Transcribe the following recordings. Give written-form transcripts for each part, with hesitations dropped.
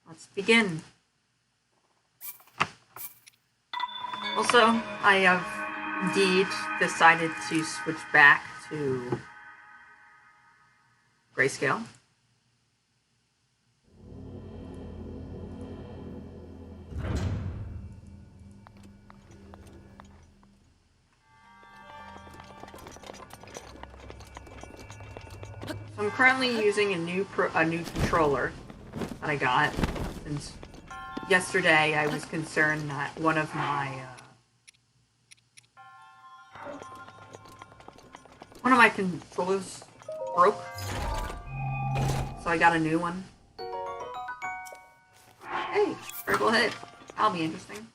let's begin. Also, I have indeed decided to switch back to Greyscale. So I'm currently using a new controller that I got, since yesterday I was concerned that one of my controllers broke, so I got a new one. Hey, critical hit. That'll be interesting.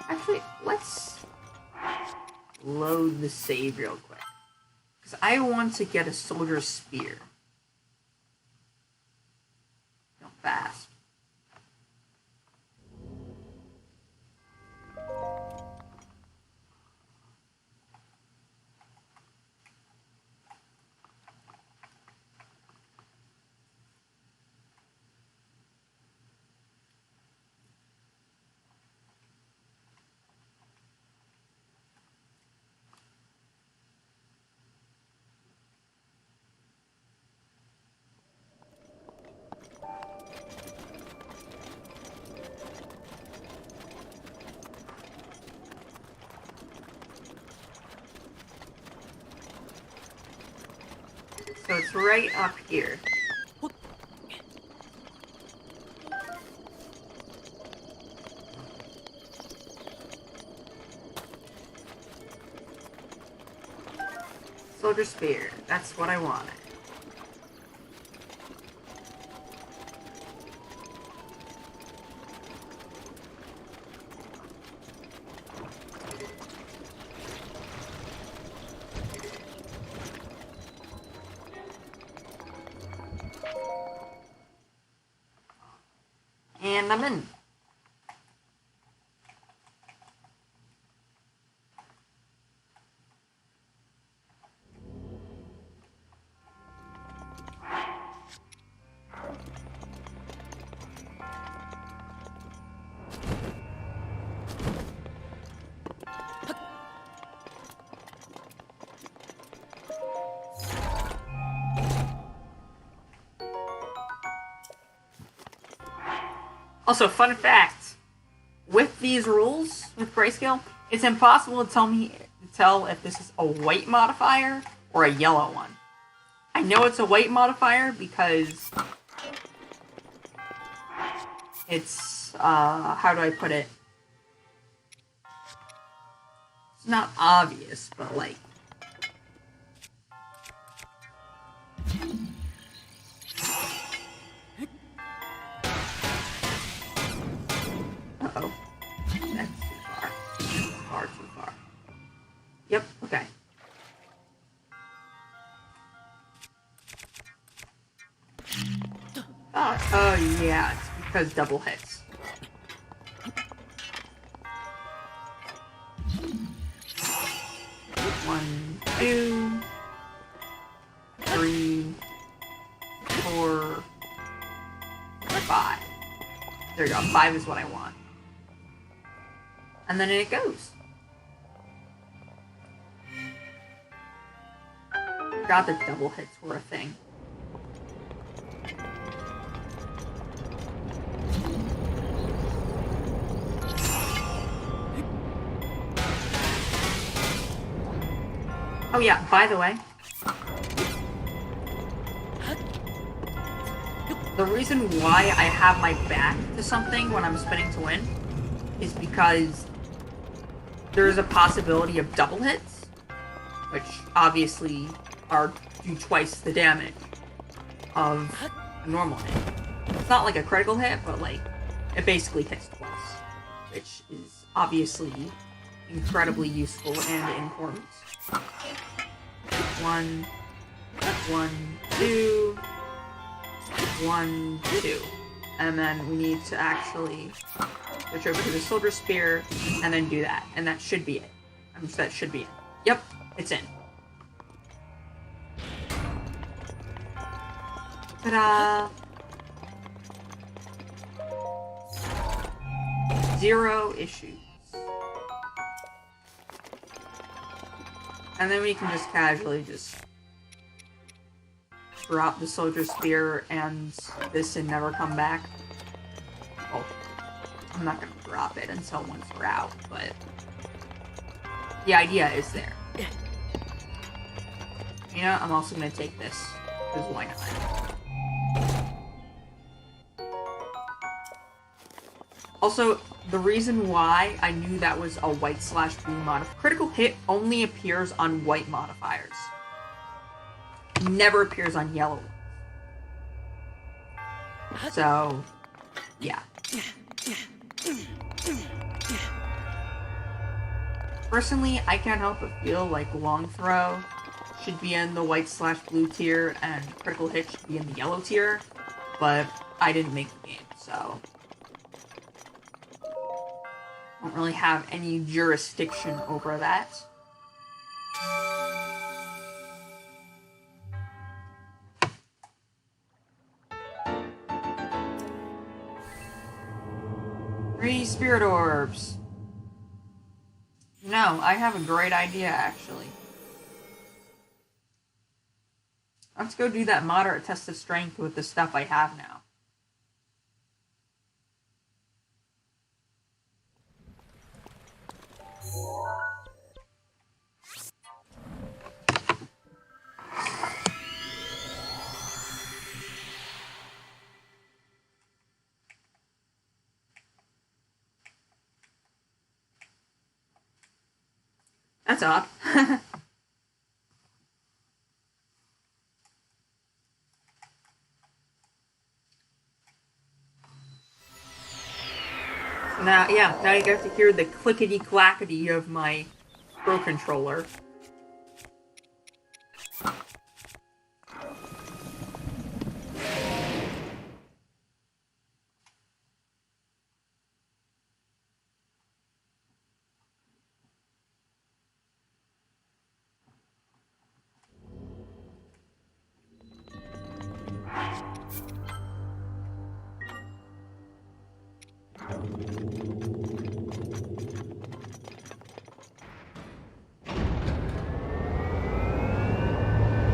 Actually, let's load the save real quick, because I want to get a soldier's spear. Go fast. So it's right up here. Soldier spear. That's what I wanted. And I'm in. Also, fun fact, with these rules, with Greyscale, it's impossible to tell if this is a white modifier or a yellow one. I know it's a white modifier because it's, how do I put it? It's not obvious, but like, uh-oh. That's too far. Too far. Yep, okay. Oh yeah, it's because double hits. One, two, three, four, five. There you go, 5 is what I want. And then it goes. Forgot that double hits were a thing. Oh yeah, by the way, the reason why I have my back to something when I'm spinning to win is because there is a possibility of double hits, which obviously do twice the damage of a normal hit. It's not like a critical hit, but like, it basically hits twice, which is obviously incredibly useful and important. 1, 2, 1, 2. And then we need to actually switch over to the Soldier Spear and then do that. And that should be it. That should be it. Yep, it's in. Ta-da! 0 issues. And then we can just casually just drop the Soldier Spear and this and never come back. Well, I'm not gonna drop it until once we're out, but the idea is there. You know, I'm also gonna take this, because why not? Also, the reason why I knew that was a white/blue modifier, critical hit only appears on white modifiers. Never appears on yellow ones. So, yeah. Personally, I can't help but feel like long throw should be in the white/blue tier and critical hit should be in the yellow tier, but I didn't make the game, so I don't really have any jurisdiction over that. Three spirit orbs. No, I have a great idea, actually. Let's go do that moderate test of strength with the stuff I have now. That's odd. Now you get to hear the clickety-clackety of my Pro Controller.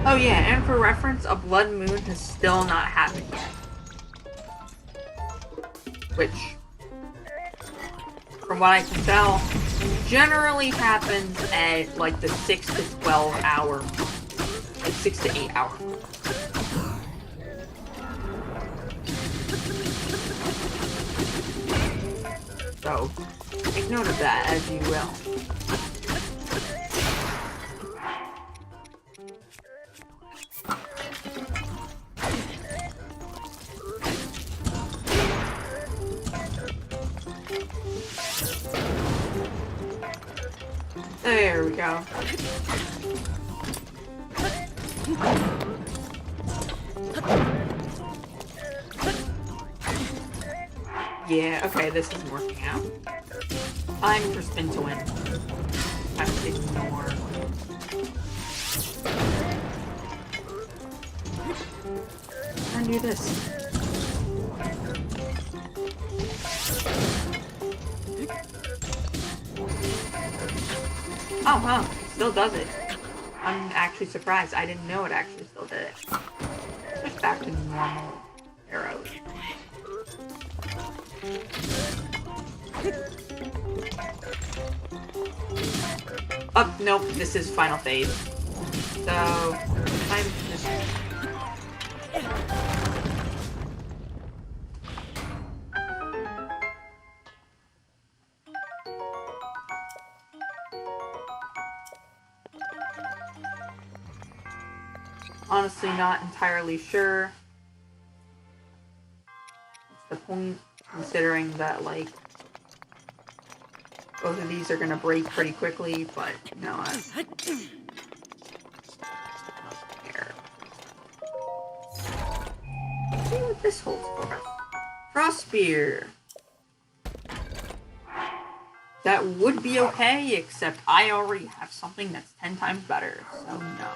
Oh yeah, and for reference, a blood moon has still not happened yet. Which, from what I can tell, generally happens at like the 6 to 12 hour, like 6 to 8 hour. So, take note of that as you will. There we go. Yeah, okay, this isn't working out. Time for spin to win. Time to ignore. And do this. Oh wow, still does it. I'm actually surprised. I didn't know it actually still did it. Switch back to normal arrows. Oh, nope, this is final phase. So, I'm just... honestly not entirely sure. What's the point, considering that, like, both of these are gonna break pretty quickly, but no, I don't care. Let's see what this holds for us. Frost Spear. That would be okay, except I already have something that's 10 times better, so no.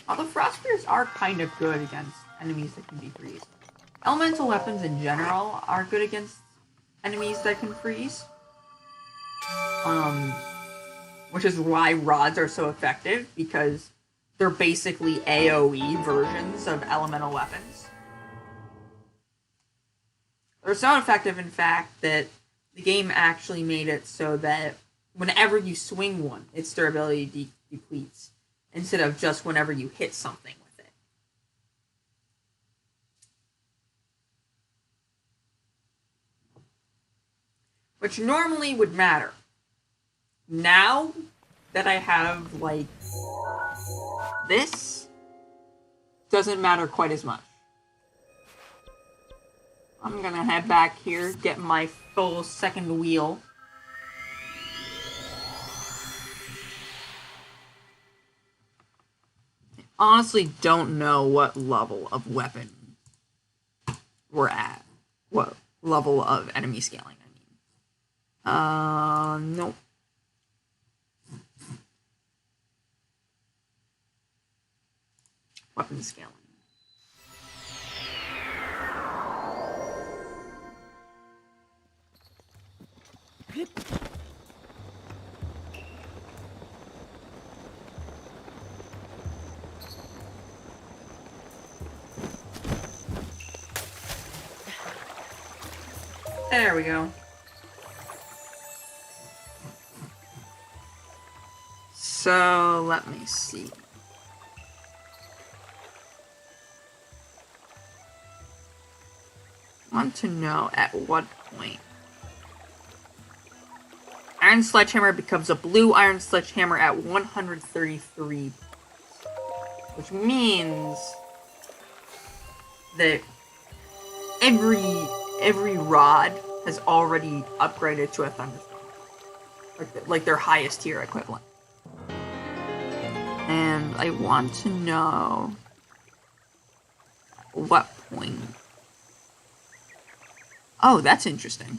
Although frost spears are kind of good against enemies that can be freeze. Elemental weapons in general are good against enemies that can freeze. Which is why rods are so effective, because they're basically AoE versions of elemental weapons. They're so effective, in fact, that the game actually made it so that whenever you swing one, its durability depletes, instead of just whenever you hit something with it. Which normally would matter. Now that I have, like, this, doesn't matter quite as much. I'm gonna head back here, get my full second wheel. I honestly don't know what level of weapon we're at. What level of enemy scaling, I mean. Nope. Weapon scaling. There we go. So, let me see. I want to know at what point Iron Sledgehammer becomes a blue Iron Sledgehammer at 133, which means that every rod has already upgraded to a Thunderstorm, like their highest tier equivalent. And I want to know what point. Oh, that's interesting.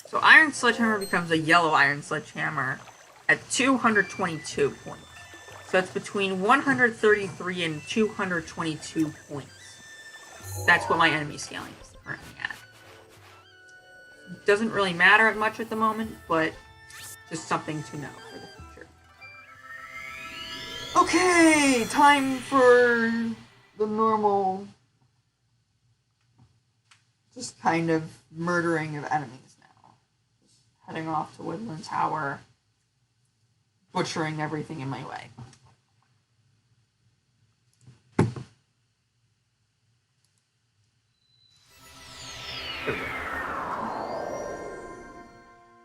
So Iron Sledgehammer becomes a yellow Iron Sledgehammer at 222 points. So it's between 133 and 222 points. That's what my enemy scaling is currently at. Doesn't really matter much at the moment, but just something to know for the future. Okay, time for the normal, just kind of murdering of enemies now. Just heading off to Woodland Tower, butchering everything in my way.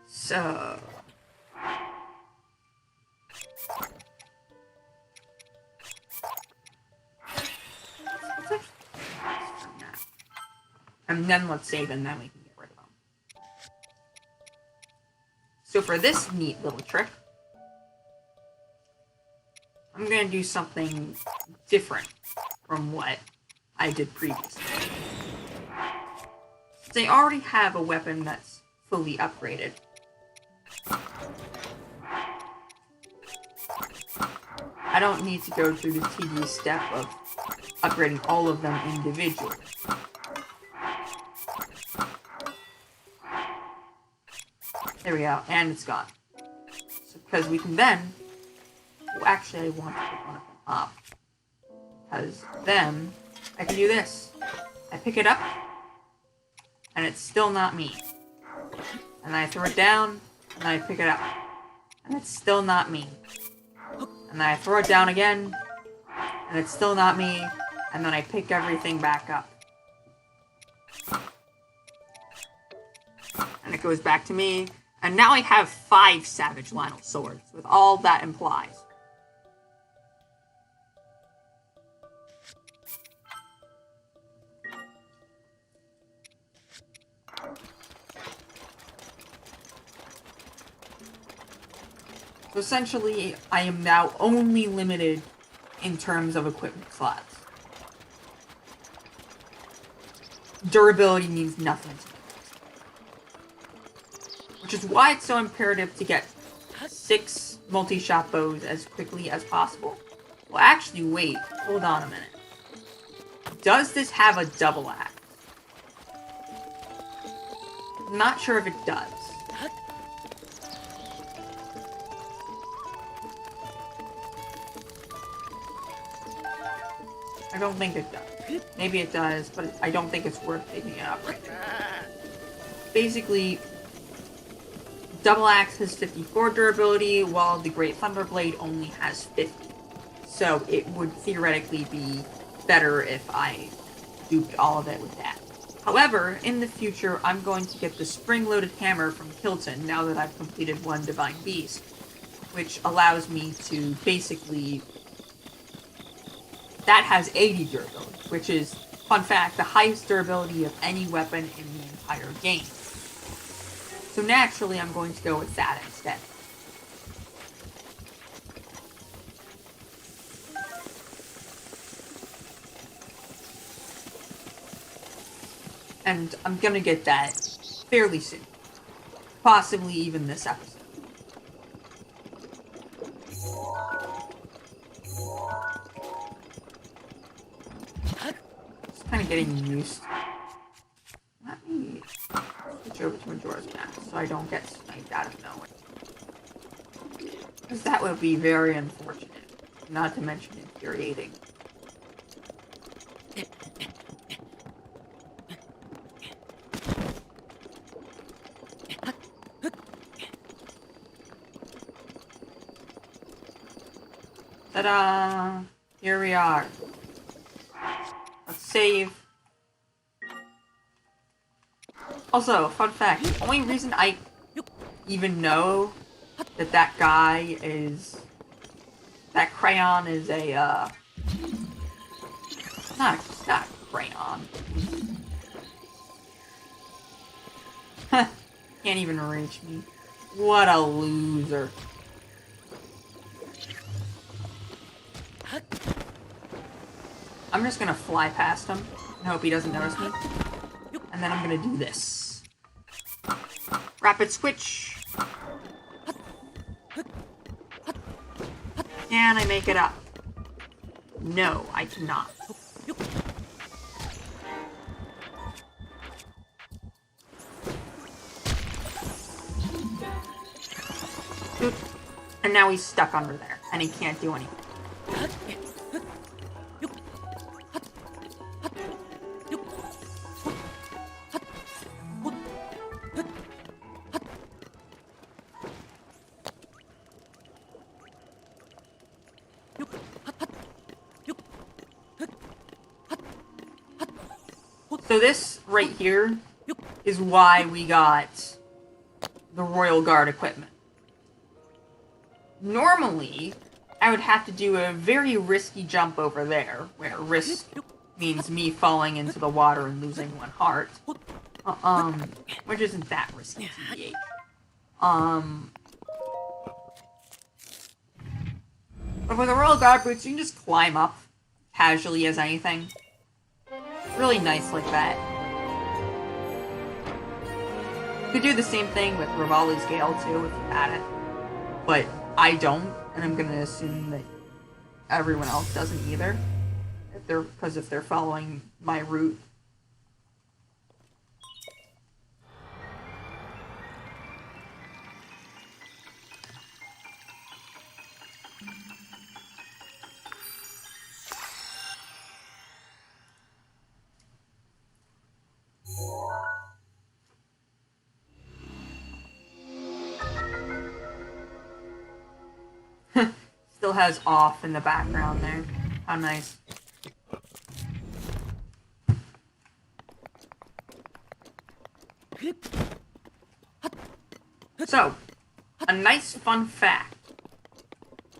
So, and then let's save and then we can get rid of them. So for this neat little trick, I'm going to do something different from what I did previously. They already have a weapon that's fully upgraded. I don't need to go through the tedious step of upgrading all of them individually. There we go, and it's gone. So, because we can then... Well, actually, I want to pick one of them up. Because then, I can do this. I pick it up, and it's still not me. And I throw it down, and I pick it up. And it's still not me. And then I throw it down again, and it's still not me, and then I pick everything back up. And it goes back to me, and now I have 5 Savage Lionel swords, with all that implies. So essentially, I am now only limited in terms of equipment slots. Durability means nothing to me. Which is why it's so imperative to get 6 multi-shot bows as quickly as possible. Well, actually, wait. Hold on a minute. Does this have a double axe? I'm not sure if it does. I don't think it does. Maybe it does, but I don't think it's worth picking it up right now. Basically, double axe has 54 durability, while the Great Thunderblade only has 50. So it would theoretically be better if I duped all of it with that. However, in the future, I'm going to get the spring-loaded hammer from Kilton now that I've completed one Divine Beast, which allows me to basically... That has 80 durability, which is, fun fact, the highest durability of any weapon in the entire game. So naturally, I'm going to go with that instead. And I'm gonna get that fairly soon. Possibly even this episode. Just kind of getting used to it. Let me switch over to Majora's Mask so I don't get sniped out of nowhere. Because that would be very unfortunate. Not to mention infuriating. Ta-da! Here we are. Let's save. Also, fun fact, the only reason I even know that that guy is... That crayon is a, not a crayon. Can't even reach me. What a loser. I'm just gonna fly past him and hope he doesn't notice me. And then I'm gonna do this. Rapid switch. Can I make it up? No, I cannot. And now he's stuck under there, and he can't do anything. So this right here is why we got the Royal Guard equipment. Normally, I would have to do a very risky jump over there, where risk means me falling into the water and losing 1 heart. Which isn't that risky, TBH. But with the Royal Guard boots, you can just climb up casually as anything. Really nice like that. You could do the same thing with Rivali's Gale too if you had it. But I don't, and I'm gonna assume that everyone else doesn't either. Because if they're following my route. Still has off in the background there. How nice. So, a nice fun fact.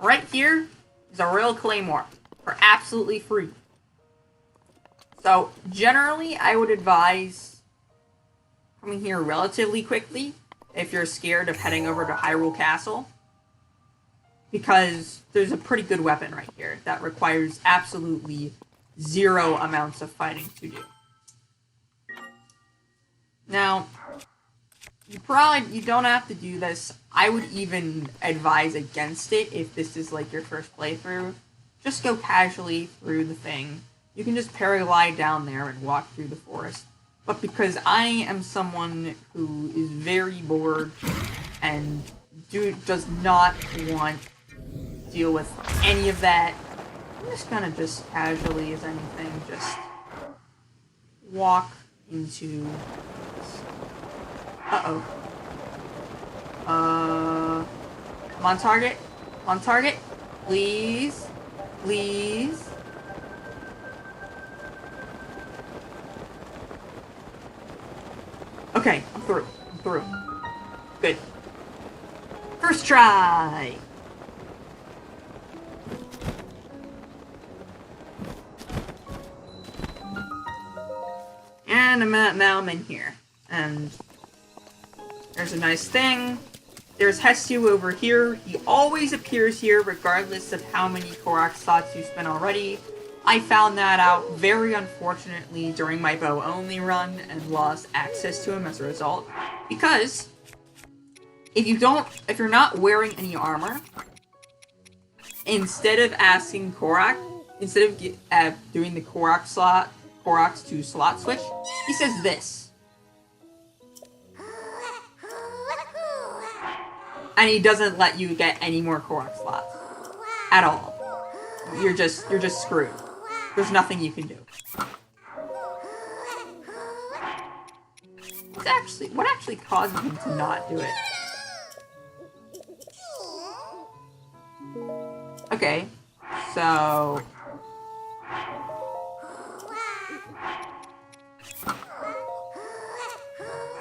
Right here is a Royal Claymore for absolutely free. So, generally, I would advise coming here relatively quickly if you're scared of heading over to Hyrule Castle. because there's a pretty good weapon right here that requires absolutely 0 amounts of fighting to do. Now, you don't have to do this. I would even advise against it if this is like your first playthrough. Just go casually through the thing. You can just paraglide down there and walk through the forest. But because I am someone who is very bored and does not want to deal with any of that, I'm just gonna just casually as anything just walk into this. Uh-oh. Come on, target. On target. Please. Please. Okay, I'm through. I'm through. Good. First try! And now I'm in here. And there's a nice thing. There's Hestu over here. He always appears here regardless of how many Korok slots you spent already. I found that out very unfortunately during my bow only run and lost access to him as a result. Because if you're not wearing any armor, instead of asking Korok, instead of doing the Korok's to slot switch, he says this. And he doesn't let you get any more Korok slots. At all. You're just screwed. There's nothing you can do. What actually caused him to not do it? Okay, so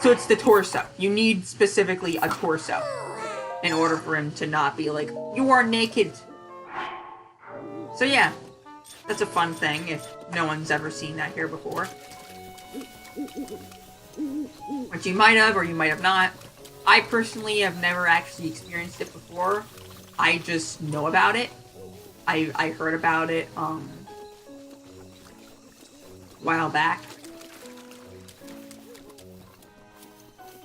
it's the torso. You need specifically a torso in order for him to not be like, you are naked. So yeah, that's a fun thing if no one's ever seen that here before. Which you might have, or you might have not. I personally have never actually experienced it before. I just know about it. I heard about it, a while back.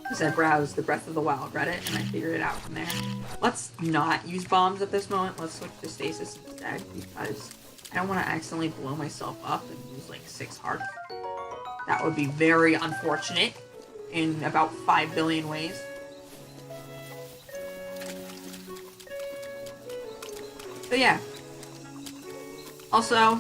Because I browsed the Breath of the Wild Reddit, and I figured it out from there. Let's not use bombs at this moment. Let's switch to stasis instead, because I don't want to accidentally blow myself up and lose like 6 hearts. That would be very unfortunate in about 5 billion ways. So yeah. Also,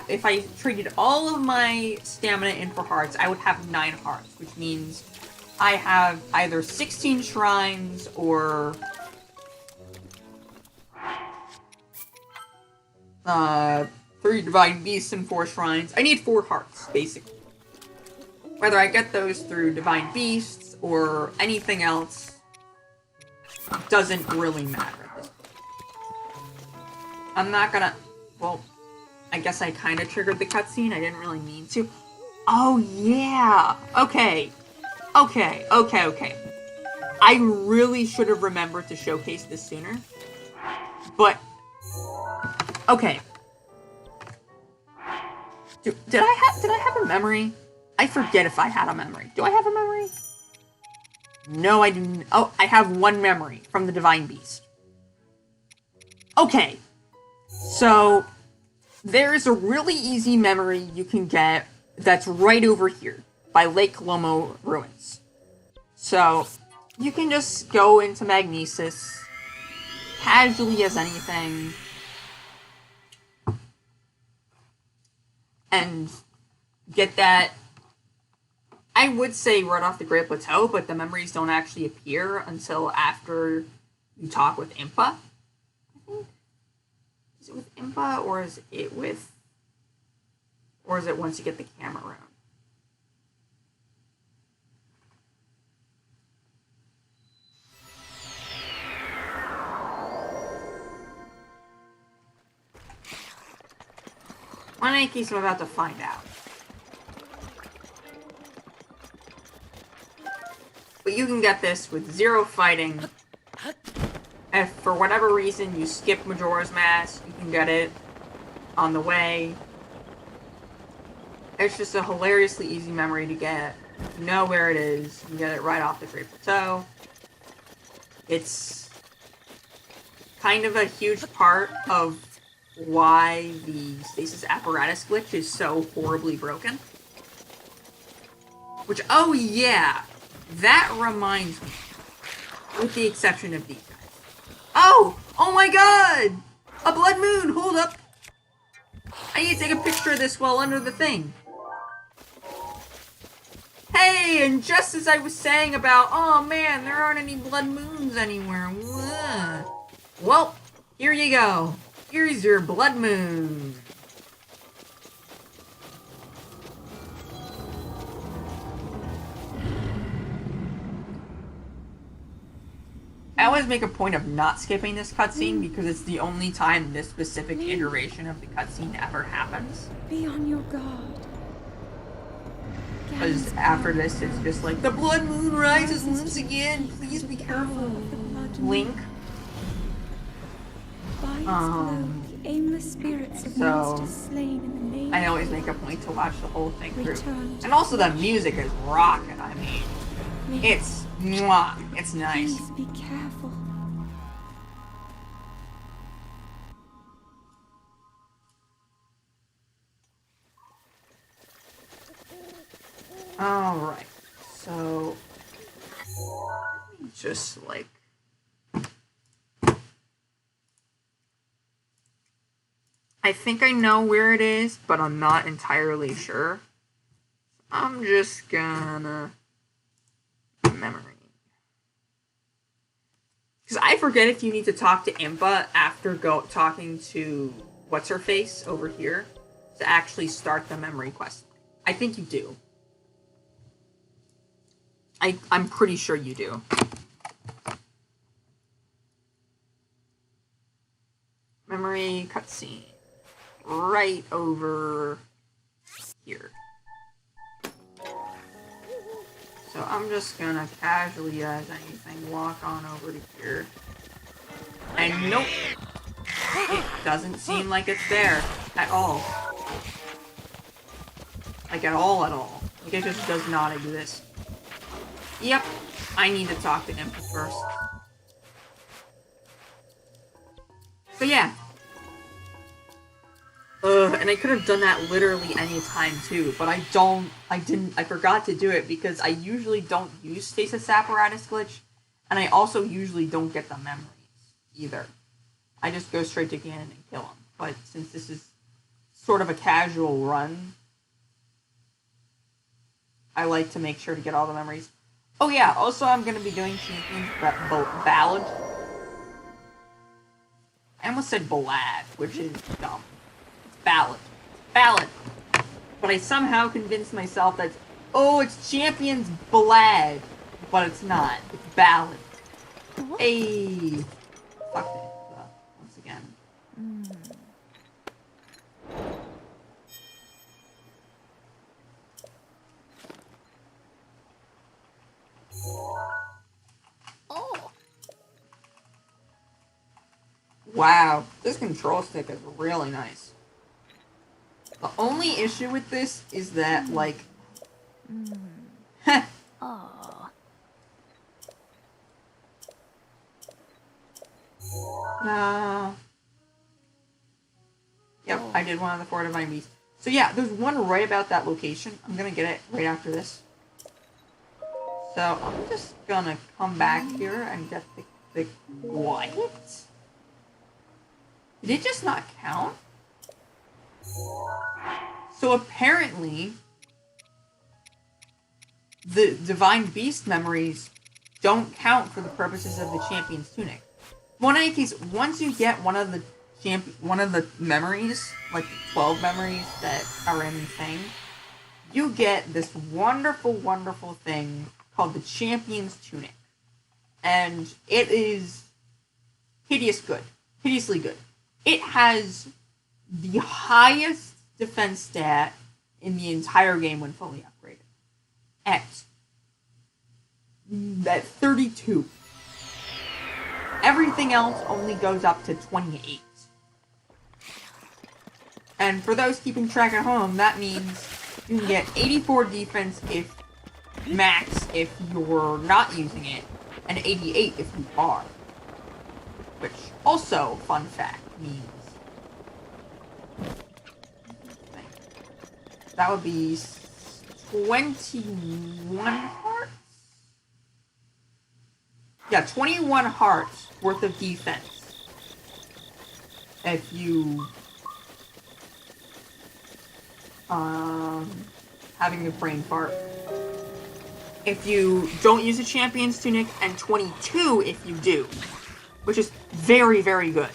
if I traded all of my stamina in for hearts, I would have 9 hearts, which means I have either 16 shrines or 3 divine beasts and 4 shrines. I need 4 hearts, basically. Whether I get those through divine beasts or anything else doesn't really matter at this point. I'm not gonna... Well, I guess I kind of triggered the cutscene. I didn't really mean to. Oh, yeah! Okay. Okay. I really should have remembered to showcase this sooner. But... Okay. Did I have a memory? I forget if I had a memory. Do I have a memory? No, I didn't. Oh, I have 1 memory from the Divine Beast. Okay. So, there's a really easy memory you can get that's right over here by Lake Lomo Ruins. So, you can just go into Magnesis casually as anything and get that. I would say right off the Great Plateau, but the memories don't actually appear until after you talk with Impa. I think. Is it with Impa, or is it once you get the camera room? Well, in any case, I'm about to find out. But you can get this with 0 fighting. If for whatever reason you skip Majora's Mask, you can get it on the way. It's just a hilariously easy memory to get. You know where it is. You can get it right off the Great Plateau. It's kind of a huge part of why the stasis apparatus glitch is so horribly broken. Which, oh yeah, that reminds me. With the exception of these guys. Oh! Oh my god! A blood moon! Hold up! I need to take a picture of this while under the thing. Hey, and just as I was saying about, oh man, there aren't any blood moons anywhere. Well, here you go. Here's your blood moon. I always make a point of not skipping this cutscene because it's the only time this specific iteration of the cutscene ever happens. Be on your guard. Because after this, it's just like, the blood moon rises once again. Please be careful. Link. So, I always make a point to watch the whole thing through. And also the music is rocking, I mean. It's mwah. It's nice. Please be careful. Alright, so just like I think I know where it is, but I'm not entirely sure. I'm just gonna memory. Because I forget if you need to talk to Impa after talking to What's-Her-Face over here to actually start the memory quest. I think you do. I'm pretty sure you do. Memory cutscene. Right over here. So I'm just gonna casually as anything walk on over to here. And nope! It doesn't seem like it's there at all. Like at all. Like it just does not exist. Yep, I need to talk to Impa first. So yeah. And I could have done that literally any time too, but I forgot to do it because I usually don't use stasis apparatus glitch, and I also usually don't get the memories either. I just go straight to Ganon and kill him. But since this is sort of a casual run, I like to make sure to get all the memories. Oh yeah, also I'm going to be doing Champions Ballad. I almost said Ballad, which is dumb. It's Ballad. Ballad. But I somehow convinced myself that, oh, it's Champions Ballad. But it's not. It's Ballad. Hey. Fuck it. Once again. Oh. Wow, this control stick is really nice. The only issue with this is that, like... Oh. Yep, I did one of the 4 Divine Beasts. So yeah, there's one right about that location. I'm gonna get it right after this. So I'm just gonna come back here and get the what? Did it just not count? So apparently, the Divine Beast memories don't count for the purposes of the Champion's Tunic. Well, in any case, once you get one of the memories, like the 12 memories that are in the thing, you get this wonderful, wonderful thing called the Champion's Tunic. And it is hideously good. It has the highest defense stat in the entire game when fully upgraded. At at 32. Everything else only goes up to 28. And for those keeping track at home, that means you can get 84 defense if max if you're not using it, and 88 if you are. Which also, fun fact, means that would be 21 hearts? Yeah, 21 hearts worth of defense. If you having a brain fart. If you don't use a champion's tunic, and 22 if you do. Which is very, very good.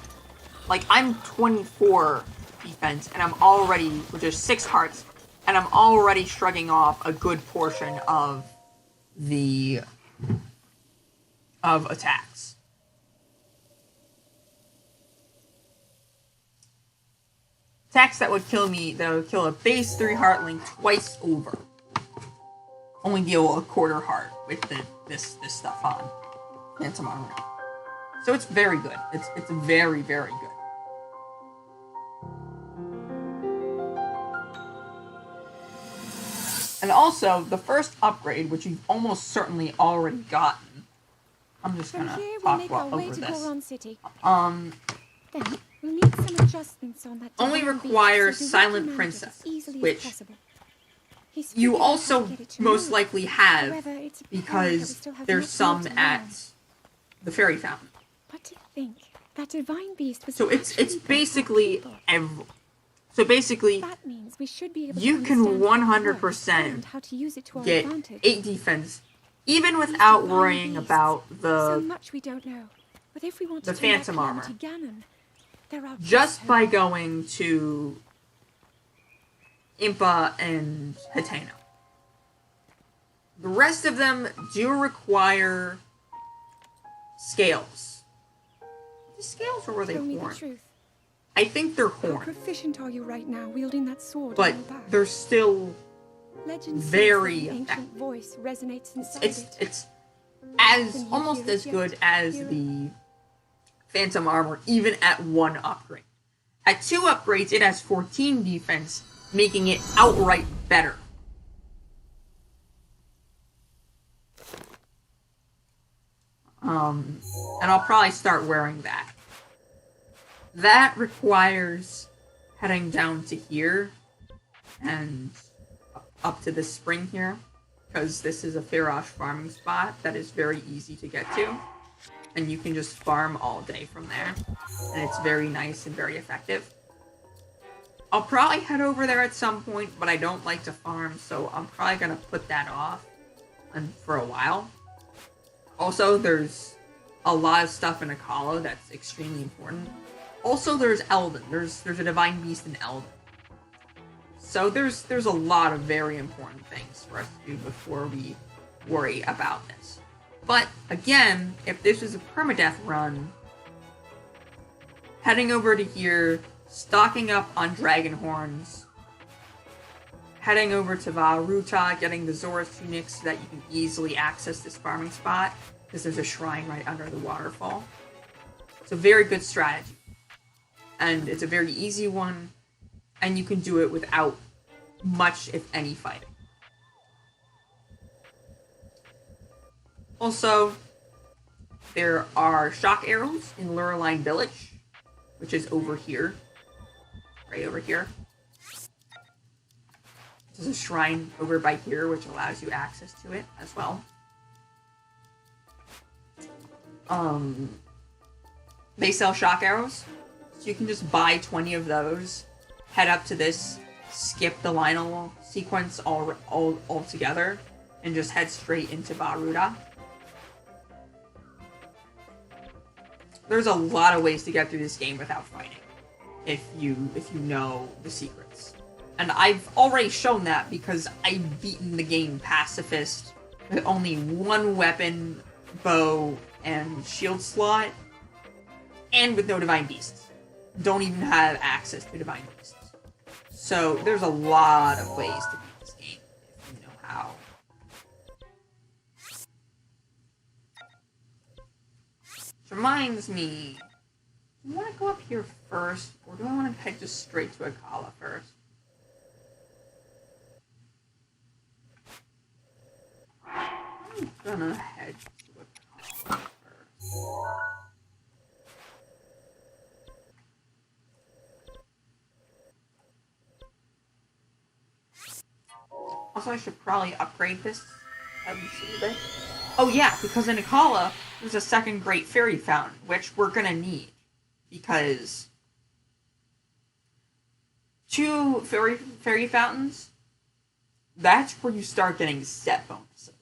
Like, I'm 24 defense, and I'm already, which is 6 hearts, and I'm already shrugging off a good portion of the attacks. Attacks that would kill me, that would kill a base 3 heartling twice over. Only deal a quarter heart with this stuff on. Phantom armor. So it's very good. It's very, very good. And also, the first upgrade, which you've almost certainly already gotten. I'm just gonna talk over this. City. Then we'll need some adjustments on that. Only requires Silent Princess, which you also most likely have because there's some at the Fairy Fountain. But to think that divine beast was so it's basically so basically that means we should be able you to can 100% how to use it to our get advantage. 8 defense even without worrying about So the much we don't know. But if we want the to turn Phantom back armor. to Ganon, there are Just by going to Impa and Hateno. The rest of them do require scales. The scales, or were they Tell me horn? the truth. I think they're How horn, proficient are you right now wielding that sword but on your back? they're still Legend says very that the ancient effective. voice resonates inside it's it. it's as Can you almost hear it as yet? good as Hear it? the Phantom armor, even at 1 upgrade. At 2 upgrades, it has 14 defense, making it outright better. And I'll probably start wearing that. That requires heading down to here and up to this spring here, because this is a Farosh farming spot that is very easy to get to, and you can just farm all day from there, and it's very nice and very effective. I'll probably head over there at some point, but I don't like to farm, so I'm probably gonna put that off for a while. Also, there's a lot of stuff in Akalla that's extremely important. Also, there's Elden. There's a Divine Beast in Elden. So there's a lot of very important things for us to do before we worry about this. But again, if this is a permadeath run, heading over to here, stocking up on dragon horns, heading over to Vah-Ruta, getting the Zora's tunic so that you can easily access this farming spot, because there's a shrine right under the waterfall. It's a very good strategy. And it's a very easy one, and you can do it without much, if any, fighting. Also, there are shock arrows in Lurline Village, which is over here. Right over here. There's a shrine over by here, which allows you access to it as well. They sell shock arrows, so you can just buy 20 of those, head up to this, skip the Lionel sequence altogether, and just head straight into Vah-Ruta. There's a lot of ways to get through this game without fighting, if you know the secrets. And I've already shown that because I've beaten the game pacifist with only 1 weapon, bow, and shield slot, and with no Divine Beasts. Don't even have access to Divine Beasts. So there's a lot of ways to beat this game if you know how. Which reminds me, do I want to go up here first, or do I want to head just straight to Akalla first? I'm gonna head to Akalla first. Also, I should probably upgrade this at least a little bit. Oh yeah, because in Akalla, there's a second Great Fairy Fountain, which we're gonna need. Because 2 fairy fountains, that's where you start getting set bonuses.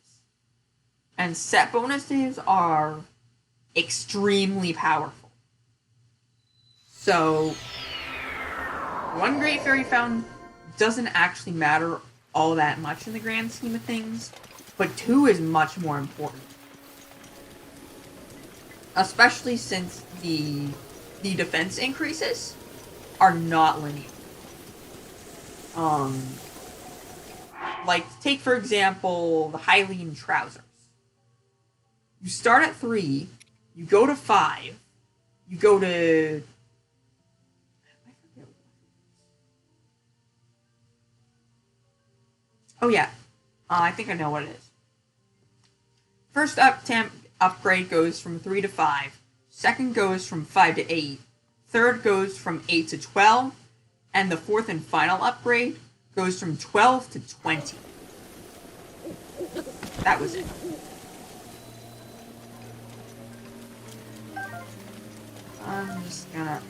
And set bonuses are extremely powerful. So, 1 Great Fairy Fountain doesn't actually matter all that much in the grand scheme of things, but 2 is much more important. Especially since the defense increases are not linear. Like, take for example, the Hylian Trousers. You start at 3, you go to 5, you go to... Oh yeah, I think I know what it is. First upgrade goes from 3 to 5, second goes from 5 to 8, third goes from 8 to 12, and the fourth and final upgrade goes from 12 to 20. That was it. I'm just gonna...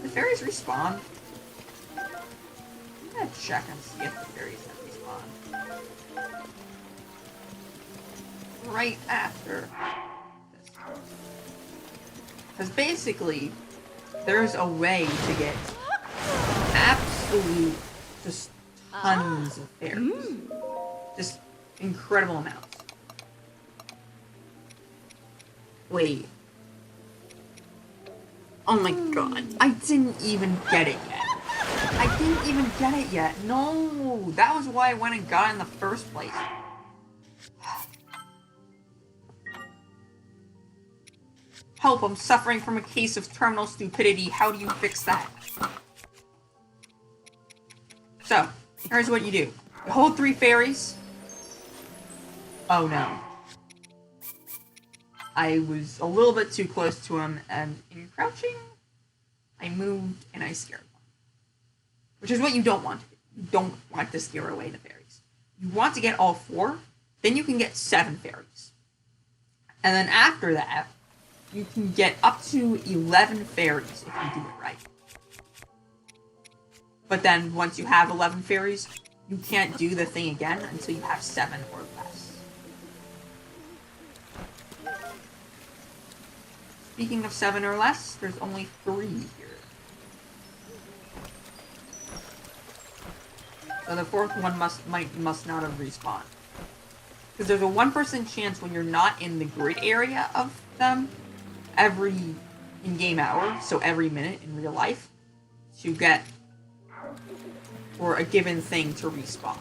The fairies respawn? I'm gonna check and see if the fairies have respawned. Right after this. Because basically, there's a way to get absolute, just tons of fairies. Just incredible amounts. Wait. Oh my god, I didn't even get it yet. I didn't even get it yet. No, that was why I went and got it in the first place. Help, I'm suffering from a case of terminal stupidity. How do you fix that? So, here's what you do. You hold 3 fairies. Oh no. I was a little bit too close to him, and in crouching, I moved and I scared one. Which is what you don't want to do. You don't want to scare away the fairies. You want to get all 4, then you can get 7 fairies. And then after that, you can get up to 11 fairies if you do it right. But then, once you have 11 fairies, you can't do the thing again until you have 7 or less. Speaking of 7 or less, there's only 3 here. So the 4th one must not have respawned. Because there's a 1% chance when you're not in the grid area of them, every in-game hour, so every minute in real life, to get, or a given thing to respawn.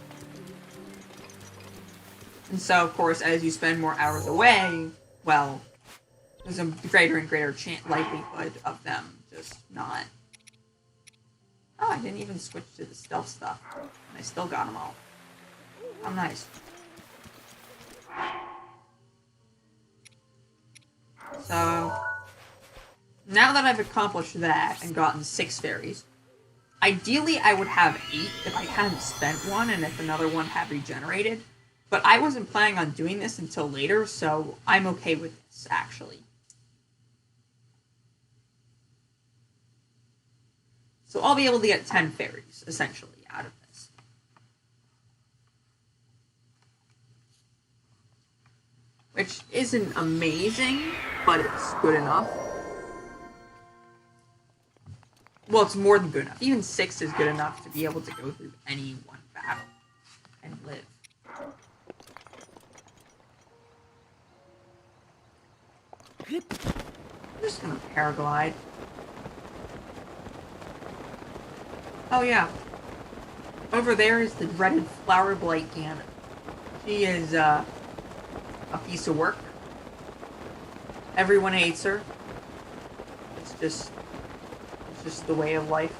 And so, of course, as you spend more hours away, well, there's a greater and greater likelihood of them just not... Oh, I didn't even switch to the stealth stuff. And I still got them all. How nice. So, now that I've accomplished that and gotten 6 fairies, ideally I would have 8 if I hadn't spent one and if another one had regenerated. But I wasn't planning on doing this until later, so I'm okay with this, actually. So I'll be able to get 10 fairies, essentially, out of this. Which isn't amazing, but it's good enough. Well, it's more than good enough. Even 6 is good enough to be able to go through any one battle and live. I'm just gonna paraglide. Oh yeah. Over there is the dreaded Flower Blight ganon. She is, a piece of work. Everyone hates her. It's just the way of life.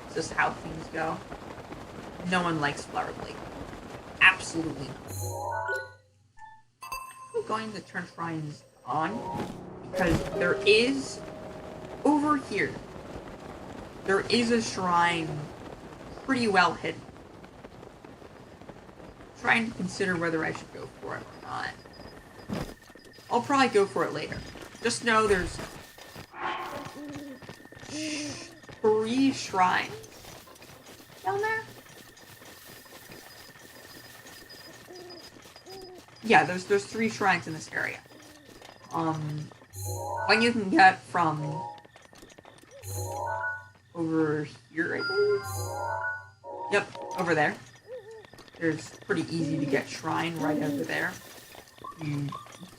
It's just how things go. No one likes Flower Blade. Absolutely. I'm going to turn shrines on because there is over here. There is a shrine pretty well hidden. I'm trying to consider whether I should go for it or not. I'll probably go for it later. Just know there's 3 shrines down there. Yeah, there's 3 shrines in this area. One you can get from over here, I believe. Yep, over there. There's pretty easy to get shrine right over there. You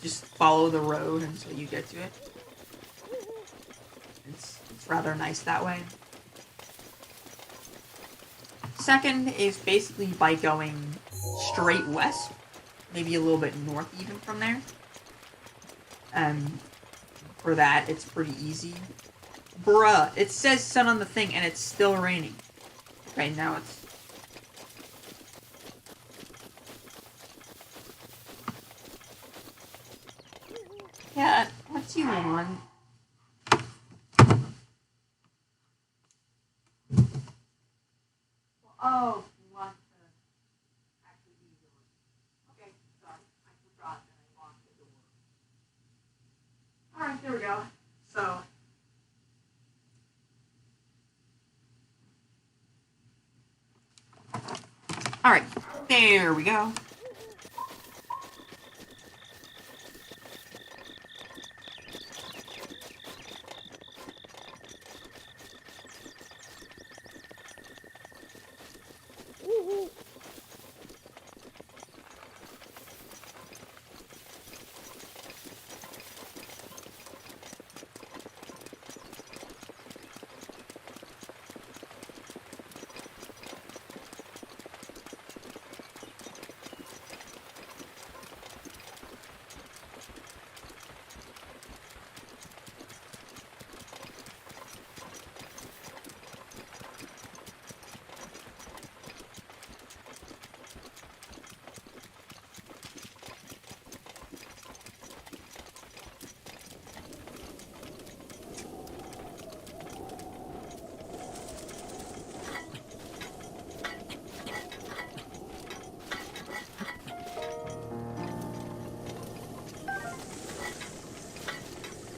just follow the road until you get to it. It's rather nice that way. Second is basically by going straight west, maybe a little bit north even from there. For that, it's pretty easy. Bruh, it says sun on the thing and it's still raining. Okay, now it's... Yeah, what do you want? Oh, you want to actually be yours. Okay, sorry. I forgot that I locked the door. Alright, there we go. So... Alright, there we go.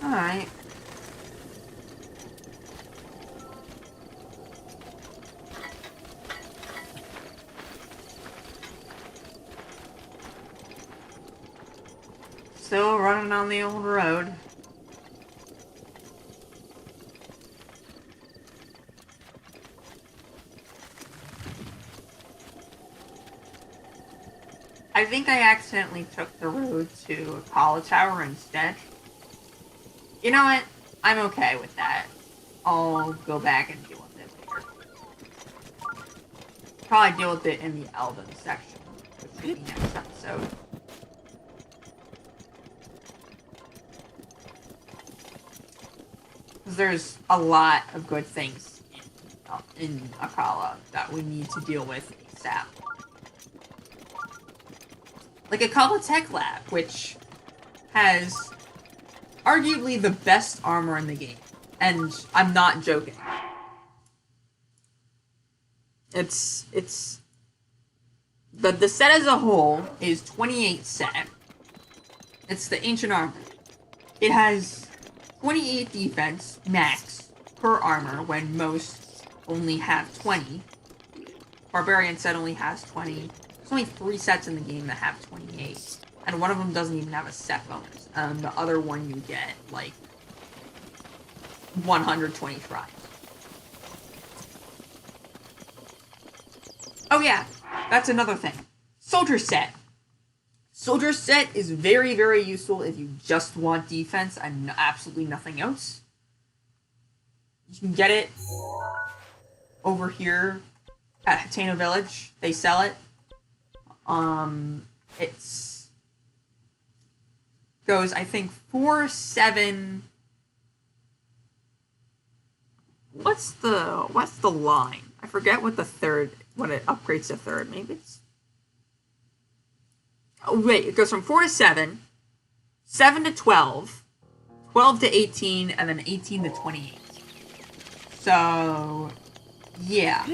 Alright. Still running on the old road. I think I accidentally took the road to Akalla Tower instead. You know what? I'm okay with that. I'll go back and deal with it later. Probably deal with it in the Elven section, which will be next episode. Because there's a lot of good things in Akalla that we need to deal with ASAP. Like Akalla Tech Lab, which has arguably the best armor in the game. And I'm not joking. It's the set as a whole is 28 set. It's the ancient armor. It has 28 defense max per armor when most only have 20. Barbarian set only has 20. There's only 3 sets in the game that have 28. And one of them doesn't even have a set bonus. The other one you get, like, 120 tries. Oh yeah, that's another thing. Soldier set. Soldier set is very, very useful if you just want defense and absolutely nothing else. You can get it over here at Hateno Village. They sell it. It's goes, I think, 4, 7. What's the line? I forget what the third, when it upgrades to third. Maybe it's... Oh, wait, it goes from 4 to 7, 7 to 12, 12 to 18, and then 18 to 28. So, yeah.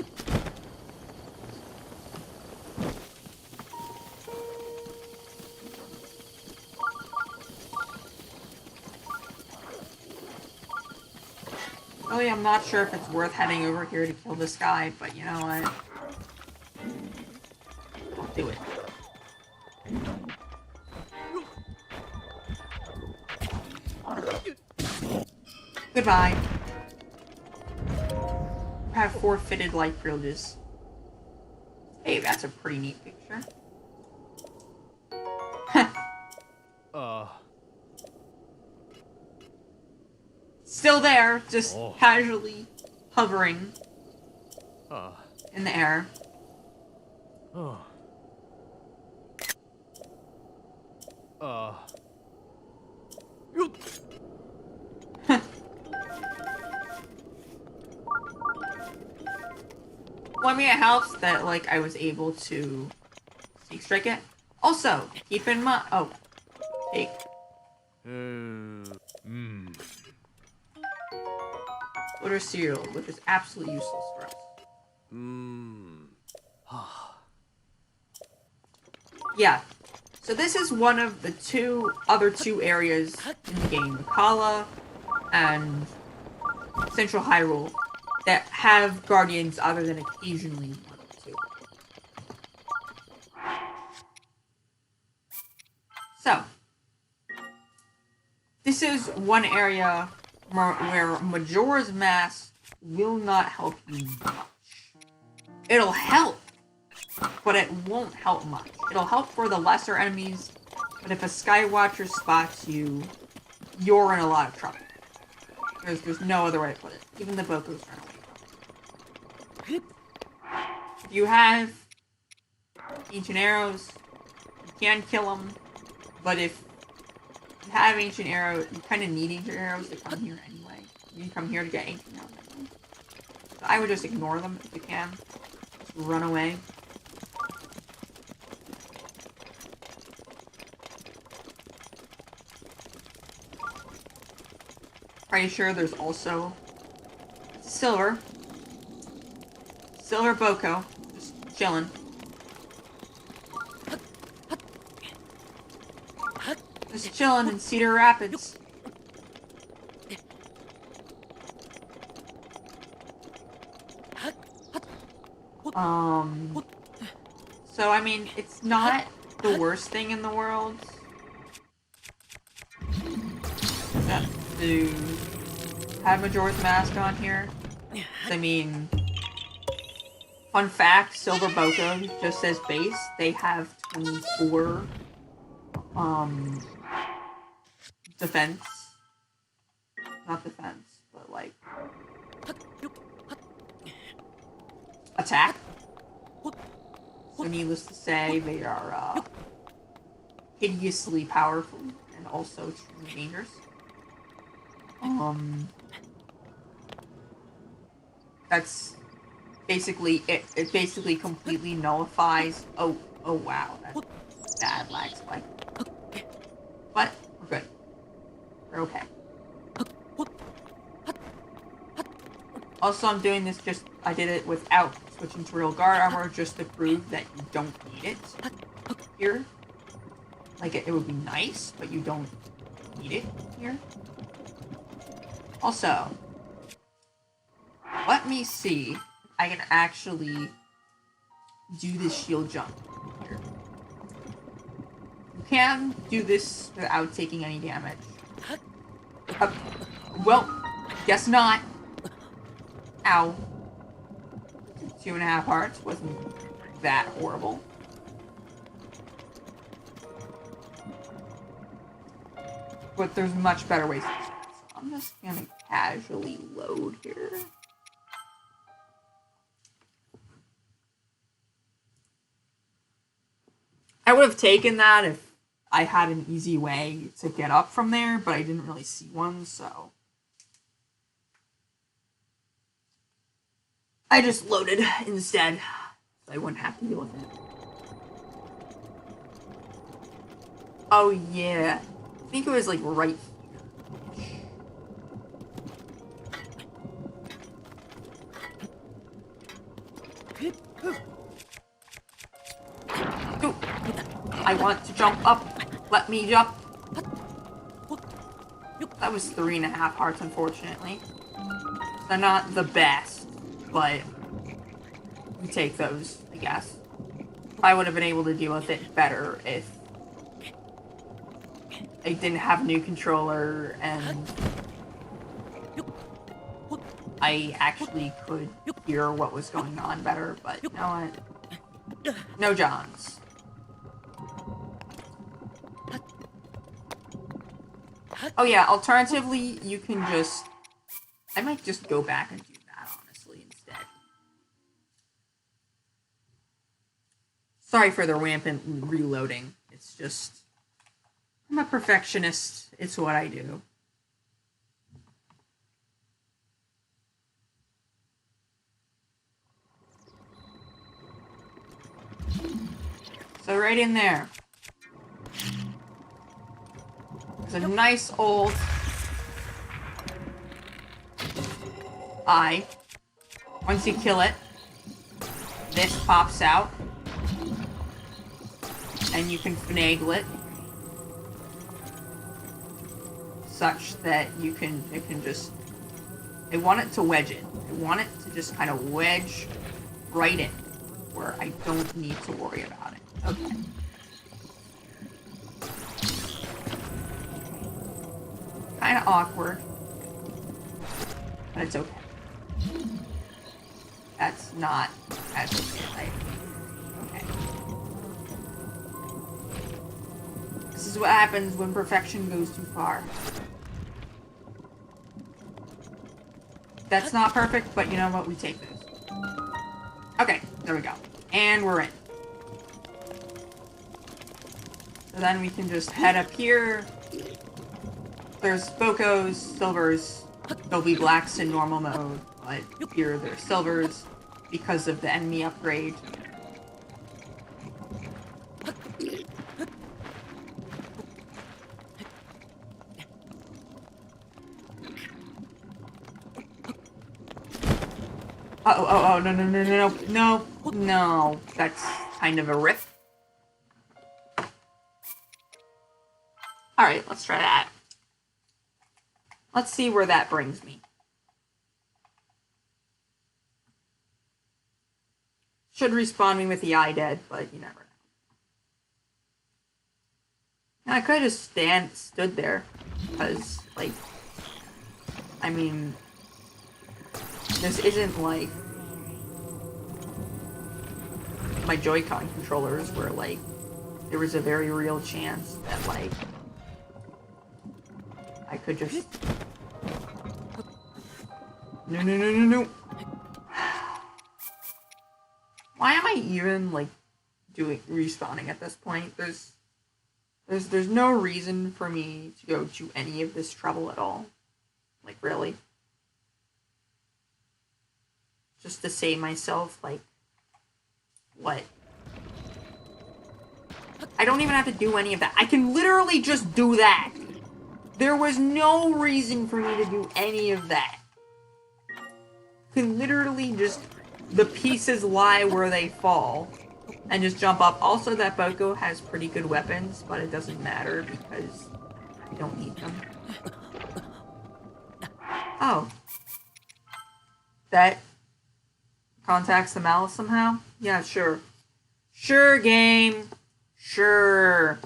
Really, I'm not sure if it's worth heading over here to kill this guy, but you know what? I'll do it. Goodbye. I have forfeited life privileges. Hey, that's a pretty neat picture. Still there, just casually hovering in the air. Well, I mean, it helps that, like, I was able to sneak strike it. Also, keep in mind... Oh. Take. Order cereal, which is absolutely useless for us. Yeah. So this is one of the other two areas in the game, Akalla and Central Hyrule, that have guardians other than occasionally one or two. So, this is one area where Majora's Mask will not help you much. It'll help, but it won't help much. It'll help for the lesser enemies, but if a Skywatcher spots you, you're in a lot of trouble. There's no other way to put it. Even the Bokos run away. If you have ancient arrows, you can kill them, but if you have ancient arrows, you kind of need ancient arrows to come here anyway. You come here to get ancient arrows anyway. So I would just ignore them if you can. Just run away. Pretty sure there's also Silver Boko, just chilling. Just chilling in Cedar Rapids. So I mean, it's not the worst thing in the world. To have Majora's Mask on here. I mean, fun fact, Silver Boko just says base. They have 24 defense. Not defense, but like attack. So needless to say, they are hideously powerful and also extremely dangerous. That's basically it. It basically completely nullifies. Oh wow, that's bad lag spike. But we're good. We're okay. Also, I'm doing this I did it without switching to real guard armor just to prove that you don't need it here. Like, it would be nice, but you don't need it here. Also, let me see if I can actually do this shield jump here. You can do this without taking any damage. Well, guess not. Ow. 2.5 hearts wasn't that horrible. But there's much better ways to do it. So I'm just gonna casually load here. I would have taken that if I had an easy way to get up from there, but I didn't really see one, so I just loaded instead, so I wouldn't have to deal with it. Oh yeah, I think it was like right here. Ooh, I want to jump up. Let me jump. That was 3.5 hearts, unfortunately. They're not the best, but we take those, I guess. I would have been able to deal with it better if I didn't have a new controller and I actually could hear what was going on better, but you know what? No Johns. Oh yeah, alternatively, you can just... I might just go back and do that, honestly, instead. Sorry for the rampant reloading. It's just... I'm a perfectionist. It's what I do. So right in there. There's a nice old eye. Once you kill it, this pops out. And you can finagle it. Such that it can just... I want it to wedge in. I want it to just kind of wedge right in. Where I don't need to worry about it. Okay. Kind of awkward. But it's okay. That's not as okay. Okay. This is what happens when perfection goes too far. That's not perfect, but you know what? We take this. Okay, there we go. And we're in. So then we can just head up here. There's Bocos, silvers. There'll be blacks in normal mode, but here there's silvers because of the enemy upgrade. Oh, no, that's kind of a rip. Alright, let's try that. Let's see where that brings me. Should respawn me with the eye dead, but you never know. Now, I could have just stood there, because, like, I mean, this isn't like my Joy-Con controllers where, like, there was a very real chance that, like, I could just... No. Why am I even, like, respawning at this point? There's no reason for me to go to any of this trouble at all. Like, really? Just to save myself, like, what? I don't even have to do any of that. I can literally just do that. There was no reason for me to do any of that. I can literally just... The pieces lie where they fall. And just jump up. Also, that Boko has pretty good weapons, but it doesn't matter because I don't need them. Oh. That contacts the malice somehow? Yeah, sure. Sure, game. Sure.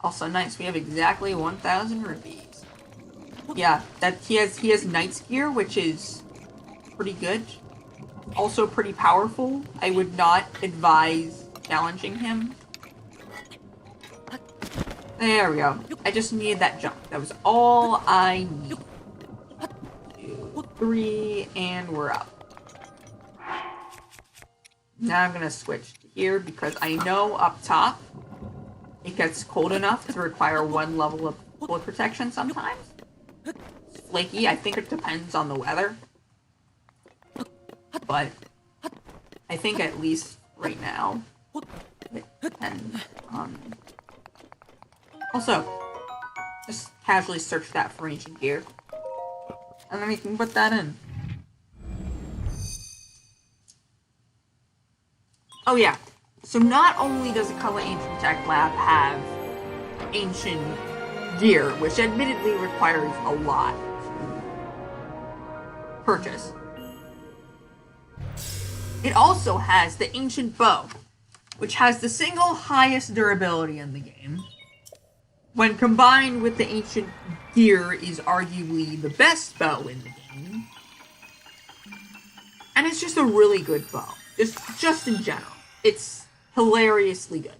Also nice, we have exactly 1,000 rupees. Yeah, that he has Knight's gear, which is pretty good. Also pretty powerful. I would not advise challenging him. There we go. I just needed that jump. That was all I need. 2, 3, and we're up. Now I'm gonna switch to here because I know up top it gets cold enough to require 1 level of bullet protection sometimes. It's flaky. I think it depends on the weather. But I think at least right now it depends on... Also, just casually search that for ancient gear. And then we can put that in. Oh yeah, so not only does Akalla Ancient Tech Lab have ancient gear, which admittedly requires a lot to purchase, it also has the Ancient Bow, which has the single highest durability in the game. When combined with the ancient gear, is arguably the best bow in the game. And it's just a really good bow. Just in general. It's hilariously good.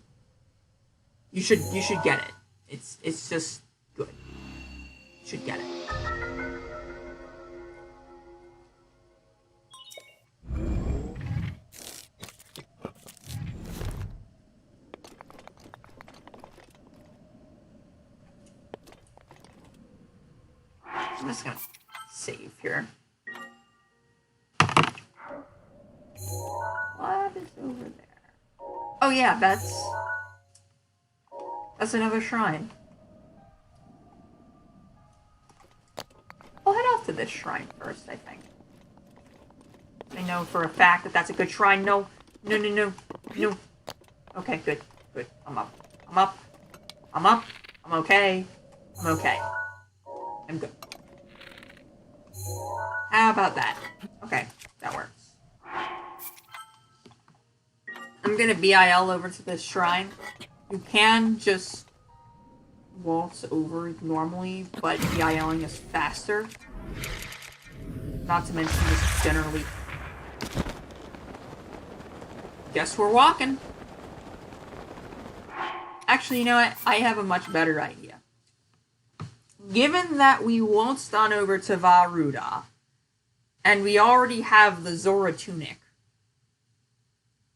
You should get it. It's just good. You should get it. I'm just gonna save here. What is over there? Oh yeah, that's another shrine. I'll head off to this shrine first, I think. I know for a fact that that's a good shrine. No. Okay, good. I'm up. I'm okay. I'm good. How about that? Okay, that works. I'm gonna BIL over to this shrine. You can just waltz over normally, but BILing is faster. Not to mention just generally... Guess we're walking. Actually, you know what? I have a much better idea. Given that we waltzed on over to Varuda, and we already have the Zora tunic,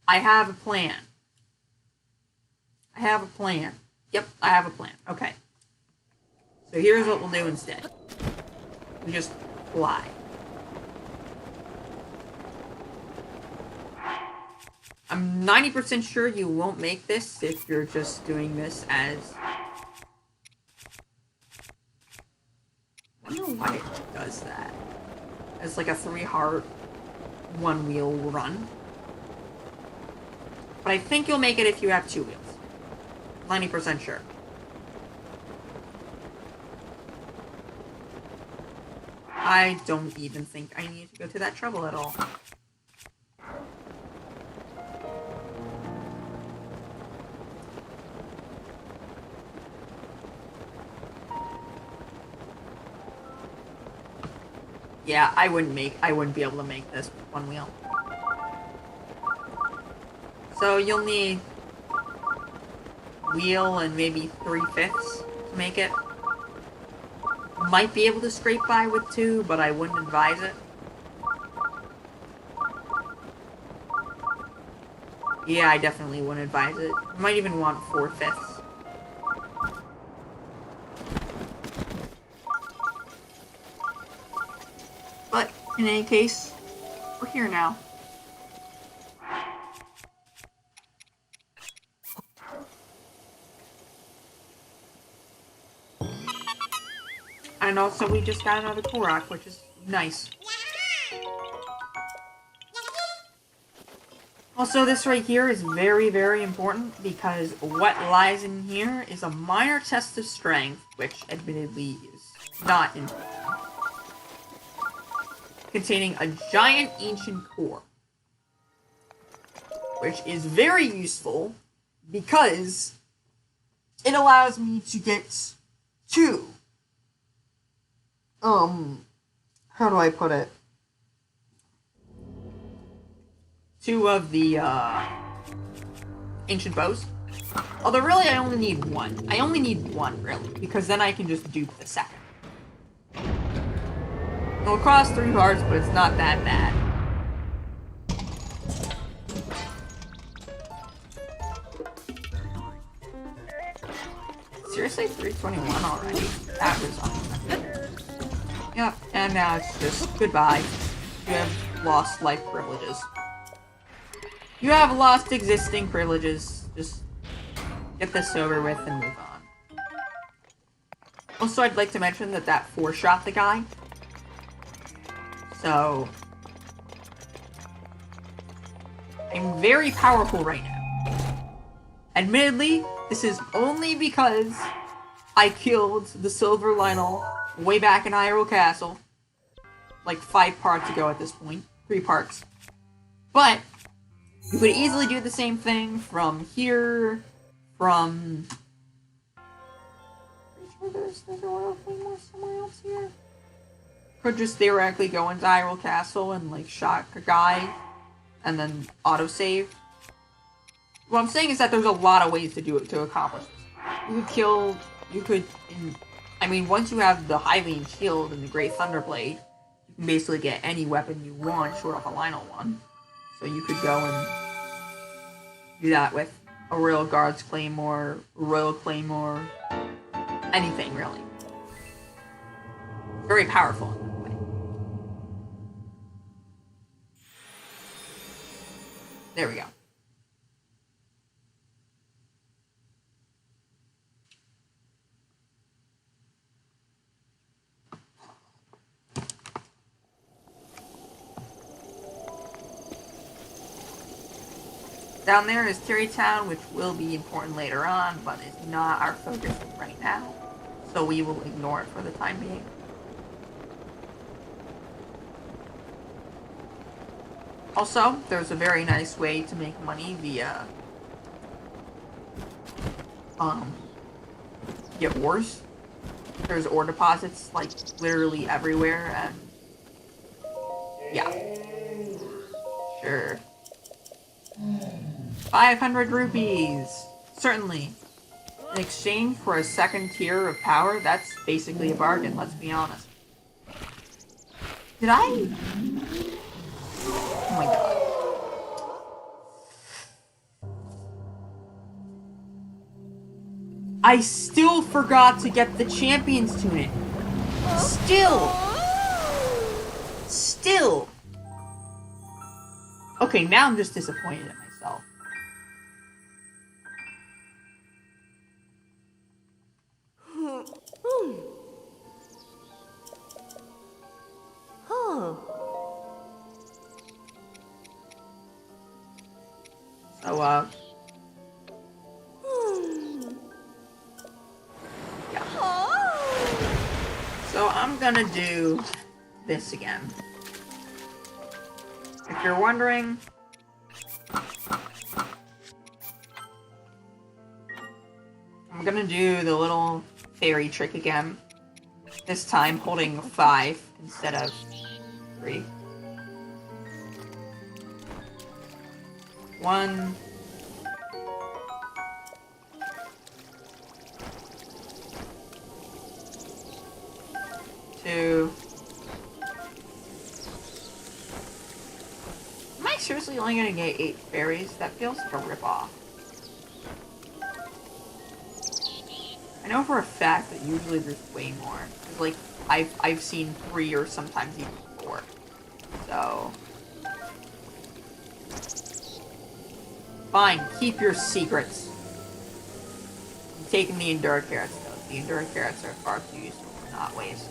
I have a plan. Yep, I have a plan. Okay. So here's what we'll do instead. We just fly. I'm 90% sure you won't make this if you're just doing this as... I don't know why it does that. As like a 3-heart, 1-wheel run. But I think you'll make it if you have 2 wheels. 90% sure. I don't even think I need to go to that trouble at all. Yeah, I wouldn't be able to make this with 1 wheel. So you'll need wheel and maybe 3/5 to make it. Might be able to scrape by with 2, but I wouldn't advise it. Yeah, I definitely wouldn't advise it. You might even want 4/5. But in any case, we're here now. And also, we just got another Korok, which is nice. Also, this right here is very, very important because what lies in here is a minor test of strength, which admittedly is not important. Containing a giant ancient core. Which is very useful because it allows me to get 2. How do I put it? 2 of the, ancient bows. Although really I only need 1. I only need 1, really, because then I can just dupe the second. It'll cost 3 hearts, but it's not that bad. seriously 321 already? That was unexpected. Yep, and now it's just goodbye. You have lost life privileges. You have lost existing privileges. Just get this over with and move on. Also, I'd like to mention that 4-shot the guy. So, I'm very powerful right now. Admittedly, this is only because I killed the Silver Lionel way back in Hyrule Castle. Like 5 parts ago at this point. 3 parts. But, you could easily do the same thing from here, from... There's a royal claymore somewhere else here. Could just theoretically go into Hyrule Castle and like shock a guy and then autosave. What I'm saying is that there's a lot of ways to do it to accomplish this. I mean, once you have the Hylian Shield and the Great Thunderblade, you can basically get any weapon you want short of a Lionel one. So you could go and do that with a Royal Guards Claymore, Royal Claymore, anything really. Very powerful in that way. There we go. Down there is Terrytown, which will be important later on, but is not our focus right now. So we will ignore it for the time being. Also, there's a very nice way to make money via get ores. There's ore deposits like literally everywhere, and yeah. Sure. 500 rupees! Certainly. In exchange for a second tier of power, that's basically a bargain, let's be honest. Did I? Oh my god. I still forgot to get the Champion's Tunic. Still! Okay, now I'm just disappointed in myself. So, yeah. So I'm gonna do this again. If you're wondering, I'm gonna do the little fairy trick again. This time holding 5 instead of 3. 1. 2. Am I seriously only gonna get 8 fairies? That feels like a ripoff. I know for a fact that usually there's way more. Like I've seen 3 or sometimes even 4. So fine, keep your secrets. I'm taking the Endura Carrots though. The Endura Carrots are far too useful in not ways.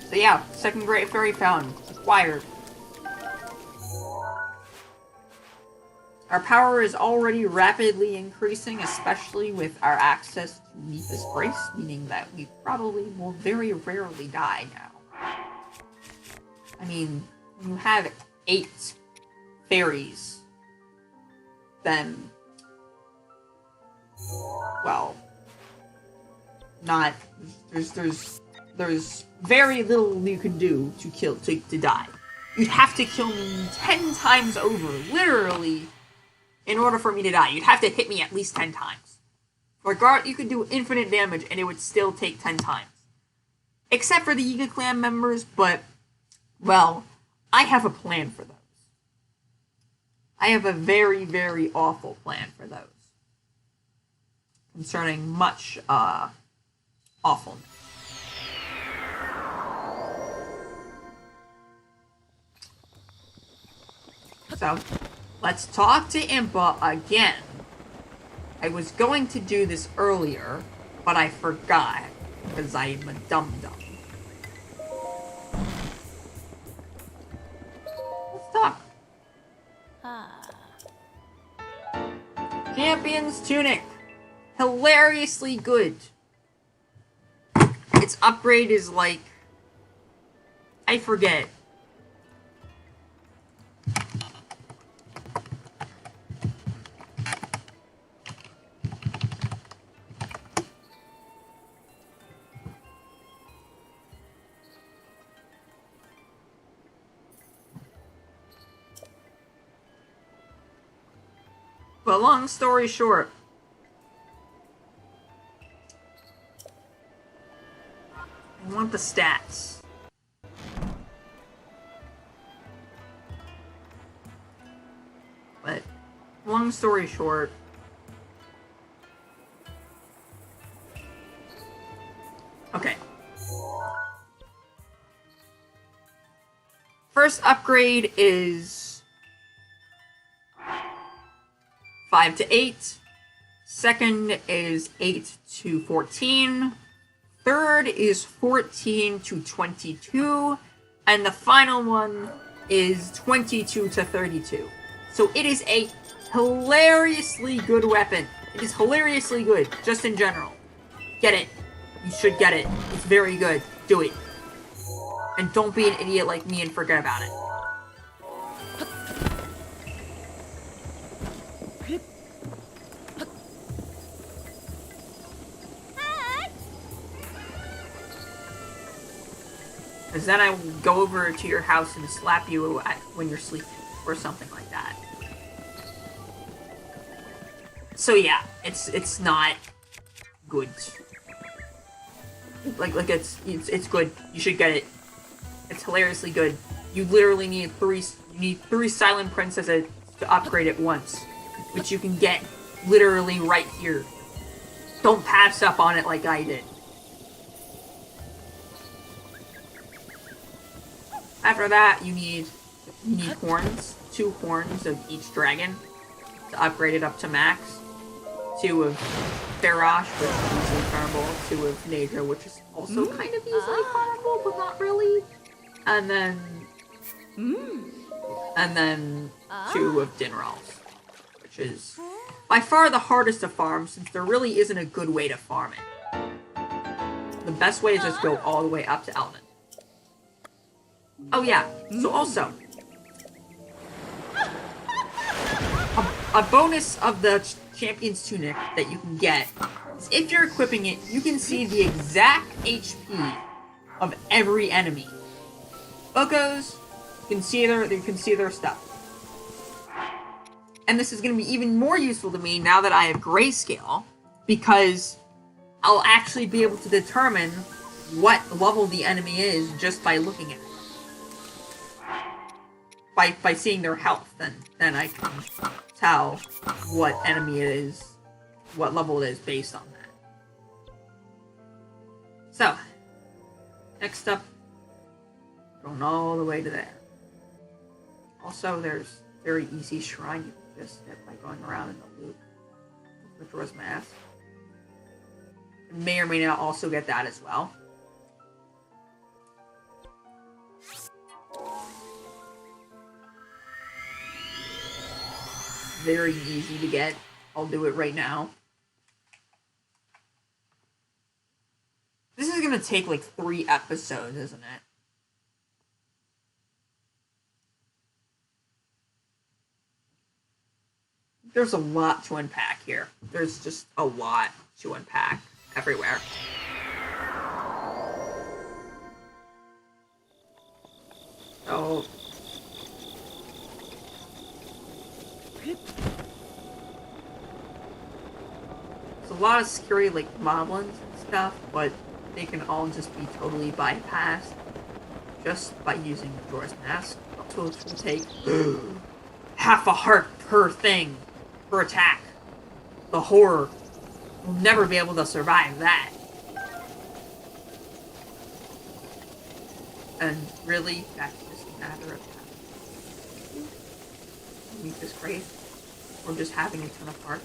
So yeah, second Great Fairy Fountain acquired. Our power is already rapidly increasing, especially with our access to Mipha's Grace, meaning that we probably will very rarely die now. I mean, when you have 8 fairies, then, well, not, there's very little you can do to die. You'd have to kill me 10 times over, literally, in order for me to die. You'd have to hit me at least 10 times. You could do infinite damage and it would still take 10 times. Except for the Yiga clan members, but, well, I have a plan for those. I have a very, very awful plan for those. Concerning much, awfulness. So, let's talk to Impa again. I was going to do this earlier, but I forgot, because I'm a dum-dum. Let's talk. Champion's Tunic. Hilariously good. Its upgrade is like... I forget. But long story short, I want the stats. But long story short, okay. First upgrade is 5 to 8. Second is 8 to 14. Third is 14 to 22. And the final one is 22 to 32. So it is a hilariously good weapon. It is hilariously good, just in general. Get it. You should get it. It's very good. Do it. And don't be an idiot like me and forget about it. Because then I will go over to your house and slap you when you're sleeping, or something like that. So yeah, it's not good. Like it's good. You should get it. It's hilariously good. You literally need three Silent Princesses to upgrade it once, which you can get literally right here. Don't pass up on it like I did. After that, you need horns. 2 horns of each dragon to upgrade it up to max. 2 of Farosh, which is easily farmable. 2 of Naja, which is also kind of easily farmable, but not really. And then 2 of Dinrals, which is by far the hardest to farm, since there really isn't a good way to farm it. The best way is just go all the way up to Elven. Oh yeah, so also, a bonus of the Champion's Tunic that you can get is if you're equipping it, you can see the exact HP of every enemy. Uggos, you can see their stuff. And this is going to be even more useful to me now that I have Greyscale, because I'll actually be able to determine what level the enemy is just by looking at it. By seeing their health, then I can tell what enemy it is, what level it is based on that. So, next up, going all the way to there. Also, there's very easy shrine you can just get by going around in the loop with Majora's Mask. You may or may not also get that as well. Very easy to get. I'll do it right now. This is gonna take like 3 episodes, isn't it? There's a lot to unpack here. There's just a lot to unpack everywhere. So... there's a lot of scary, like, moblins and stuff, but they can all just be totally bypassed just by using Majora's Mask. So it will take half a heart per thing, per attack. The horror will never be able to survive that. And really, that's just a matter of meet this grave, or just having a ton of hearts,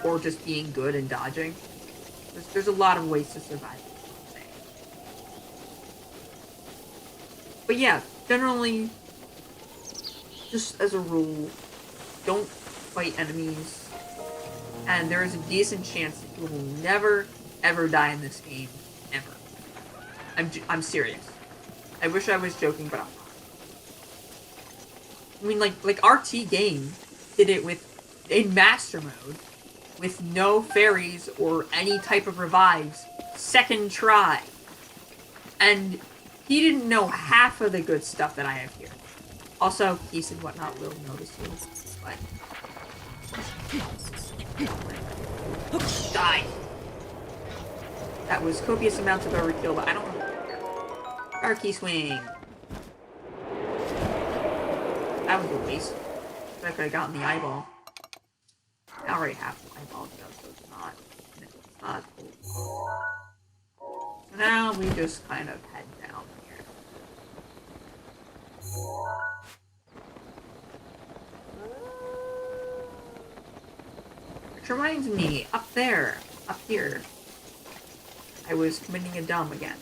or just being good and dodging. There's a lot of ways to survive. But yeah, generally, just as a rule, don't fight enemies, and there is a decent chance that you will never, ever die in this game, ever. I'm serious. I wish I was joking, but I'm not. I mean, like RT Game did it in Master Mode, with no fairies or any type of revives, second try. And he didn't know half of the good stuff that I have here. Also, Keys and whatnot will notice you, but... Die! That was copious amounts of overkill, but I don't know. Darky Swing! That was a waste. I could have gotten the eyeball. I already have the eyeball, so it's not cool. So now we just kind of head down here. Which reminds me, up here, I was committing a dumb again.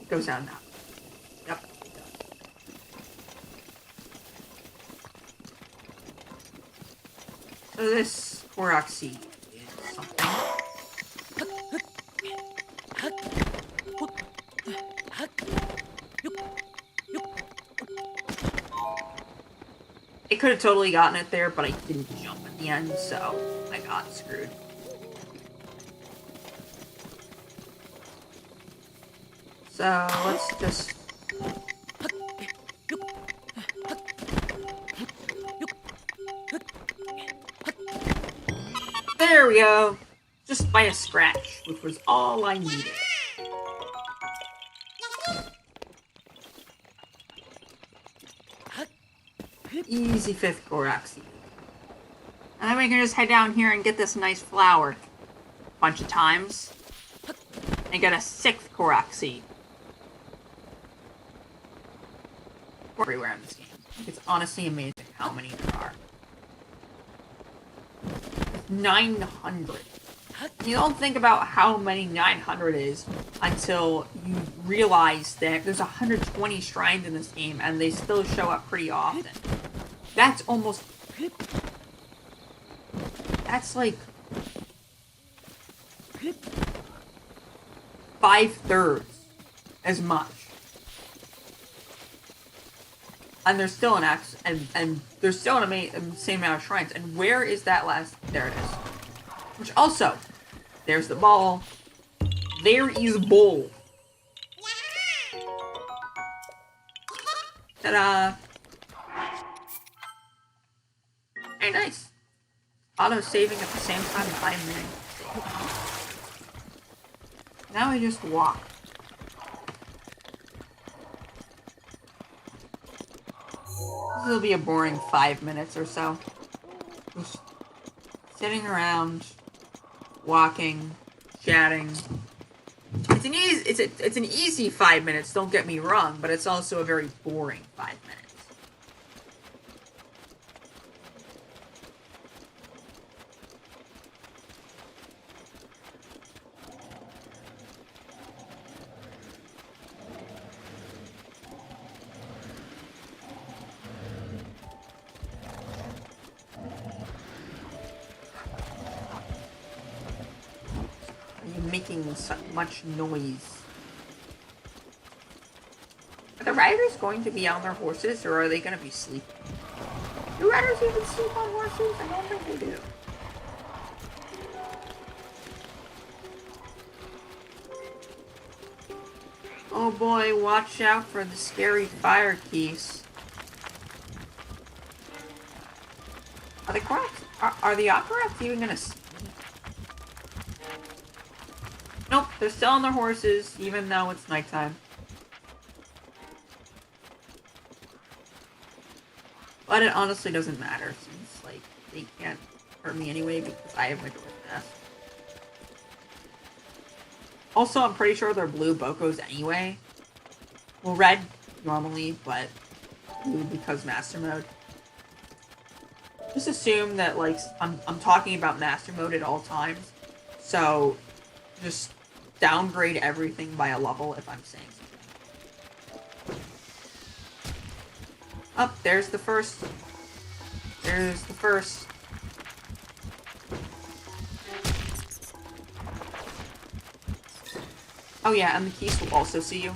It goes down now. Yep, it does. So this Korok seed is something. I could have totally gotten it there, but I didn't jump at the end, so I got screwed. So let's just... There we go! Just by a scratch, which was all I needed. Easy 5th Korok seed. And then we can just head down here and get this nice flower a bunch of times. And get a 6th Korok seed. Everywhere in this game. It's honestly amazing how many there are. 900. You don't think about how many 900 is until you realize that there's 120 shrines in this game and they still show up pretty often. That's almost... That's like... 5/3 as much. And there's still an and there's still an same amount of shrines. And where is that last? There it is. Which also, there's the ball. There is bowl. Ta-da! Very nice. Auto saving at the same time that I'm doing. Now I just walk. This will be a boring 5 minutes or so. Just sitting around, walking, chatting. It's an easy 5 minutes, don't get me wrong, but it's also a very boring 5 minutes. Making so much noise. Are the riders going to be on their horses, or are they going to be sleeping? Do riders even sleep on horses? I don't think they do. Oh boy, watch out for the scary fire keys. Are the Akoraks even going to sleep? Nope, they're still on their horses, even though it's nighttime. But it honestly doesn't matter since, like, they can't hurt me anyway because I have Majora's Mask. Also, I'm pretty sure they're blue Bokos anyway. Well, red normally, but blue because Master Mode. Just assume that, like, I'm talking about Master Mode at all times. So, just downgrade everything by a level if I'm saying something. Up, there's the first. There's the first. Oh yeah, and the keys will also see you.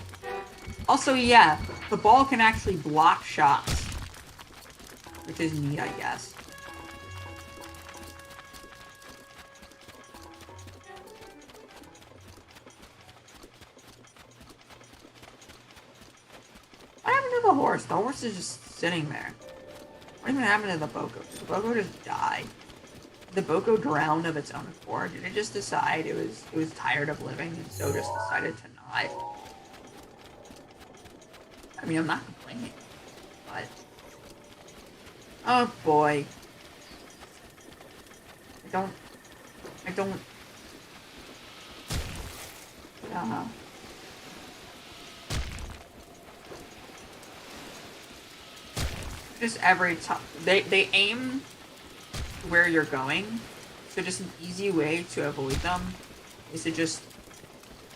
Also, yeah, the ball can actually block shots. Which is neat, I guess. What happened to the horse? The horse is just sitting there. What even happened to the Boko? Did the Boko just die? Did the Boko drown of its own accord? Did it just decide it was tired of living and so just decided to not? I mean, I'm not complaining, but... Oh boy. I don't... Just every time... They aim where you're going, so just an easy way to avoid them is to just...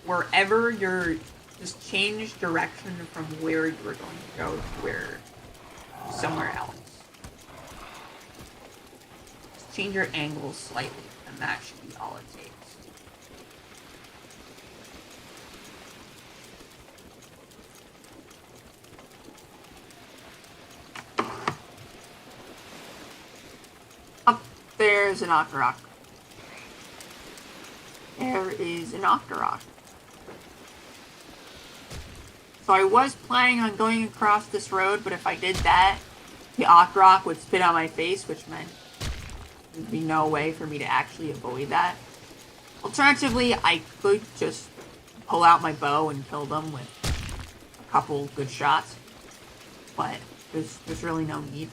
Wherever you're... Just change direction from where you were going to go to where... somewhere else. Just change your angle slightly, and that should be all it takes. Up there's an Octorok. There is an Octorok. So I was planning on going across this road, but if I did that, the Octorok would spit on my face, which meant there'd be no way for me to actually avoid that. Alternatively, I could just pull out my bow and kill them with a couple good shots, but there's really no need.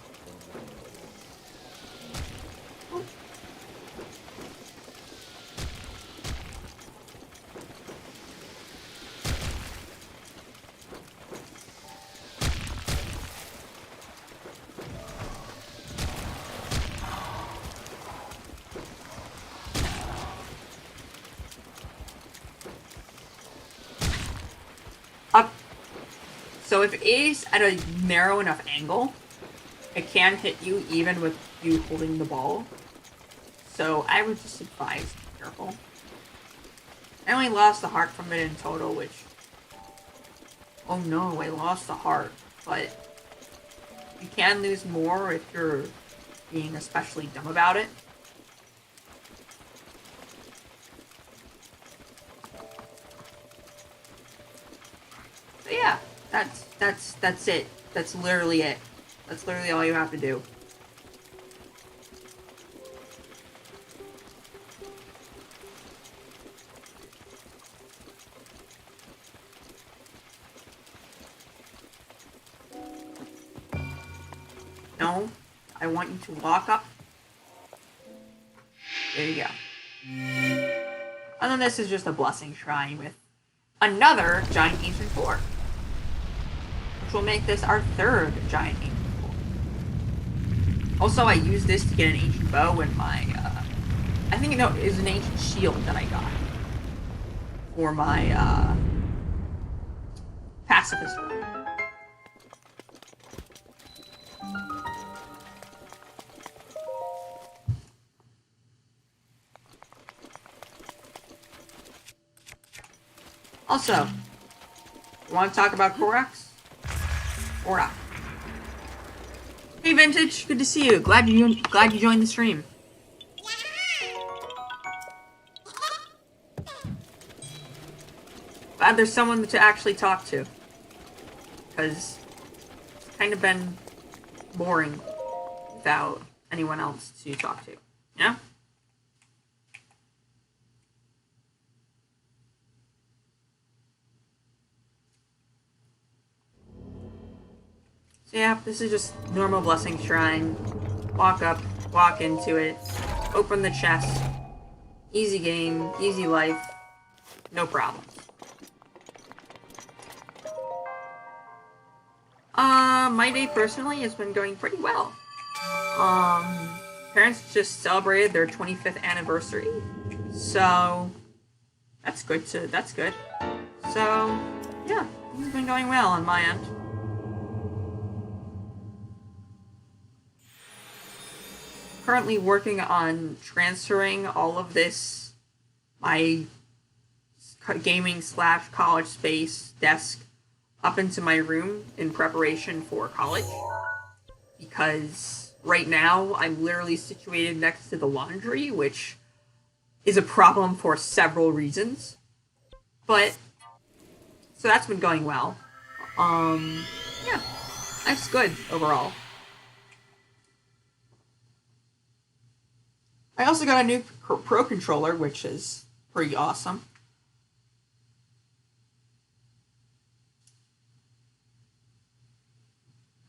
So if it is at a narrow enough angle, it can hit you even with you holding the ball. So I would just advise be careful. I only lost the heart from it in total, which... Oh no, I lost the heart. But you can lose more if you're being especially dumb about it. So yeah. That's it. That's literally it. That's literally all you have to do. No, I want you to walk up. There you go. And then this is just a blessing shrine with another giant ancient fort. Which will make this our third giant ancient fort. Also, I used this to get an ancient bow in my, I think it is an ancient shield that I got. For my, pacifist run. Also, you want to talk about Korax? Korak. Hey Vintage, good to see you. Glad you joined the stream. Glad there's someone to actually talk to. Because it's kind of been boring without anyone else to talk to. Yeah? So yeah, this is just normal blessing shrine. Walk up, walk into it, open the chest. Easy game, easy life, no problems. My day personally has been going pretty well. Parents just celebrated their 25th anniversary, so that's good. So yeah, it's been going well on my end. Currently working on transferring all of this, my gaming / college space desk, up into my room in preparation for college. Because right now I'm literally situated next to the laundry, which is a problem for several reasons. But so that's been going well. Yeah, that's good overall. I also got a new Pro controller, which is pretty awesome.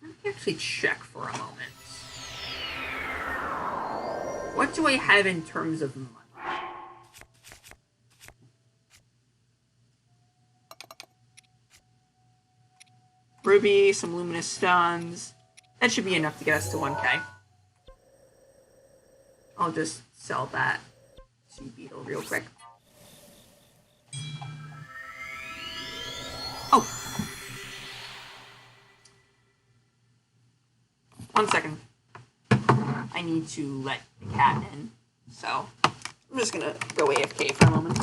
Let me actually check for a moment. What do I have in terms of money? Ruby, some luminous stones. That should be enough to get us to 1K. I'll just sell that to Beetle real quick. Oh! 1 second. I need to let the cat in, so I'm just gonna go AFK for a moment.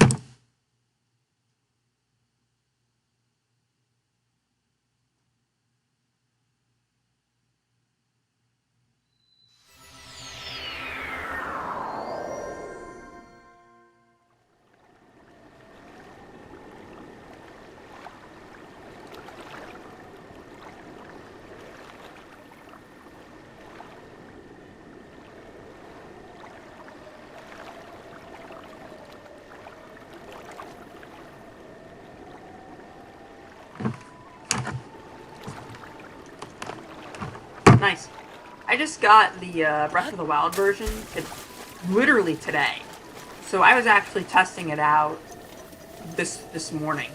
Nice. I just got the Breath of the Wild version literally today. So I was actually testing it out this morning.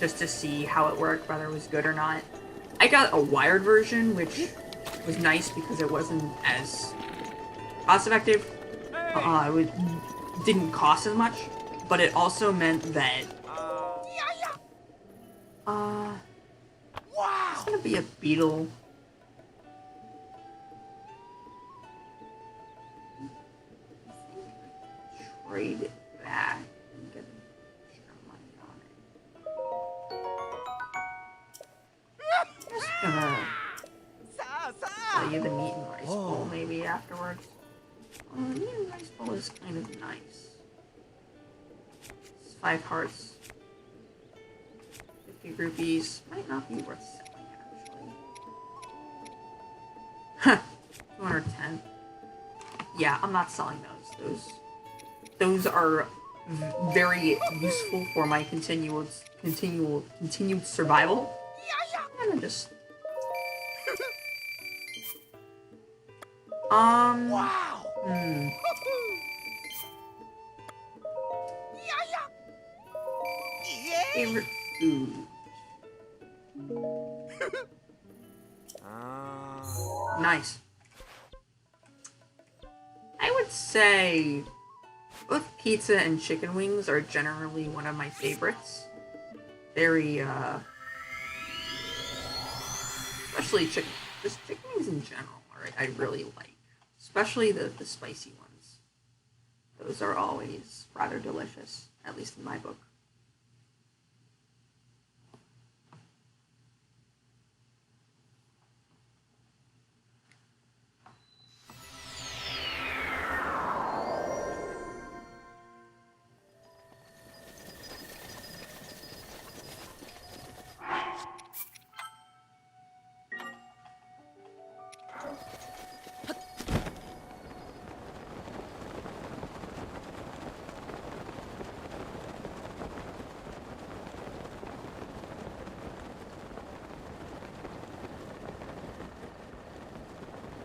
Just to see how it worked, whether it was good or not. I got a wired version, which was nice because it wasn't as cost effective. It didn't cost as much, but it also meant that it's gonna be a beetle. Trade it back and get extra money on it. Just gonna sell you the meat and rice bowl maybe afterwards. The meat and rice bowl is kind of nice. It's 5 hearts. 50 rupees. Might not be worth selling actually. Huh. 210. Yeah, I'm not selling those. Those are very useful for my continued survival. And I'm just favorite food. Nice. I would say both pizza and chicken wings are generally one of my favorites. Very, especially chicken wings in general, I really like. Especially the spicy ones. Those are always rather delicious, at least in my book.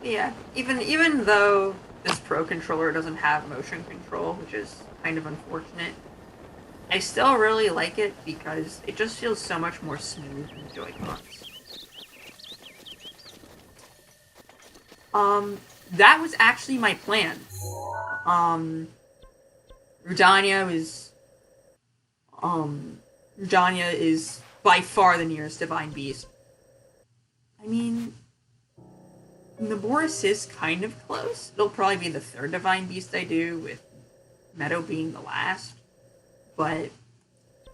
Yeah, even though this Pro controller doesn't have motion control, which is kind of unfortunate, I still really like it because it just feels so much more smooth than the Joy-Cons. That was actually my plan. Rudania is by far the nearest Divine Beast. I mean, Naboris is kind of close. It'll probably be the third Divine Beast I do, with Meadow being the last. But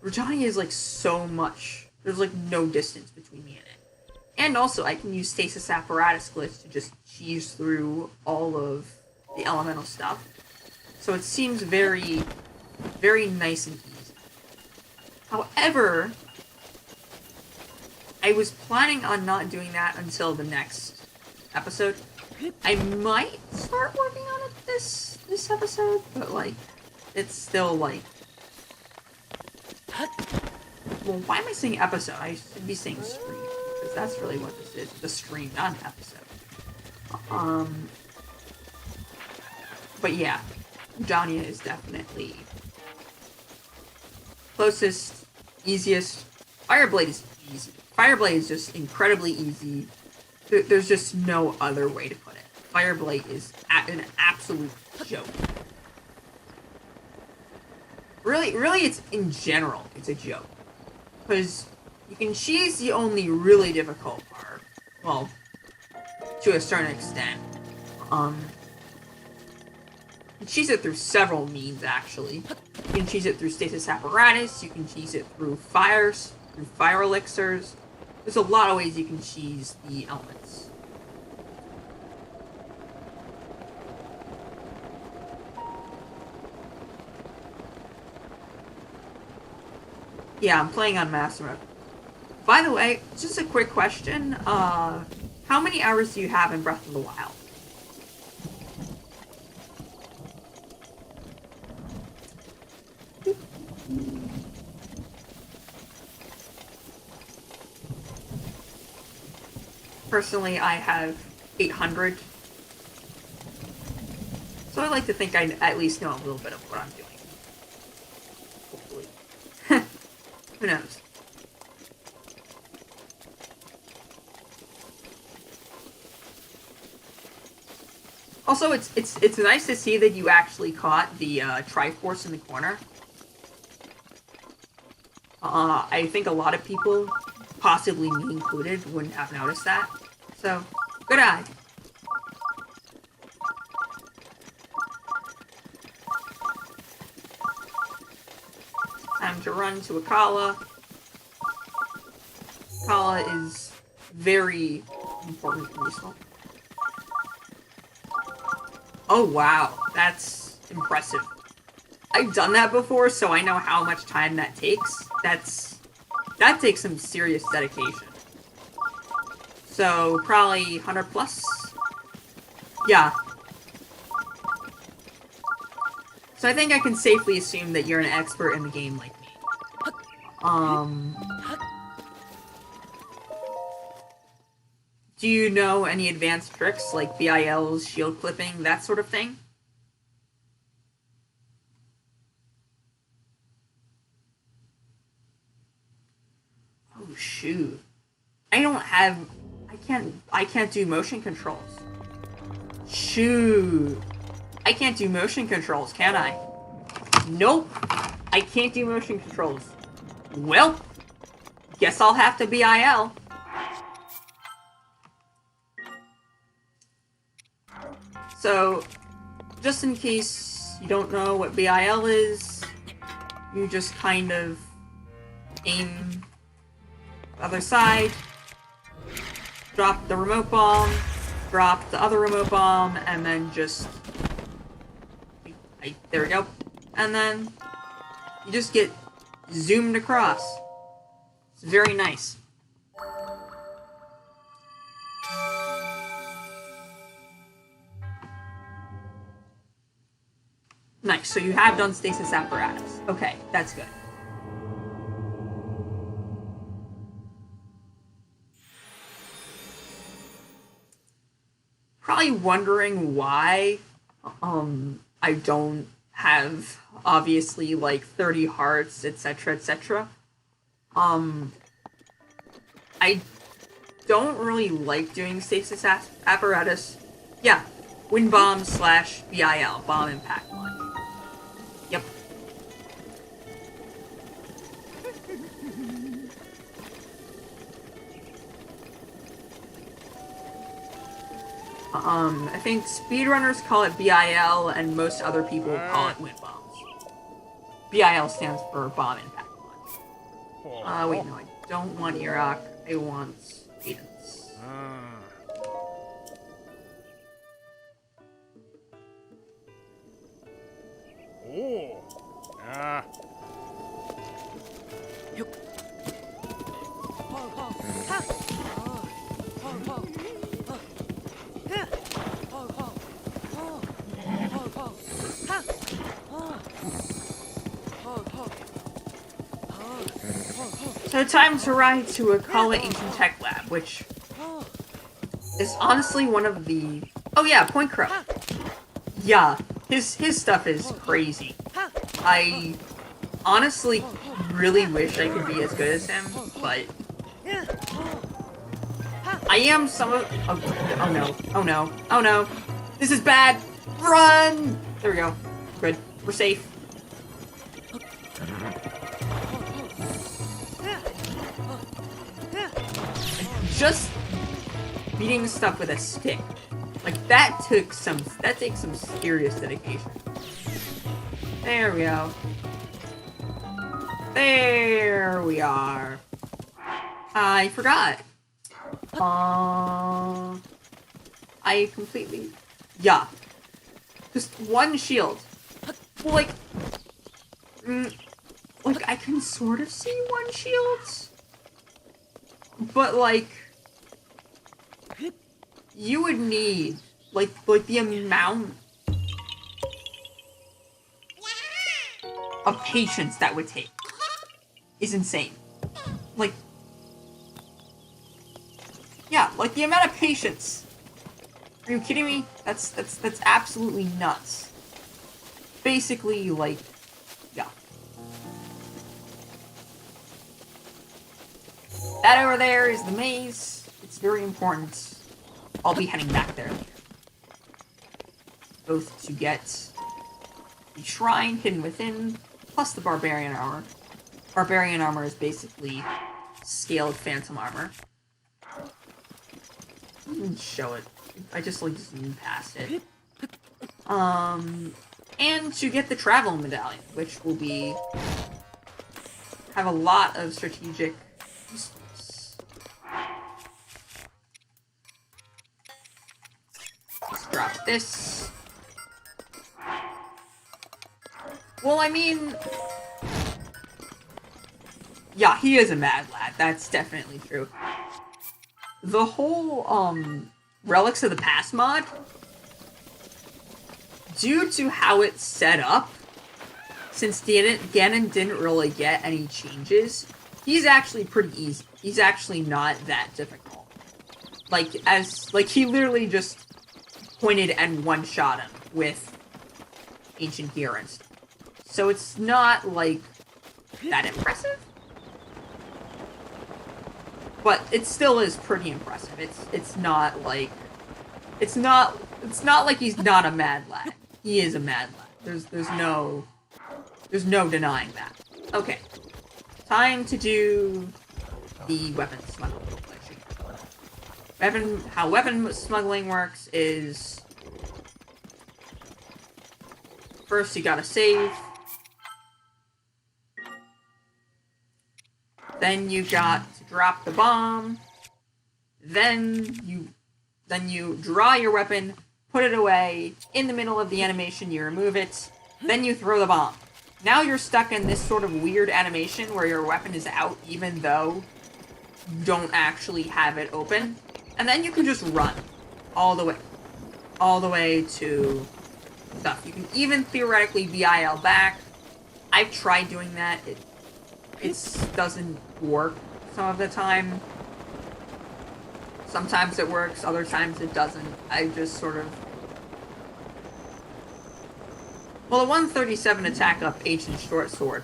Rudania is like so much. There's like no distance between me and it. And also, I can use Stasis Apparatus glitch to just cheese through all of the elemental stuff. So it seems very, very nice and easy. However, I was planning on not doing that until the next episode. I might start working on it this episode, but like, it's still like... Well, why am I saying episode? I should be saying stream, because that's really what this is. The stream, not an episode. But yeah, Dania is definitely closest, easiest. Fireblade is easy. Fireblade is just incredibly easy. There's just no other way to put it. Fireblade is an absolute joke. Really, it's in general, it's a joke. Because you can cheese the only really difficult part. Well, to a certain extent. You can cheese it through several means, actually. You can cheese it through Stasis Apparatus, you can cheese it through fires, through fire elixirs. There's a lot of ways you can cheese the elements. Yeah, I'm playing on Master Mode. By the way, just a quick question. How many hours do you have in Breath of the Wild? Personally, I have 800. So I like to think I at least know a little bit of what I'm doing. Hopefully. Who knows? Also, it's nice to see that you actually caught the Triforce in the corner. I think a lot of people, possibly me included, wouldn't have noticed that. So, good eye. Time to run to Akalla. Akalla is very important and useful. Oh wow, that's impressive. I've done that before, so I know how much time that takes. That takes some serious dedication. So, probably 100 plus? Yeah. So I think I can safely assume that you're an expert in the game like me. Do you know any advanced tricks, like BILs, shield clipping, that sort of thing? Oh shoot. I can't do motion controls. Shoot. I can't do motion controls, can I? Nope. I can't do motion controls. Well, guess I'll have to BIL. So, just in case you don't know what BIL is, you just kind of aim the other side, drop the remote bomb, drop the other remote bomb, and then just... there we go. And then you just get zoomed across. It's very nice. Nice, so you have done Stasis Apparatus. Okay, that's good. probably wondering why I don't have obviously like 30 hearts, etc., etc. I don't really like doing stasis apparatus. Yeah, wind bomb slash BIL, bomb impact launch. Yep. I think speedrunners call it BIL, and most other people call it wind bombs. BIL stands for bomb impact launch. Wait, no, I don't want Iraq. I want Cadence. So time to ride to Akalla Ancient Tech Lab, which is honestly one of the... Oh yeah, Point Crow. Yeah, his stuff is crazy. I honestly really wish I could be as good as him, but... I am some of... Oh no, oh no, oh no. This is bad! Run! There we go. Good. We're safe. Just beating stuff with a stick. Like, that takes some serious dedication. There we go. There we are. I forgot. I completely... Yeah. Just one shield. Well, like... like, I can sort of see one shield. But, like... You would need, like the amount of patience that would take is insane. Like, yeah, like the amount of patience. Are you kidding me? That's absolutely nuts. Basically, like, yeah. That over there is the maze. It's very important. I'll be heading back there later. Both to get the shrine hidden within, plus the barbarian armor. Barbarian armor is basically scaled phantom armor. I didn't show it. I just like zoomed past it. And to get the travel medallion, which will be have a lot of strategic usefulness. Let's drop this. Well, I mean... Yeah, he is a mad lad. That's definitely true. The whole, Relics of the Past mod, due to how it's set up, since Ganon didn't really get any changes, he's actually pretty easy. He's actually not that difficult. Like, he literally just pointed and one-shot him with Ancient Gear and stuff. So it's not, like, that impressive. But it still is pretty impressive. It's not like... It's not like he's not a mad lad. He is a mad lad. There's no denying that. Okay. Time to do the weapon smuggling. How weapon smuggling works is... First you gotta save. Then you got to drop the bomb. Then you draw your weapon, put it away. In the middle of the animation, you remove it. Then you throw the bomb. Now you're stuck in this sort of weird animation where your weapon is out even though you don't actually have it open. And then you can just run all the way to stuff. You can even theoretically BIL back. I've tried doing that. It doesn't work some of the time. Sometimes it works, other times it doesn't. I just sort of... Well, the 137 attack up Ancient Short Sword,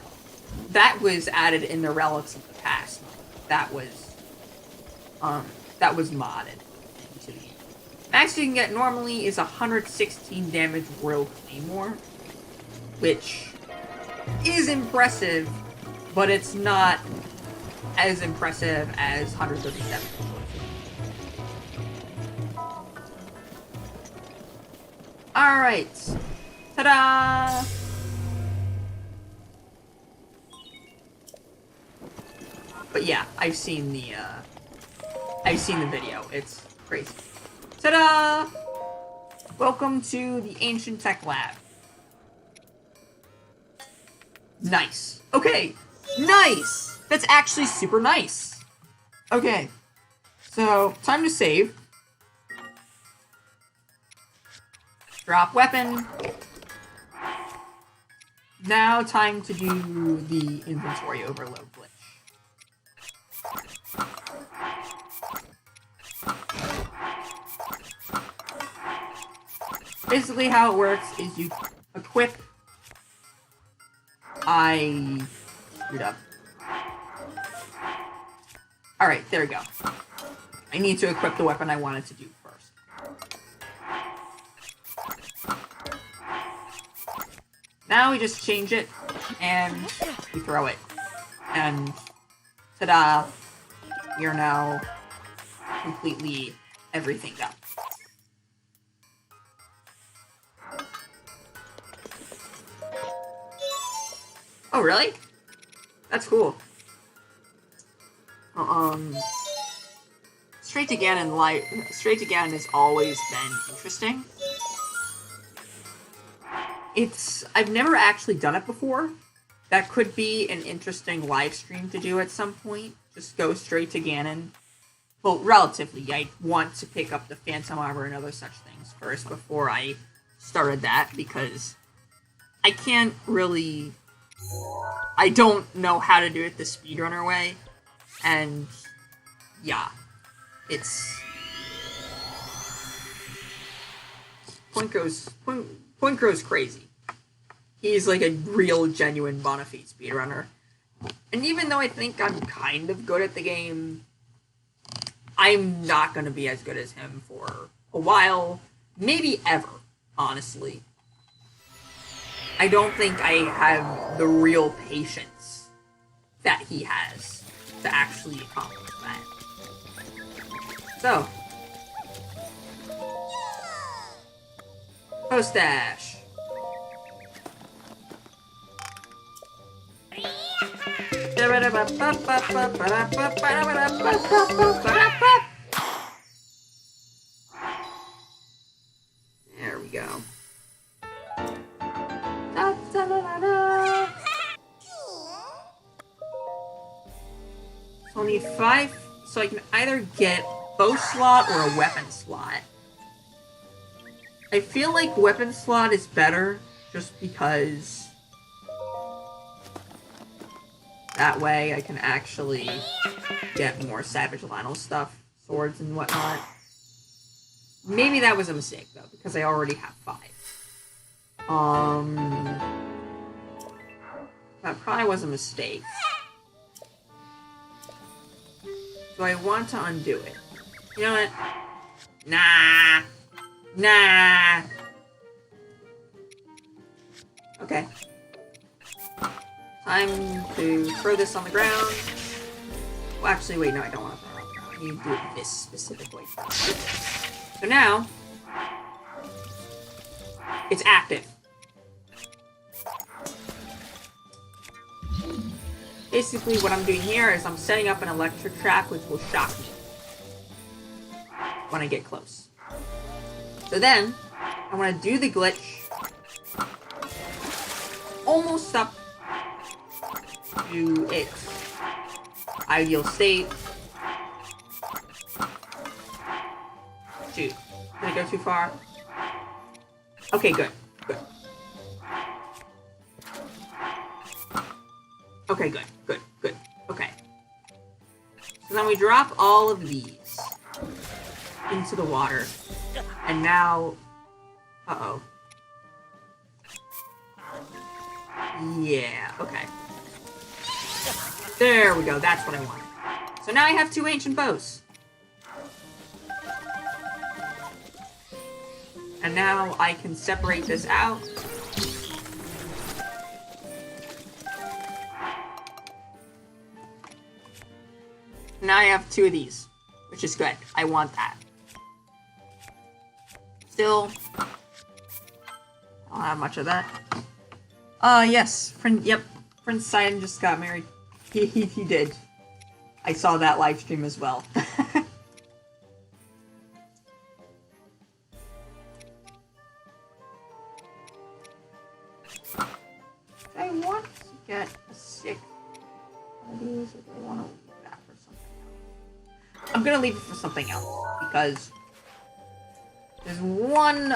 that was added in the Relics of the Past. That was modded into the game. Max you can get normally is 116 damage Royal Claymore, which is impressive, but it's not as impressive as 137. Alright. Ta-da! But yeah, I've seen the video. It's crazy. Ta-da! Welcome to the Ancient Tech Lab. Nice. Okay. Nice! That's actually super nice. Okay. So, time to save. Drop weapon. Now time to do the inventory overload glitch. Basically how it works is you equip... I screwed up. Alright, there we go. I need to equip the weapon I wanted to do first. Now we just change it, and we throw it. And ta-da! We are now completely everything up. Oh, really? That's cool. Straight to Ganon has always been interesting. I've never actually done it before. That could be an interesting live stream to do at some point. Just go straight to Ganon. Well, relatively. I want to pick up the Phantom Armor and other such things first before I started that, because I can't really... I don't know how to do it the speedrunner way, and yeah, it's... Point Crow's crazy. He's like a real, genuine bona fide speedrunner. And even though I think I'm kind of good at the game, I'm not going to be as good as him for a while, maybe ever, honestly. I don't think I have the real patience that he has to actually accomplish that. So, Postash. There we go. So I'll need 5, so I can either get bow slot or a weapon slot. I feel like weapon slot is better, just because that way I can actually get more Savage Lionel stuff, swords and whatnot. Maybe that was a mistake, though, because I already have 5. That probably was a mistake. Do I want to undo it? You know what? Nah. Nah. Okay. Time to throw this on the ground. Well, actually, wait, no, I don't want to throw it on the ground. I need to do it this specific way. So now, it's active. Basically, what I'm doing here is I'm setting up an electric trap which will shock me when I get close. So then, I want to do the glitch almost up to its ideal state. Shoot. Did I go too far? Okay, good. Good. Okay, good. Good. Good. Okay. So then we drop all of these. into the water. And now... Uh-oh. Yeah, okay. There we go, that's what I wanted. So now I have 2 ancient bows. And now I can separate this out. Now I have 2 of these, which is good. I want that. Still, I don't have much of that. Yes, Prince Sidon just got married. He did. I saw that live stream as well. I want to get a 6 of these, or do I want to leave that for something else? I'm gonna leave it for something else, because there's one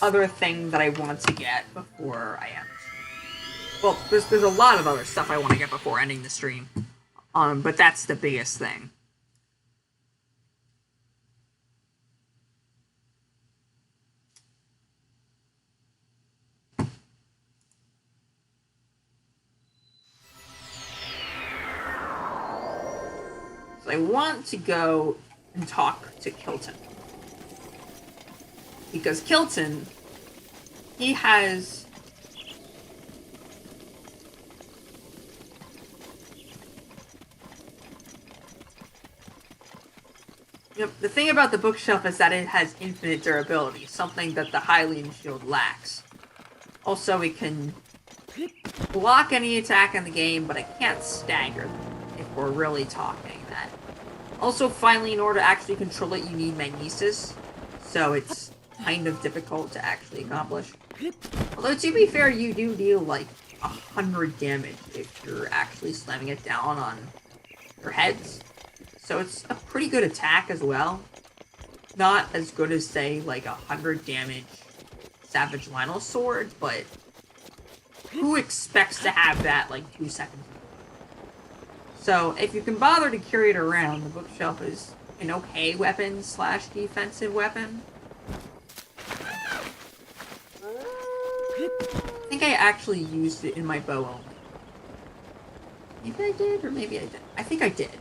other thing that I want to get before I end. Well, there's a lot of other stuff I want to get before ending the stream. But that's the biggest thing. So I want to go and talk to Kilton. Because Kilton, he has... Yep, the thing about the bookshelf is that it has infinite durability, something that the Hylian shield lacks. Also, it can block any attack in the game, but it can't stagger them, if we're really talking that. Also, finally, in order to actually control it, you need magnesis, so it's kind of difficult to actually accomplish. Although, to be fair, you do deal, like, 100 damage if you're actually slamming it down on your heads. So it's a pretty good attack as well. Not as good as, say, like 100 damage Savage Lionel sword, but who expects to have that like 2 seconds? So if you can bother to carry it around, the bookshelf is an okay weapon / defensive weapon. I think I actually used it in my bow only. Maybe I did, or maybe I didn't. I think I did.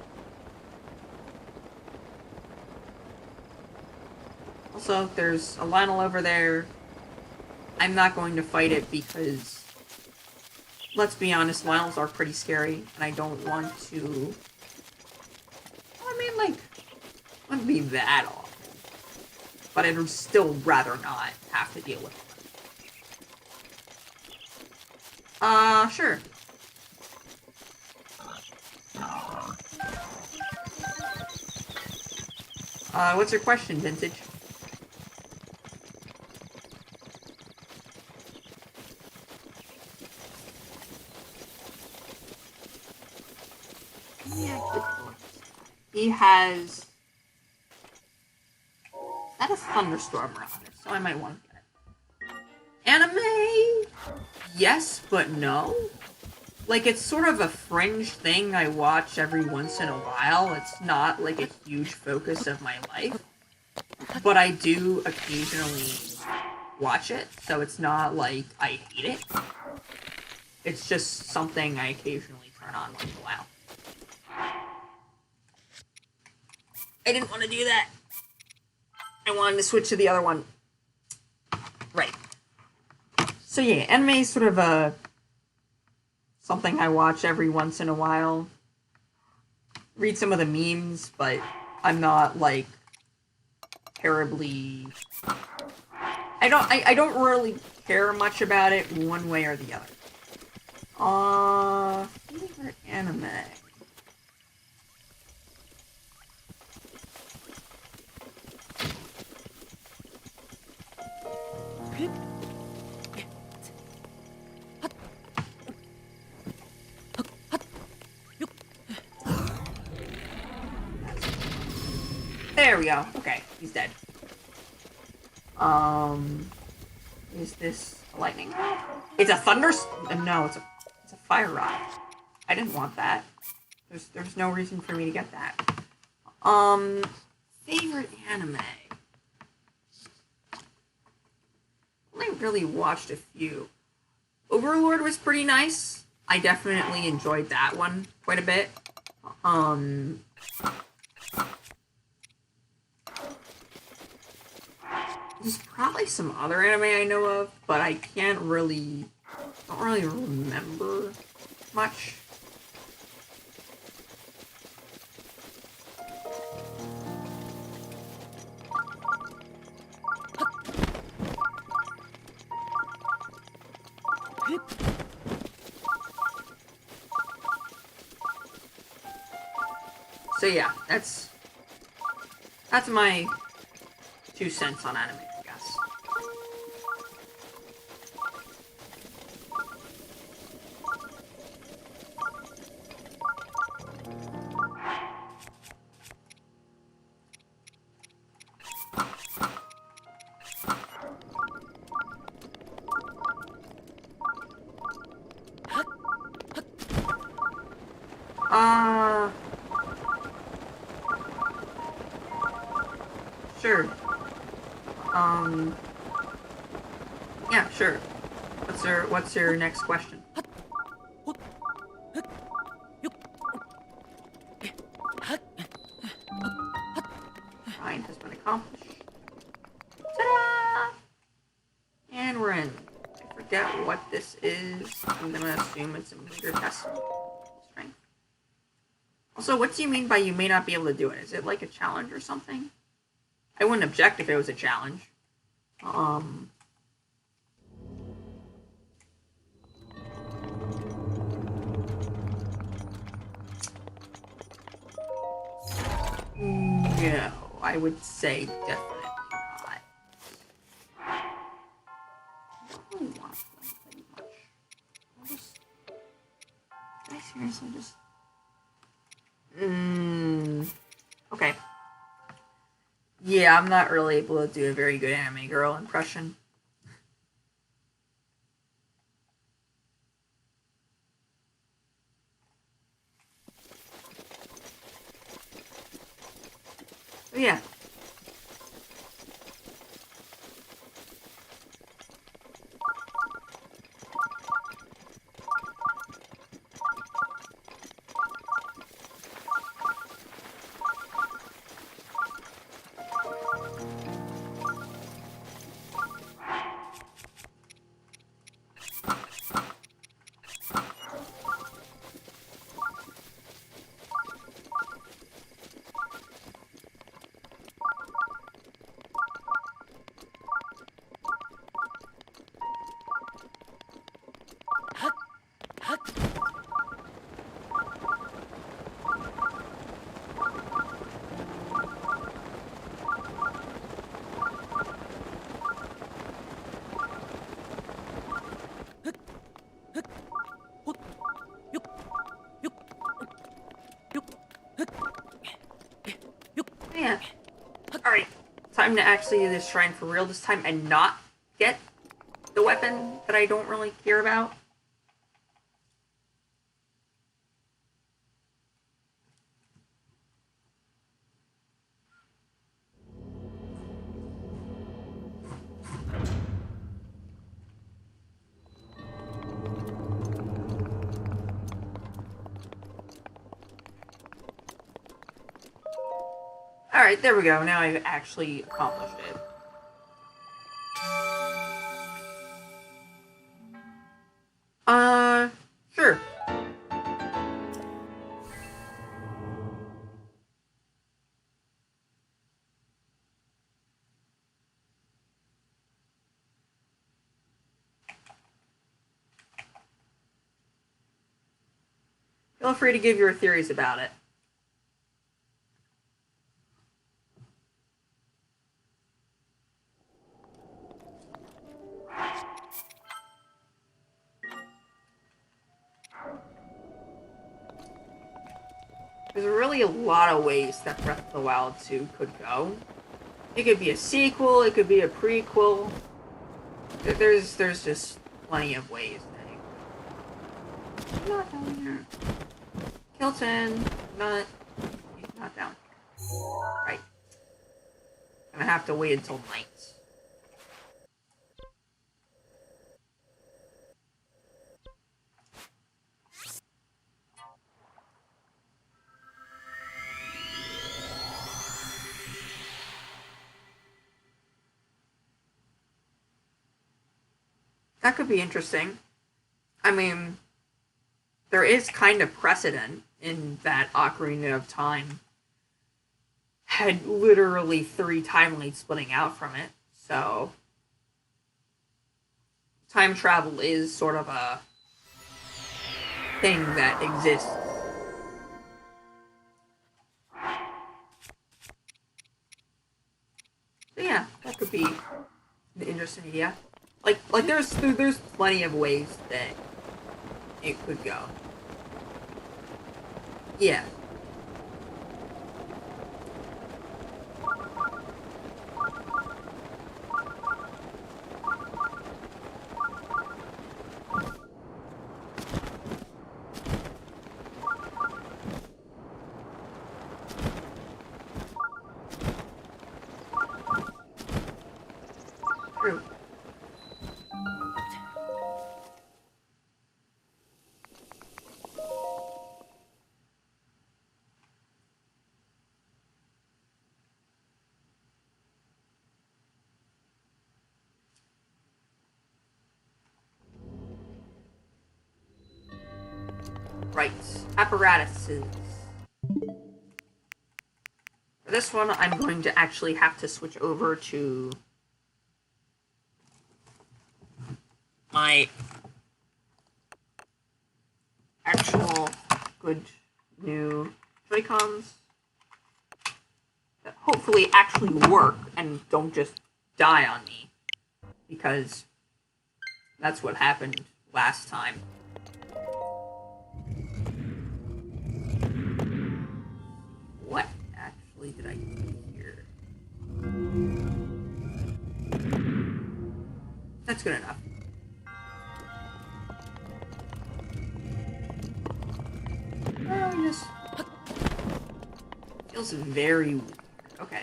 Also, there's a Lionel over there. I'm not going to fight it because, let's be honest, Lionels are pretty scary, and I don't want to... I mean, like, it wouldn't be that awful. But I'd still rather not have to deal with it. Sure. What's your question, Vintage? He has... That is thunderstorm around it, so I might want to get it. Anime? Yes, but no. Like, it's sort of a fringe thing I watch every once in a while. It's not, like, a huge focus of my life. But I do occasionally watch it, so it's not like I hate it. It's just something I occasionally turn on once in a while. I didn't want to do that. I wanted to switch to the other one. Right. So yeah, anime is sort of a... something I watch every once in a while. Read some of the memes, but I'm not, like, terribly... I don't really care much about it one way or the other. Favorite anime? There we go. Okay, he's dead. Is this a lightning rod? It's a thunder... No, it's a fire rod. I didn't want that. There's no reason for me to get that. Favorite anime? only really watched a few. Overlord was pretty nice. I definitely enjoyed that one quite a bit. There's probably some other anime I know of, but I don't really remember much. So yeah, that's my 2 cents on anime, I guess. Sure. Yeah, sure. What's your next question? Fine has been accomplished. Ta-da! And we're in. I forget what this is. I'm gonna assume it's a meter test. Strength. Also, what do you mean by you may not be able to do it? Is it like a challenge or something? I wouldn't object if it was a challenge. No, I would say definitely not. I don't really want anything much. I seriously just... Okay. Yeah, I'm not really able to do a very good anime girl impression. But yeah. Yeah. Alright. Time to actually do this shrine for real this time and not get the weapon that I don't really care about. Alright, there we go. Now I've actually accomplished it. Sure. Feel free to give your theories about it. There's really a lot of ways that Breath of the Wild 2 could go. It could be a sequel, it could be a prequel. There's just plenty of ways that it could. Not down here. Kilton, he's not down here. Right. Gonna have to wait until night. That could be interesting. I mean, there is kind of precedent in that Ocarina of Time had literally 3 timelines splitting out from it, so time travel is sort of a thing that exists. So yeah, that could be an interesting idea. Like there's plenty of ways that it could go. Yeah. True. Right. Apparatuses. For this one, I'm going to actually have to switch over to my actual good new Joy-Cons that hopefully actually work and don't just die on me, because that's what happened last time. What actually did I do here? That's good enough. Just feels very weird. Okay.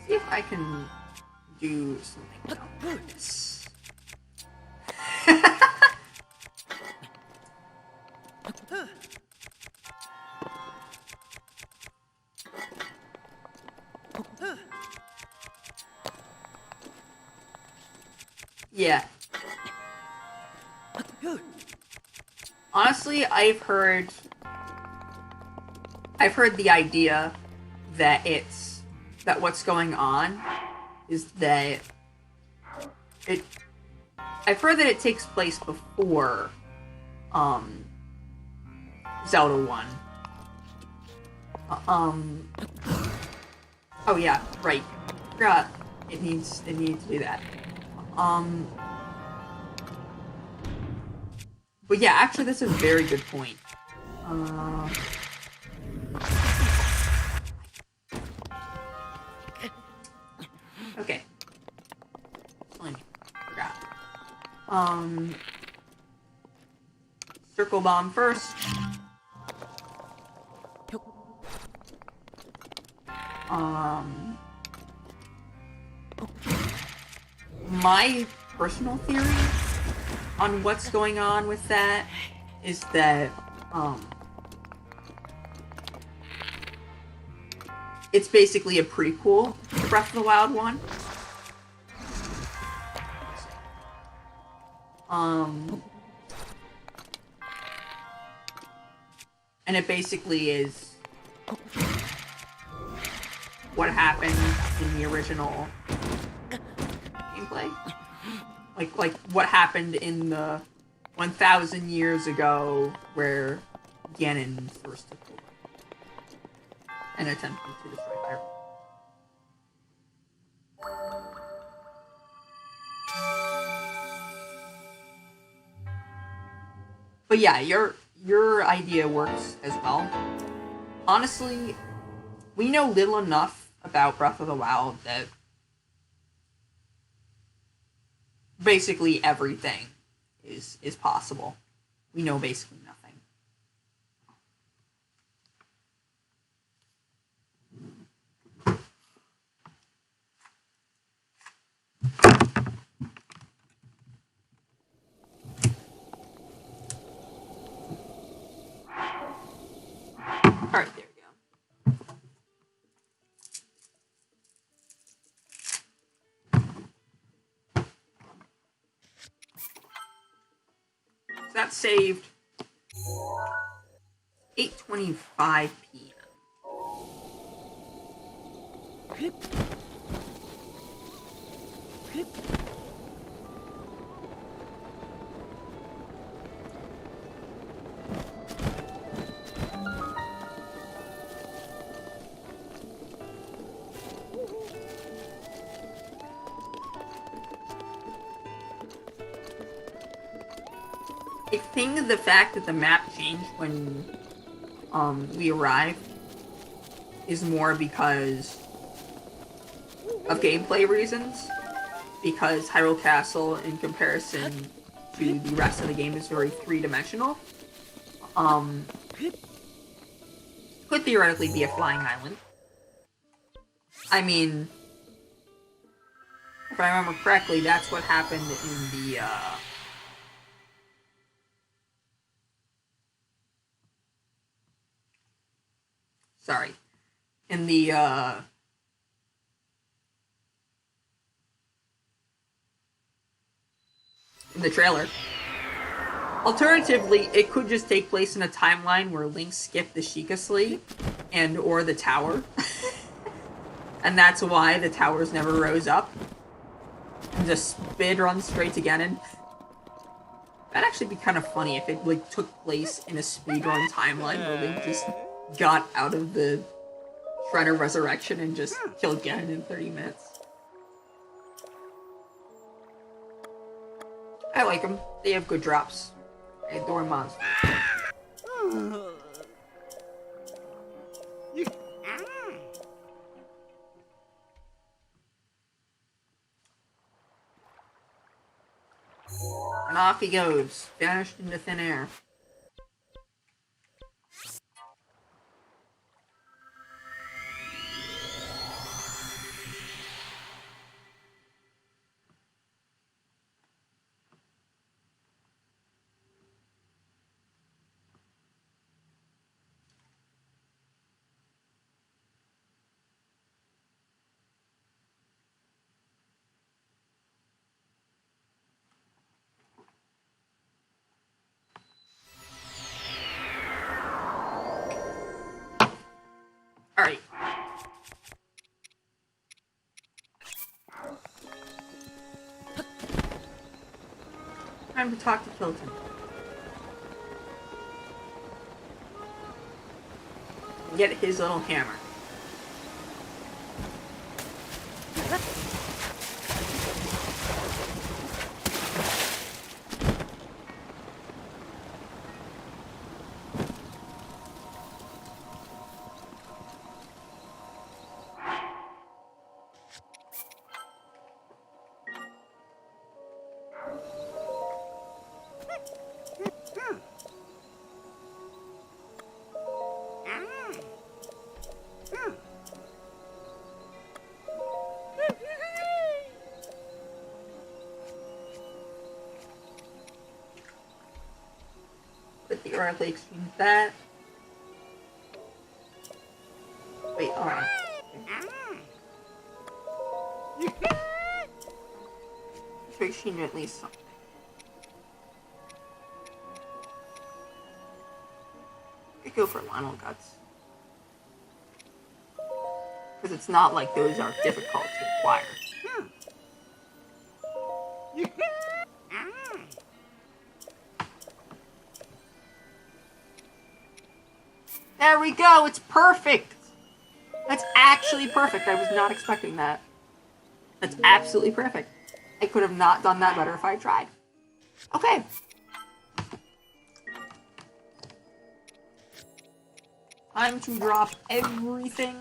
See if I can do something about this. Yeah. Honestly, I've heard the idea that what's going on is that I've heard that it takes place before Zelda 1. Oh yeah, right. Forgot it needs to do that. But yeah, actually that's a very good point. Okay. Forgot. Circle bomb first. My personal theory on what's going on with that is that it's basically a prequel to Breath of the Wild 1. And it basically is what happened in the original gameplay. Like what happened in the 1,000 years ago where Ganon first took over and attempted to destroy Hyrule. But yeah, your idea works as well. Honestly, we know little enough about Breath of the Wild that basically everything is possible. We know basically nothing. Alright, there we go. So that's saved 8:25 p.m. I think the fact that the map changed when we arrived is more because of gameplay reasons. Because Hyrule Castle, in comparison to the rest of the game, is very three-dimensional. Could theoretically be a flying island. I mean, if I remember correctly, that's what happened in the, sorry. In the, in the trailer. Alternatively, it could just take place in a timeline where Link skipped the Sheikah Slate and or the tower. And that's why the towers never rose up. And just speed run straight to Ganon. That'd actually be kind of funny if it like took place in a speedrun timeline where Link just got out of the Shredder Resurrection and just killed Ganon in 30 minutes. I like them. They have good drops. I adore monsters. And off he goes, vanished into thin air. Alright. Time to talk to Kilton. Get his little hammer. But theoretically exchange that. Wait, alright. So she knew at least something. I go for Lionel Guts. Because it's not like those are difficult to acquire. There we go, it's perfect! That's actually perfect, I was not expecting that. That's absolutely perfect. I could have not done that better if I tried. Okay. Time to drop everything.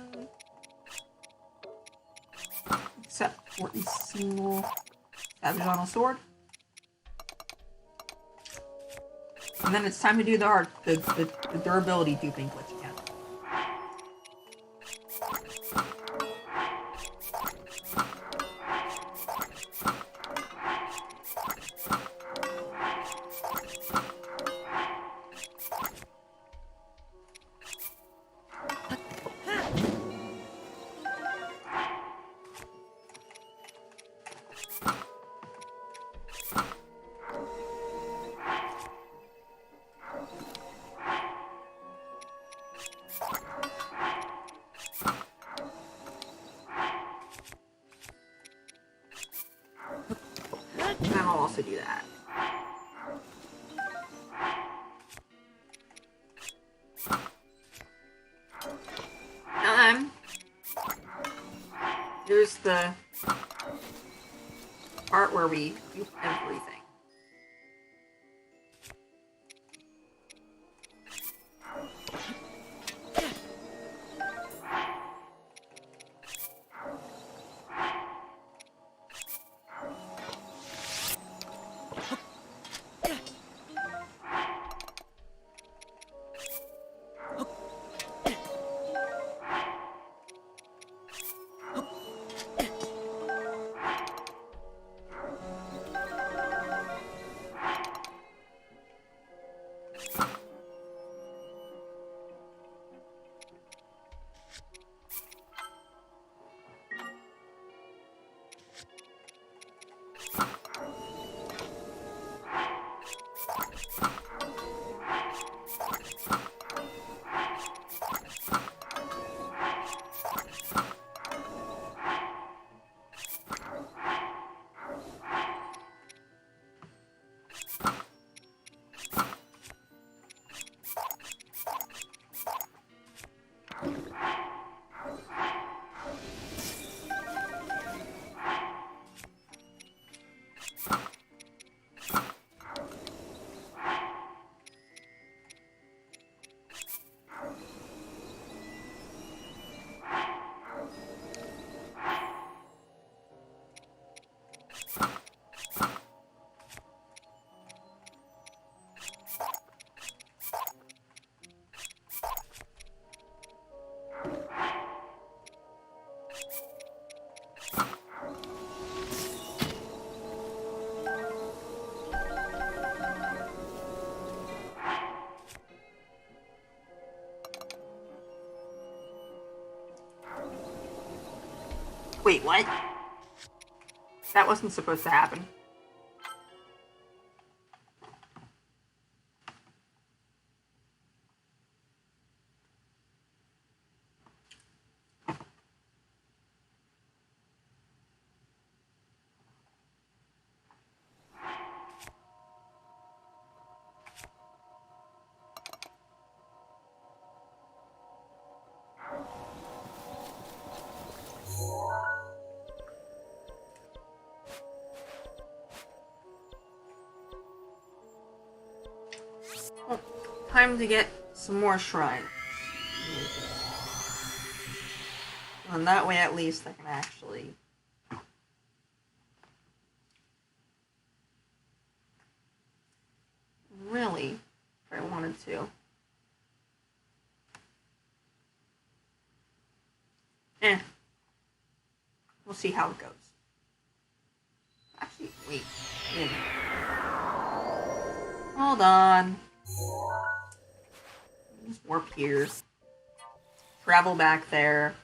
Except for a single Savage sword. And then it's time to do the durability duping glitch again. to do that. Here's the part where we do everything. Wait, what? That wasn't supposed to happen. Well, time to get some more shrines. And that way at least I can actually really, if I wanted to. We'll see how it goes. Actually, wait. Hold on. Just warp here. Travel back there.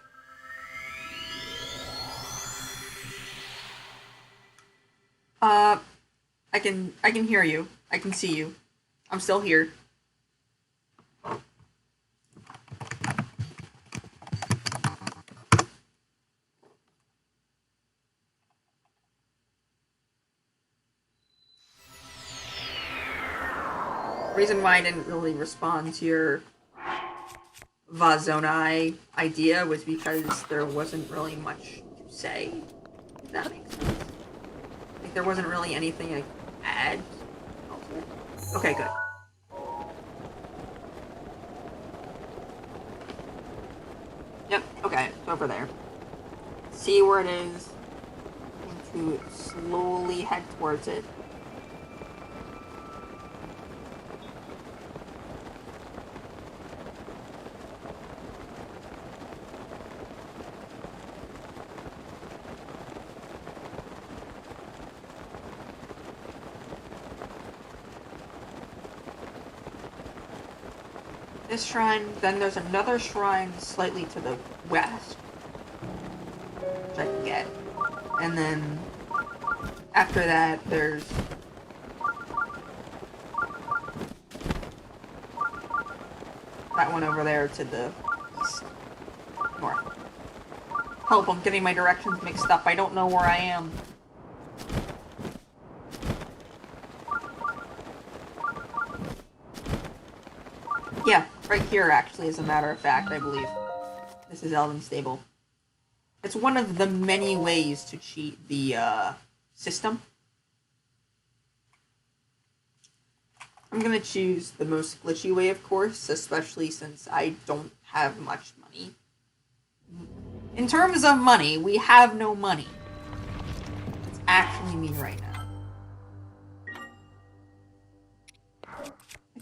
I can hear you. I can see you. I'm still here. The reason why I didn't really respond to your Vazonai idea was because there wasn't really much to say. If that makes sense. Like, there wasn't really anything I could add. Okay, good. Yep, okay, it's over there. See where it is. To slowly head towards it. This shrine, then there's another shrine slightly to the west, which I can get. And then after that, there's that one over there to the east, north. Help, I'm getting my directions mixed up. I don't know where I am. Right here, actually, as a matter of fact, I believe. This is Elven Stable. It's one of the many ways to cheat the system. I'm gonna choose the most glitchy way, of course, especially since I don't have much money. In terms of money, we have no money. It's actually me right now. I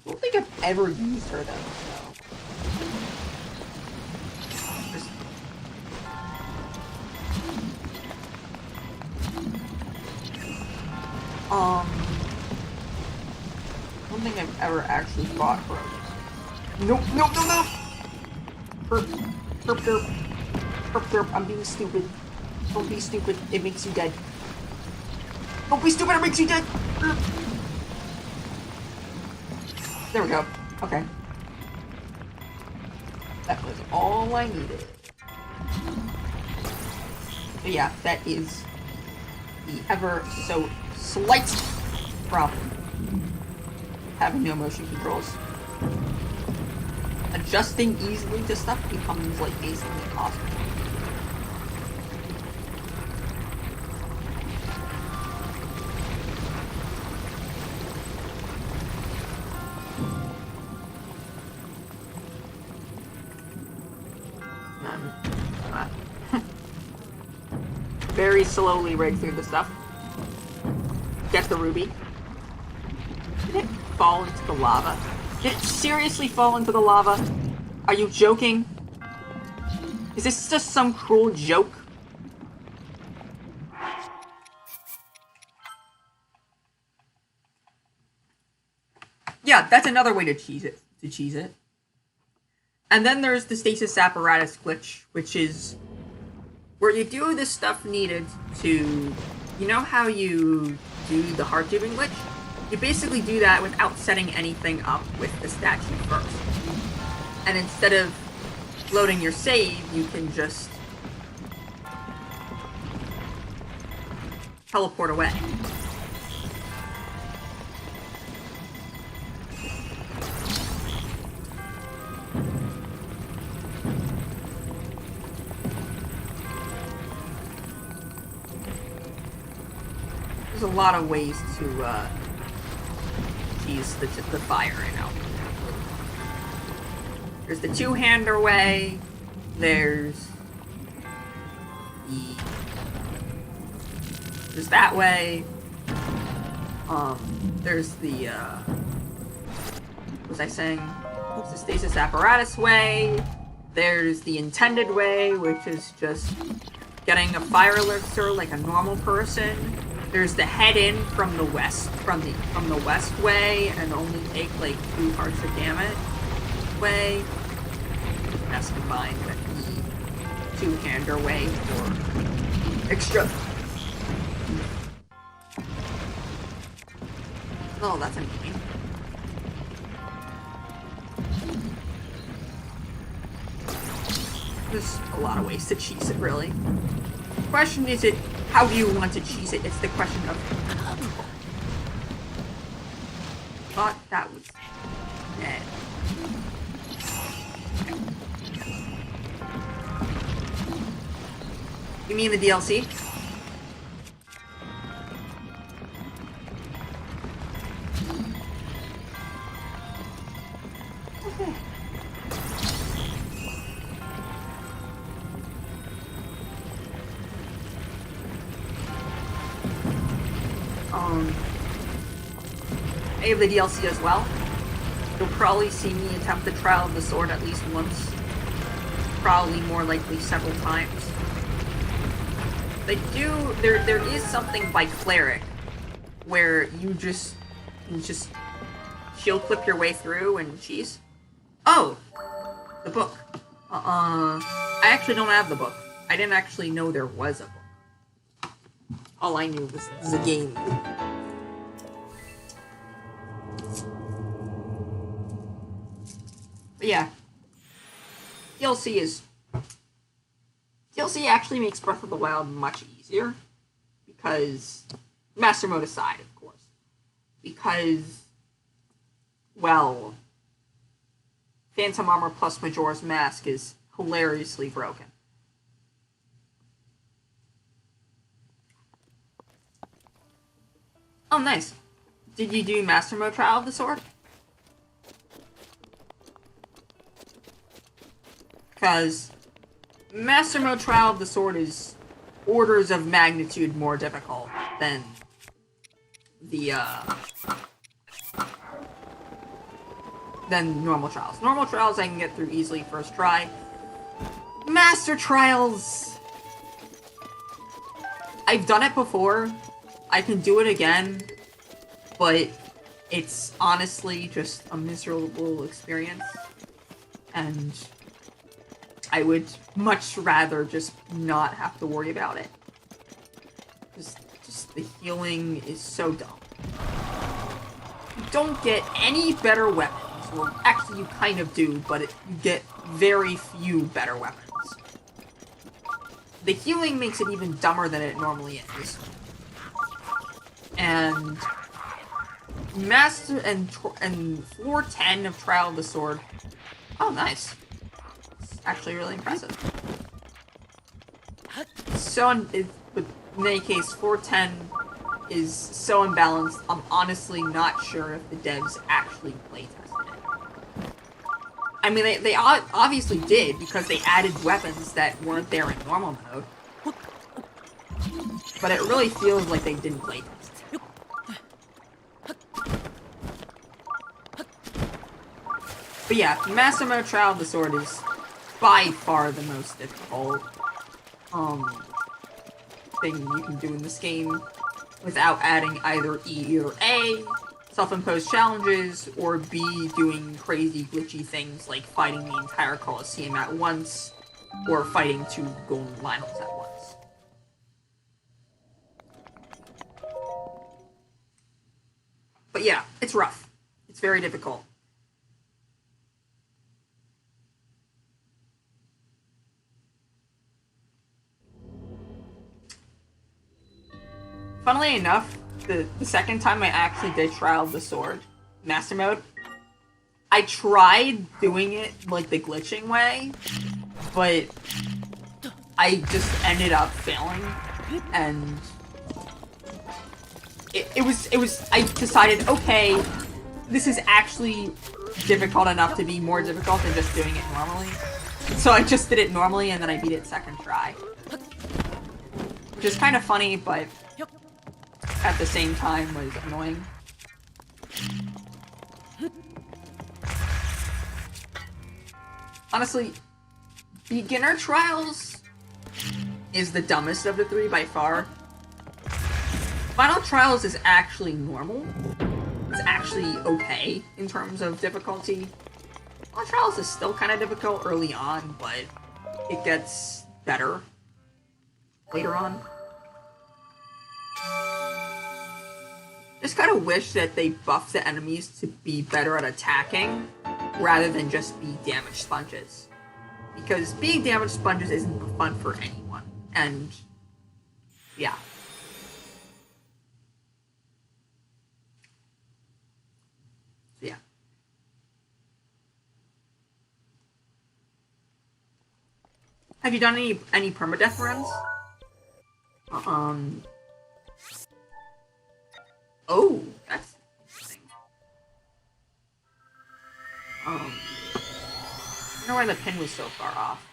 don't think I've ever used her, though, so... Just... I don't think I've ever actually fought her. Nope, nope, no, no! Herp, herp, derp. Herp, derp, I'm being stupid. Don't be stupid, it makes you dead. Don't be stupid, it makes you dead! Herp. There we go. Okay. That was all I needed. But yeah, that is the ever so slight problem. Having no motion controls. Adjusting easily to stuff becomes like basically impossible. Very slowly right through the stuff. Get the ruby. Did it fall into the lava? Did it seriously fall into the lava? Are you joking? Is this just some cruel joke? Yeah, that's another way to cheese it. And then there's the stasis apparatus glitch, which is where you do the stuff needed to... You know how you do the heart tubing glitch? You basically do that without setting anything up with the statue first. And instead of loading your save, you can just teleport away. There's a lot of ways to cheese the fire, you know. There's the two-hander way. There's that way. There's the what was I saying? There's the stasis apparatus way. There's the intended way, which is just getting a fire elixir like a normal person. There's the head in from the west, from the west way, and only take like 2 hearts of damage way. That's combined with the two-hander way for extra. Oh, that's annoying. There's a lot of ways to cheese it, really. The question is how do you want to cheese it? It's the question of thought that was dead. You mean the DLC? Okay. I have the DLC as well. You'll probably see me attempt the Trial of the Sword at least once. Probably more likely several times. There is something by Cleric where you just shield clip your way through and cheese. Oh! The book. I actually don't have the book. I didn't actually know there was a book. All I knew was the game. But yeah. DLC actually makes Breath of the Wild much easier. Because... Master Mode aside, of course. Because... Well... Phantom Armor plus Majora's Mask is hilariously broken. Oh, nice. Did you do Master Mode Trial of the Sword? Because Master Mode Trial of the Sword is orders of magnitude more difficult than the, than normal trials. Normal trials I can get through easily first try. Master Trials! I've done it before. I can do it again. But it's honestly just a miserable experience. And I would much rather just not have to worry about it. Just the healing is so dumb. You don't get any better weapons. Well, actually you kind of do, but you get very few better weapons. The healing makes it even dumber than it normally is. And Master and floor 10 of Trial of the Sword. Oh, nice. It's actually really impressive. So, but in any case, floor 10 is so unbalanced, I'm honestly not sure if the devs actually playtested it. I mean, they obviously did, because they added weapons that weren't there in normal mode. But it really feels like they didn't playtest it. But yeah, Master Mode Trial of the Sword is by far the most difficult thing you can do in this game without adding either E or A, self-imposed challenges, or B, doing crazy glitchy things like fighting the entire Colosseum at once, or fighting 2 golden Lionels at once. But yeah, it's rough. It's very difficult. Funnily enough, the second time I actually did Trial of the Sword, Master Mode, I tried doing it, like, the glitching way, but I just ended up failing, and it was, I decided, okay, this is actually difficult enough to be more difficult than just doing it normally. So I just did it normally, and then I beat it second try. Which is kind of funny, but at the same time was annoying. Honestly, beginner trials is the dumbest of the 3 by far. Final trials is actually normal. It's actually okay in terms of difficulty. Final trials is still kind of difficult early on, but it gets better later on. Just kind of wish that they buffed the enemies to be better at attacking, rather than just be damage sponges. Because being damage sponges isn't fun for anyone, and yeah. So yeah. Have you done any permadeath runs? Oh, that's interesting. I don't know why the pin was so far off.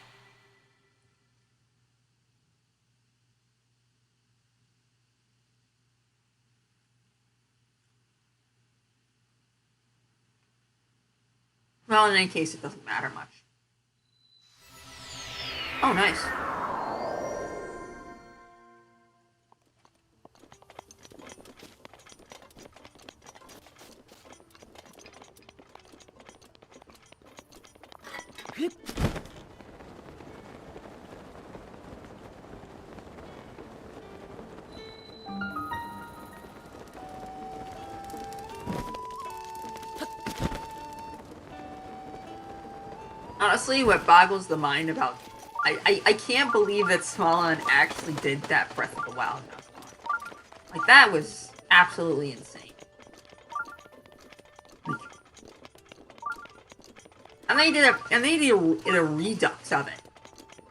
Well, in any case, it doesn't matter much. Oh, nice. Honestly, what boggles the mind about... I can't believe that Smallen actually did that Breath of the Wild. Like, that was absolutely insane. And they did a redux of it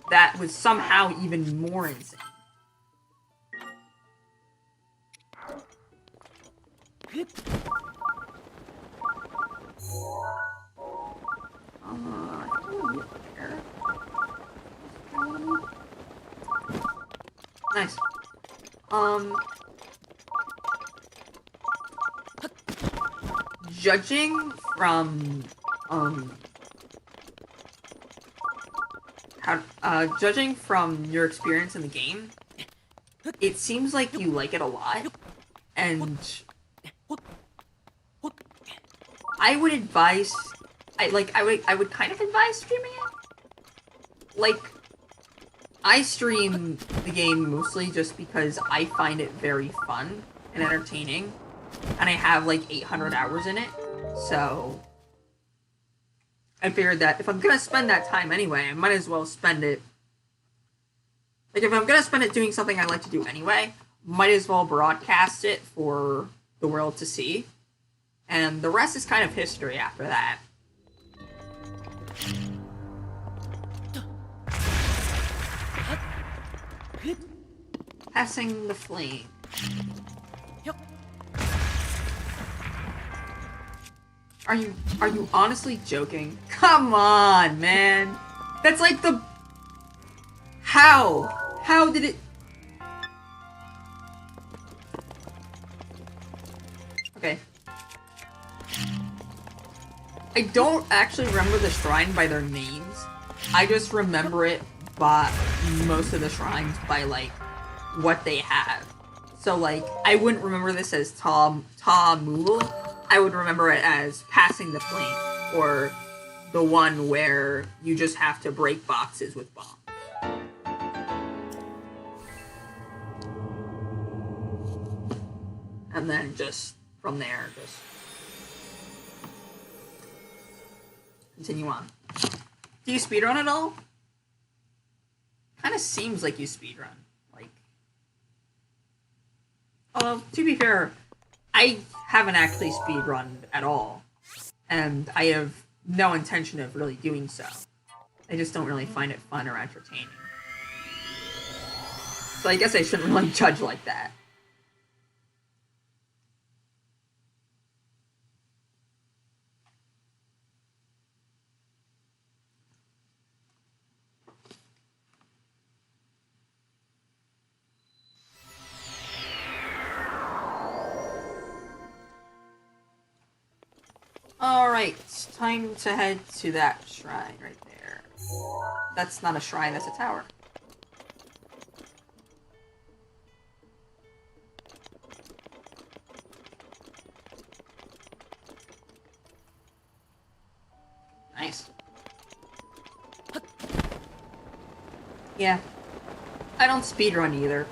that was somehow even more insane. Nice. Judging from, judging from your experience in the game, it seems like you like it a lot, and I would advise, I would kind of advise streaming it. Like, I stream the game mostly just because I find it very fun and entertaining, and I have like 800 hours in it, so I figured that if I'm gonna spend that time anyway, I might as well spend it. Like, if I'm gonna spend it doing something I like to do anyway, might as well broadcast it for the world to see. And the rest is kind of history after that. Passing the flame. Are you honestly joking? Come on, man. That's like the... How? How did it... Okay. I don't actually remember the shrine by their names. I just remember it by most of the shrines by, like, what they have. So, like, I wouldn't remember this as Ta Mul. I would remember it as Passing the Flame, or the one where you just have to break boxes with bombs. And then just, from there, just continue on. Do you speedrun at all? Kinda seems like you speedrun. Like... to be fair, I haven't actually speedrunned at all. And I have no intention of really doing so. I just don't really find it fun or entertaining. So I guess I shouldn't really judge like that. Alright, time to head to that shrine right there. That's not a shrine, that's a tower. Nice. Yeah. I don't speedrun either.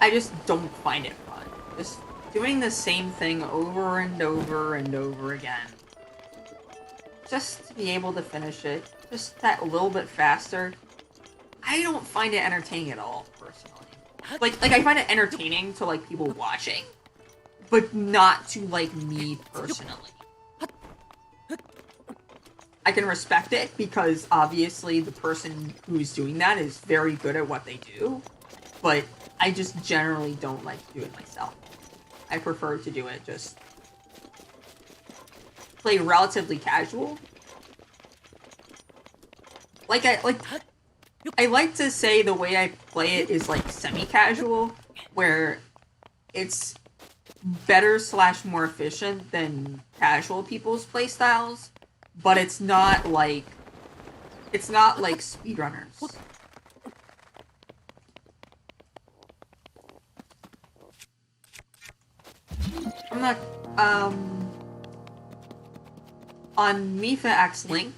I just don't find it fun. Just doing the same thing over and over and over again. Just to be able to finish it, just that little bit faster. I don't find it entertaining at all, personally. Like I find it entertaining to, like, people watching, but not to, like, me personally. I can respect it because, obviously, the person who's doing that is very good at what they do, but I just generally don't like to do it myself. I prefer to do it just... play relatively casual. I like to say the way I play it is, like, semi-casual, where it's better / more efficient than casual people's playstyles, but it's not like speedrunners. I'm not, on Mifa X Link,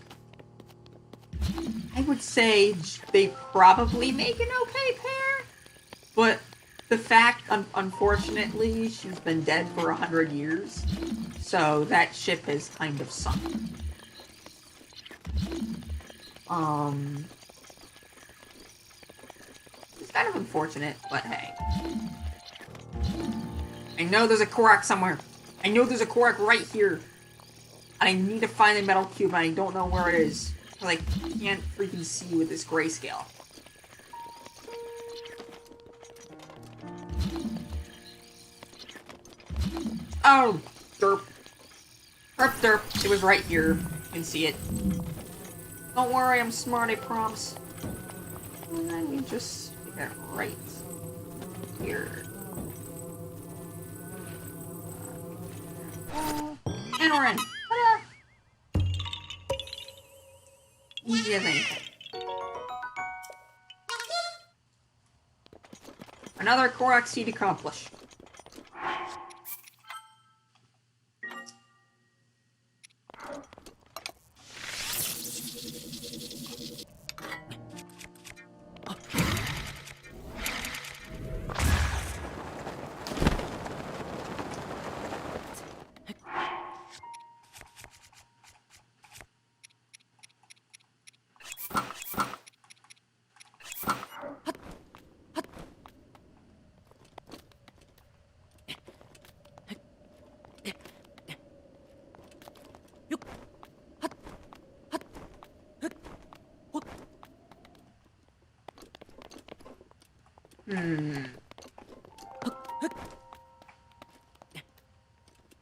I would say they probably make an okay pair, but the fact, unfortunately, she's been dead for 100 years, so that ship has kind of sunk. It's kind of unfortunate, but hey. I know there's a Korok somewhere. I know there's a Korok right here. I need to find the metal cube, and I don't know where it is. Because I can't freaking see with this grayscale. Oh, derp. Derp, derp. It was right here. You can see it. Don't worry, I'm smart, I promise. And then we just stick it right here. And we're in. Ta-da! Easy as anything. Another Korok seed accomplished.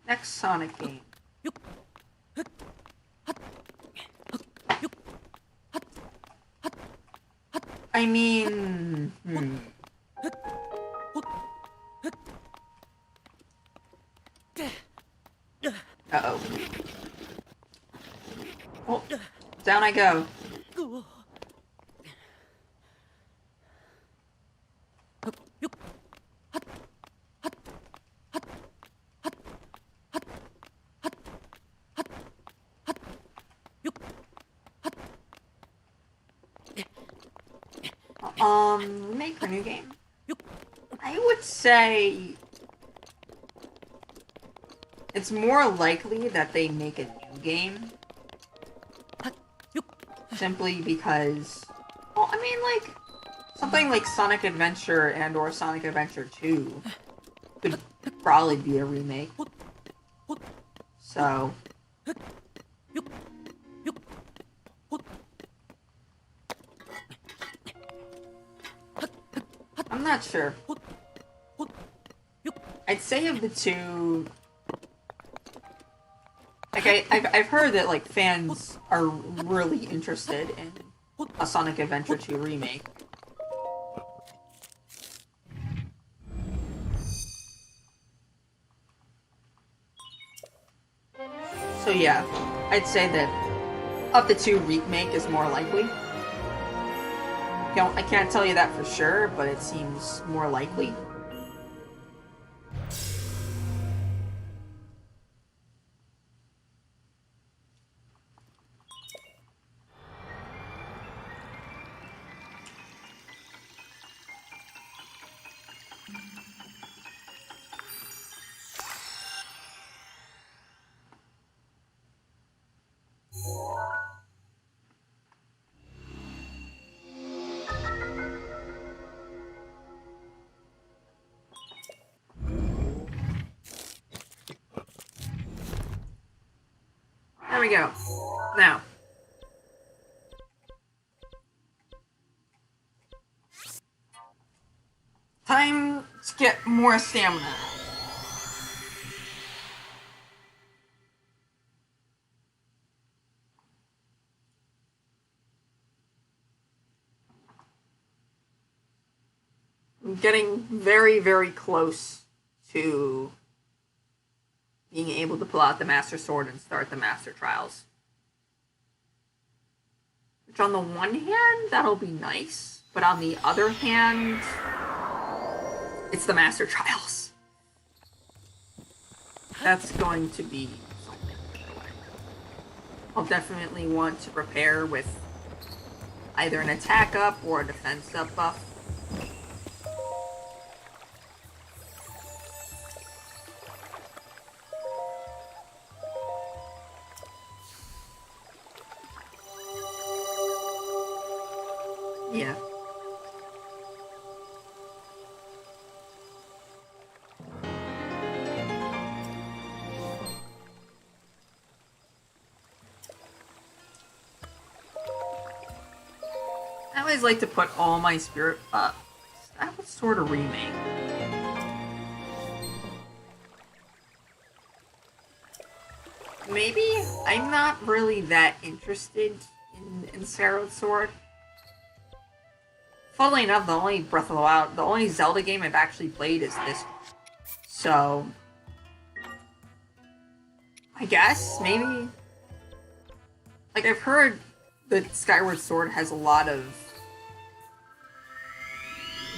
Next Sonic game. I mean... Uh-oh. Oh, down I go. Make a new game. I would say it's more likely that they make a new game. Simply because, well, I mean, like, something like Sonic Adventure and or Sonic Adventure 2 could probably be a remake. So... I'm not sure. I'd say of the two... Like, I've heard that, like, fans are really interested in a Sonic Adventure 2 remake. So yeah, I'd say that of the two, remake is more likely. I can't tell you that for sure, but it seems more likely. There we go. Now. Time to get more stamina. I'm getting very, very close to being able to pull out the Master Sword and start the Master Trials. Which on the one hand, that'll be nice, but on the other hand, it's the Master Trials. That's going to be something. I'll definitely want to prepare with either an attack up or a defense up buff. Yeah. I always like to put all my spirit up. That was sort of remake. Maybe I'm not really that interested in Skyward Sword. Funnily enough, the only Breath of the Wild, the only Zelda game I've actually played is this one. So, I guess, maybe... Like, I've heard that Skyward Sword has a lot of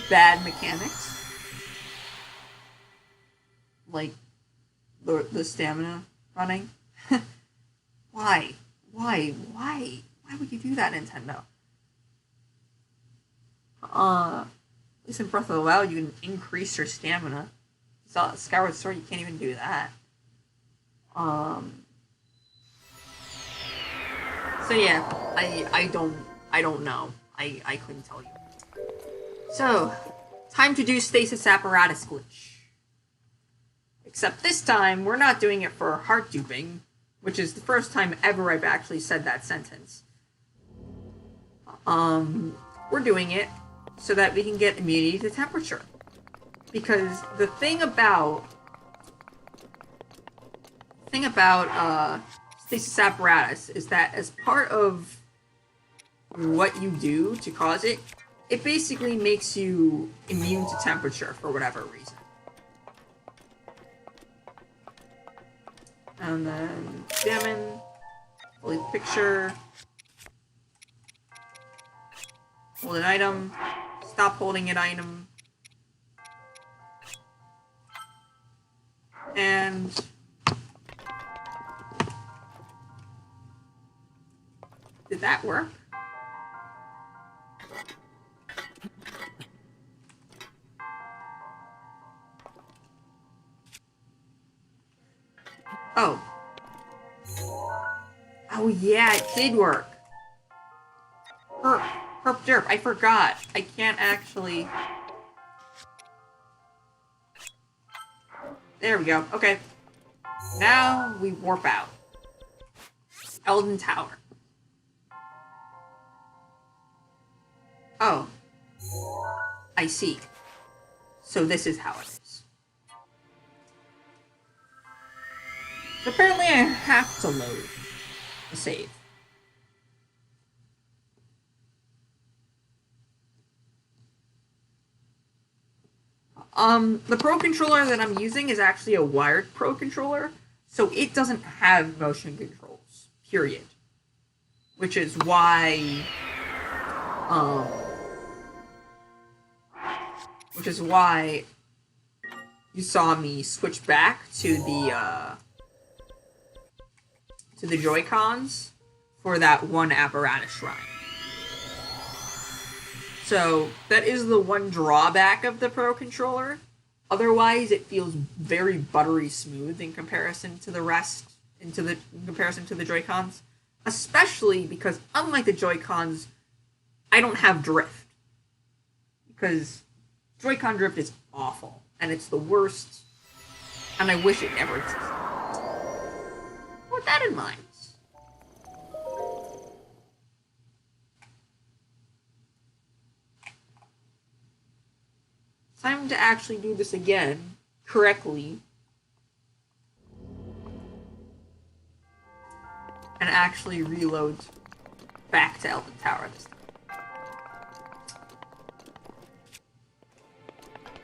bad mechanics. Like, the stamina running. Why? Why would you do that, Nintendo? At least in Breath of the Wild, you can increase your stamina. So Skyward Sword, you can't even do that. So yeah, I don't know. I couldn't tell you. So, time to do stasis apparatus glitch. Except this time, we're not doing it for heart duping, which is the first time ever I've actually said that sentence. We're doing it so that we can get immunity to temperature. Because the thing about stasis apparatus is that as part of what you do to cause it, it basically makes you immune to temperature for whatever reason. And then examine, delete picture, hold an item, stop holding an item, and did that work? Oh. Oh yeah, it did work. Herp derp, I forgot. I can't actually... There we go, okay. Now we warp out. Elden Tower. Oh. I see. So this is how it is. Apparently I have to load the save. The Pro Controller that I'm using is actually a wired Pro Controller, so it doesn't have motion controls, period. Which is why, you saw me switch back to the Joy-Cons for that one apparatus shrine. So, that is the one drawback of the Pro Controller. Otherwise, it feels very buttery smooth in comparison to the rest, in comparison to the Joy-Cons. Especially because, unlike the Joy-Cons, I don't have drift. Because Joy-Con drift is awful, and it's the worst, and I wish it never existed. With that in mind. Time to actually do this again, correctly. And actually reload back to Elden Tower this time.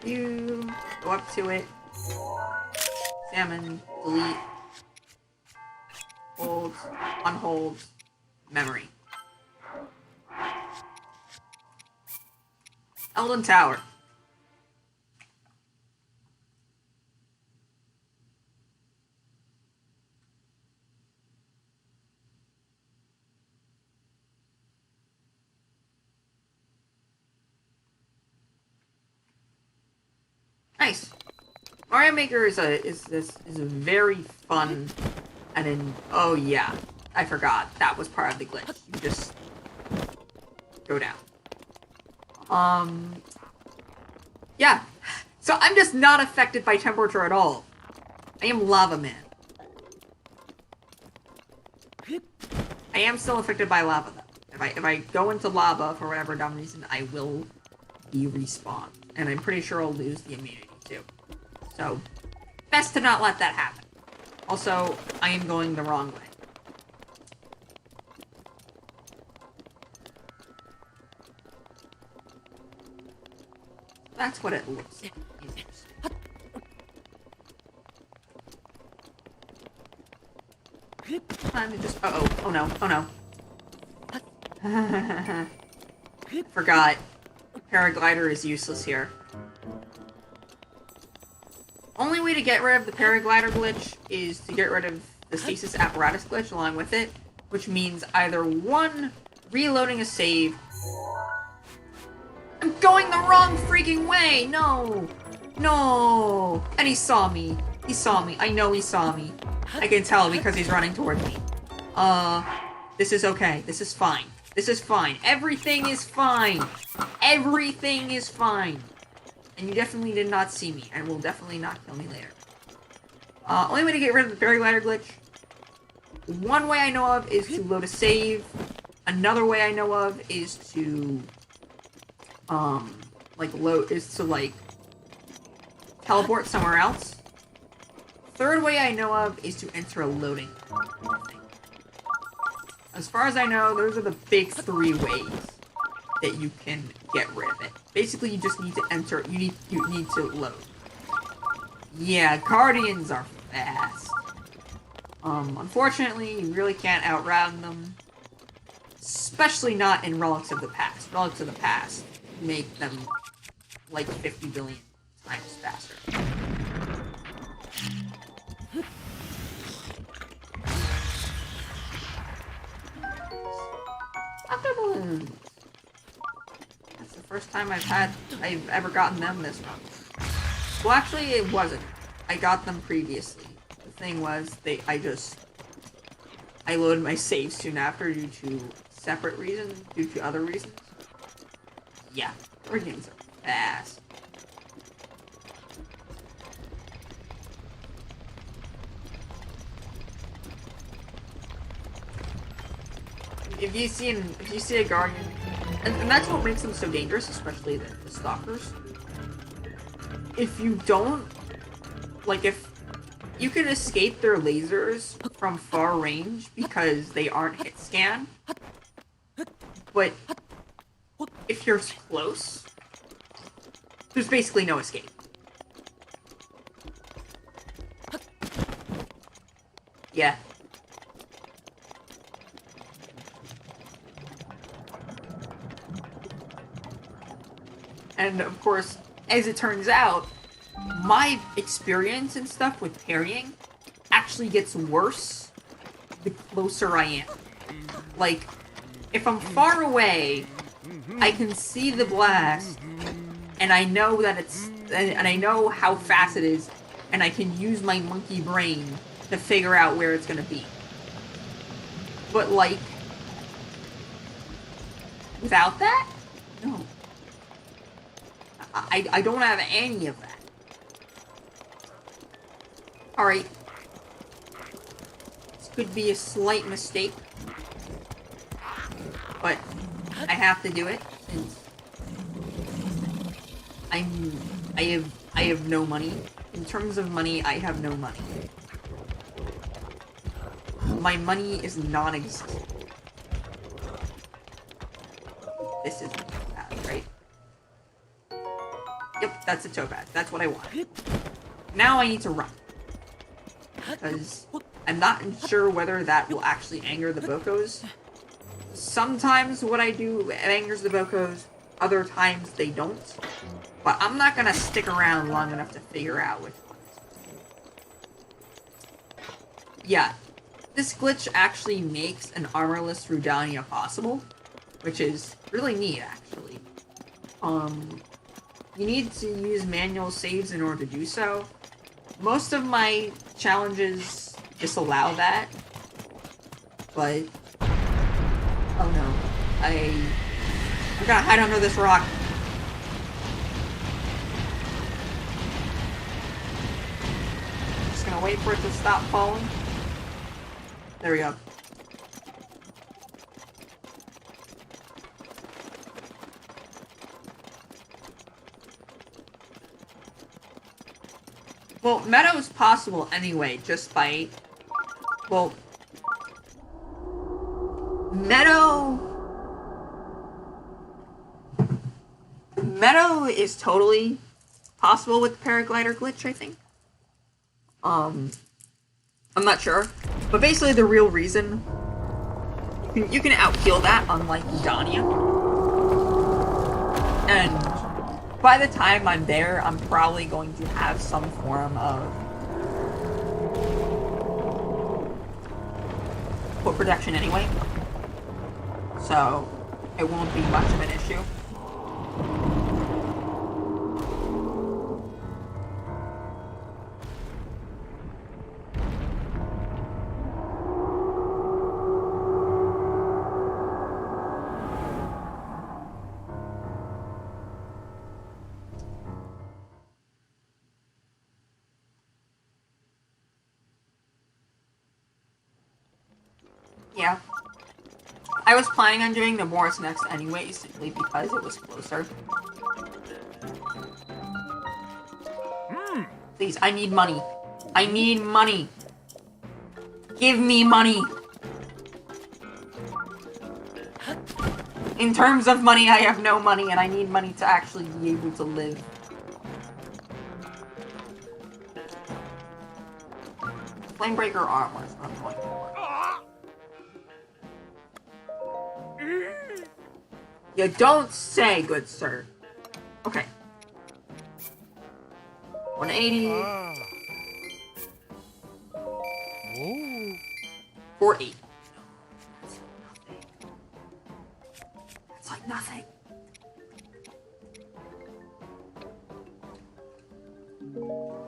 You go up to it. Examine, delete. Hold, unhold, memory. Elden Tower. Nice. Mario Maker is a very fun and oh yeah, I forgot that was part of the glitch. You just go down. Yeah. So I'm just not affected by temperature at all. I am Lava Man. I am still affected by lava though. If I go into lava for whatever dumb reason, I will be respawned. And I'm pretty sure I'll lose the immunity too. So, best to not let that happen. Also, I am going the wrong way. That's what it looks like. Time to just... oh no, Forgot. Paraglider is useless here. Only way to get rid of the paraglider glitch is to get rid of the stasis apparatus glitch along with it, which means either one, reloading a save. I'm going the wrong freaking way! No! No! And he saw me. He saw me. I know he saw me. I can tell because he's running towards me. This is okay. This is fine. This is fine. Everything is fine. Everything is fine. And you definitely did not see me, and will definitely not kill me later. Only way to get rid of the paraglider glitch. One way I know of is to load a save. Another way I know of is to, teleport somewhere else. Third way I know of is to enter a loading thing. As far as I know, those are the big three ways that you can get rid of it. Basically, you just need to enter. You need to load. Yeah, Guardians are fast. Unfortunately, you really can't outrun them. Especially not in Relics of the Past. Relics of the Past make them like 50 billion times faster. Soccer balloons. That's the first time I've ever gotten them this run. Well, actually, it wasn't. I got them previously. The thing was, I loaded my save soon after due to separate reasons, due to other reasons. Yeah, Guardians are fast. If you see a Guardian, and that's what makes them so dangerous, especially the stalkers. If you don't, if you can escape their lasers from far range because they aren't hit scan, but if you're close, there's basically no escape. Yeah. And of course, as it turns out, my experience and stuff with parrying actually gets worse the closer I am. Like, if I'm far away, I can see the blast, and I know that and I know how fast it is, and I can use my monkey brain to figure out where it's gonna be. But without that? No. I don't have any of that. Alright. This could be a slight mistake. But I have to do it since I have no money. In terms of money, I have no money. My money is non-existent. This is bad, right? Yep, that's a topaz. That's what I want. Now I need to run. Because I'm not sure whether that will actually anger the Bokos. Sometimes what I do angers the Bokos, other times they don't. But I'm not gonna stick around long enough to figure out which one. Yeah, this glitch actually makes an armorless Rudania possible, which is really neat, actually. You need to use manual saves in order to do so. Most of my challenges disallow that, but oh no, I'm gonna hide under this rock. Just gonna wait for it to stop falling. There we go. Well, Meadow's possible anyway, just by... Well... Meadow is totally possible with the paraglider glitch, I think. I'm not sure. But basically the real reason... You can out-heal that, unlike Danya. And by the time I'm there, I'm probably going to have some form of foot protection anyway. So, it won't be much of an issue. Yeah. I was planning on doing the Morris next anyway, simply because it was closer. Please, I need money. I need money. Give me money. In terms of money, I have no money, and I need money to actually be able to live. Flamebreaker armor is what I'm going for. You don't say, good sir. Okay. 180. 480. That's like nothing.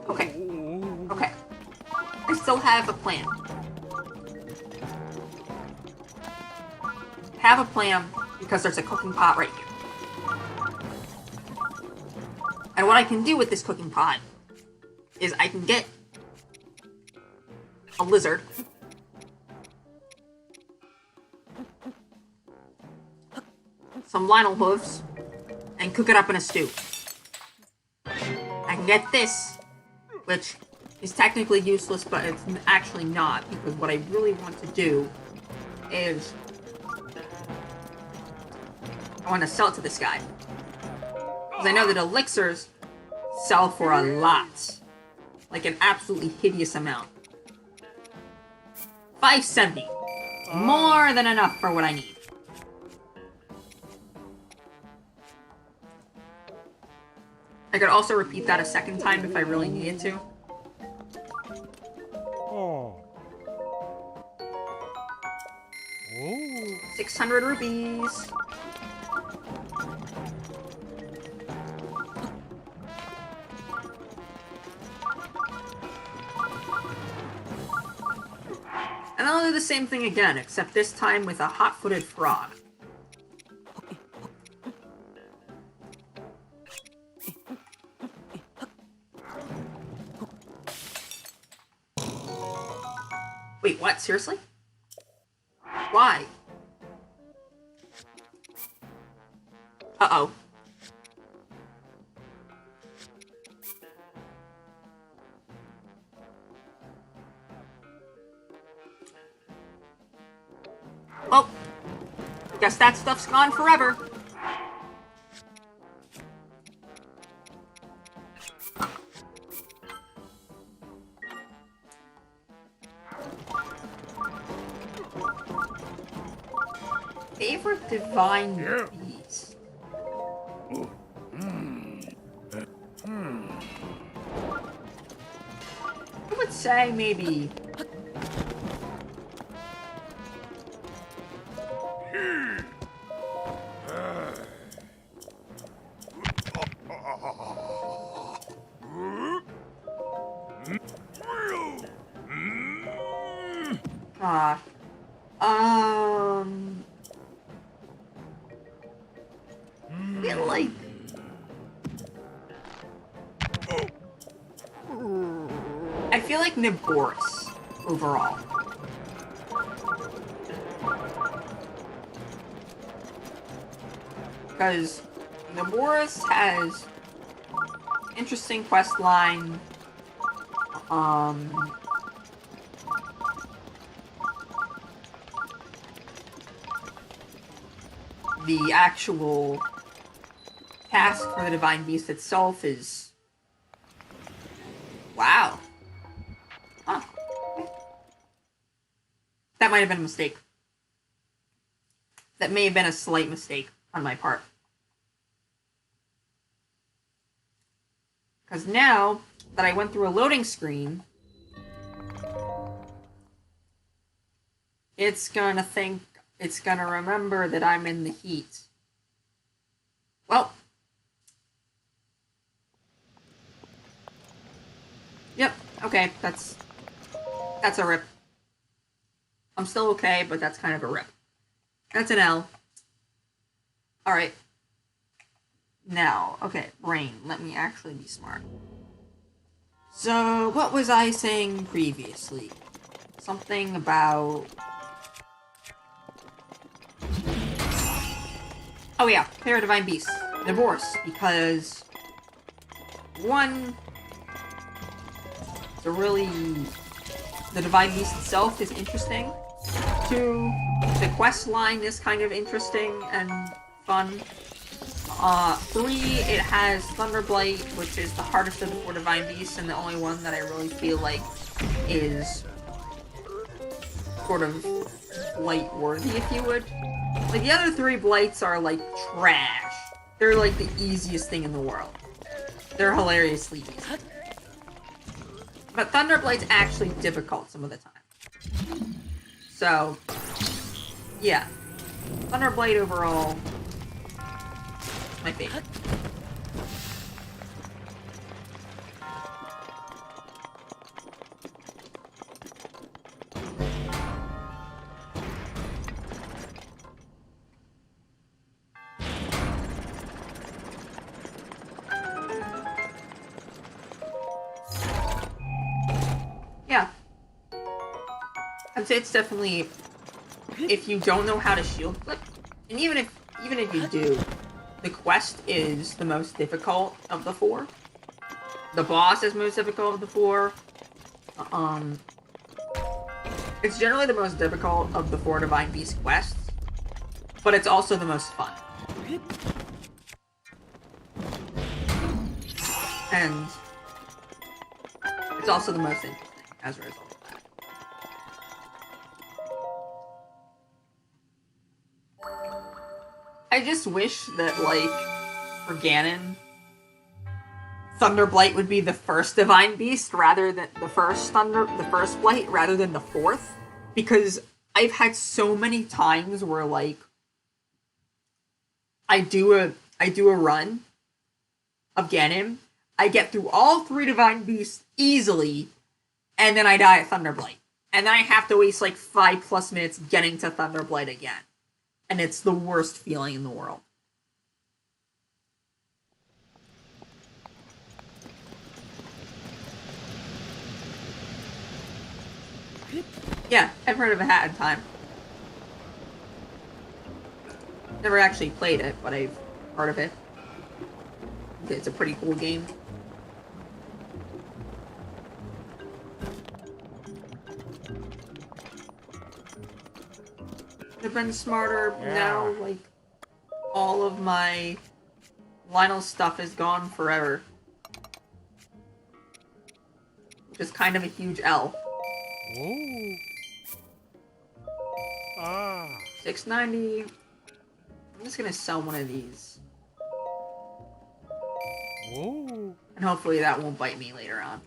Okay. Okay. I still have a plan. Have a plan because there's a cooking pot right here. And what I can do with this cooking pot is I can get a lizard. Some Lionel hooves. And cook it up in a stew. I can get this, which is technically useless, but it's actually not, because what I really want to do is I want to sell it to this guy. Because I know that elixirs sell for a lot. Like an absolutely hideous amount. 570. More than enough for what I need. I could also repeat that a second time if I really needed to. 600 rupees. And I'll do the same thing again, except this time with a hot-footed frog. Wait, what? Seriously? Why? Uh-oh. Well, guess that stuff's gone forever. Favorite divine beast. I would say maybe. Gosh. I feel like Niboris overall. Because Niboris has interesting quest line, The actual task for the Divine Beast itself is... Wow. Huh. That might have been a mistake. That may have been a slight mistake on my part. Because now that I went through a loading screen, it's gonna remember that I'm in the heat. Well. Yep, okay, that's a rip. I'm still okay, but that's kind of a rip. That's an L. Alright. Now, okay, brain, let me actually be smart. So, what was I saying previously? Something about... Oh yeah, Pair Divine Beasts. Divorce, because... One... The Divine Beast itself is interesting. 2, the quest line is kind of interesting and fun. 3, it has Thunderblight, which is the hardest of the 4 Divine Beasts, and the only one that I really feel like is sort of blight-worthy, if you would. Like, the other 3 blights are, like, trash. They're, like, the easiest thing in the world. They're hilariously easy. But Thunderblight's actually difficult some of the time. So, yeah. Thunderblight overall, my favorite. Yeah. I'd say it's definitely, if you don't know how to shield click, and even if you do, the quest is the most difficult of the 4. The boss is most difficult of the 4. It's generally the most difficult of the 4 Divine Beast quests, but it's also the most fun. And it's also the most interesting as a result of that. I just wish that, like, for Ganon, Thunderblight would be the first Divine Beast rather than the first Blight rather than the 4th, because I've had so many times where, like, I do a run of Ganon, I get through all 3 Divine Beasts easily, and then I die at Thunderblight. And then I have to waste like 5+ minutes getting to Thunderblight again. And it's the worst feeling in the world. Yeah, I've heard of a Hat in Time. Never actually played it, but I've heard of it. It's a pretty cool game. I've been smarter now, like, all of my Lionel stuff is gone forever. Which is kind of a huge L. Ooh. Ah. 690. I'm just gonna sell one of these. Ooh. And hopefully that won't bite me later on.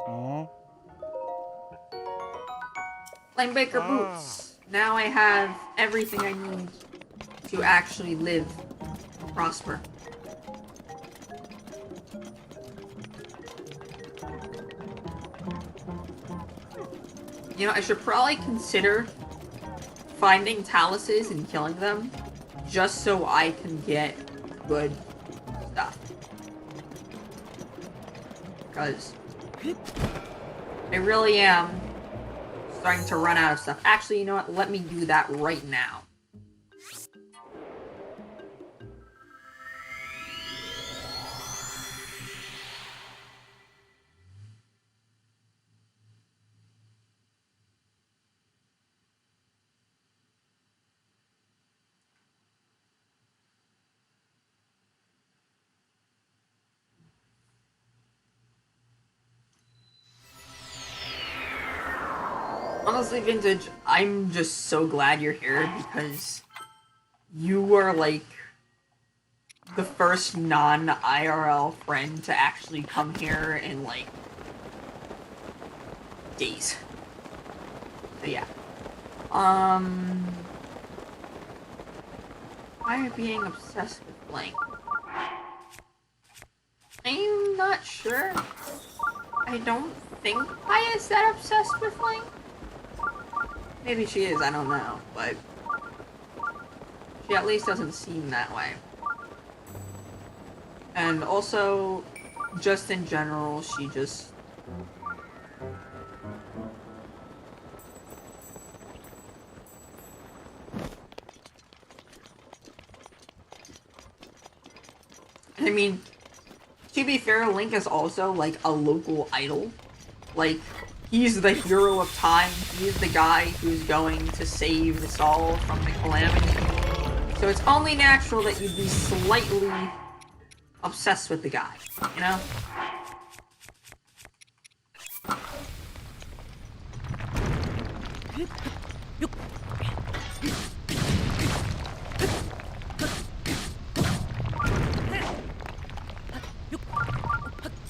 Oh. Flamebaker boots. Now I have everything I need to actually live and prosper. You know, I should probably consider finding Taluses and killing them just so I can get good stuff. Because I really am starting to run out of stuff. Actually, you know what? Let me do that right now. Honestly, Vintage, I'm just so glad you're here because you are like the first non-IRL friend to actually come here in like days. So yeah. Why am I being obsessed with Link? I'm not sure. I don't think Paya is that obsessed with Link. Maybe she is, I don't know, but she at least doesn't seem that way. And also, just in general, she just... I mean, to be fair, Link is also, like, a local idol. Like, he's the hero of time, he's the guy who's going to save us all from the calamity. So it's only natural that you'd be slightly obsessed with the guy, you know?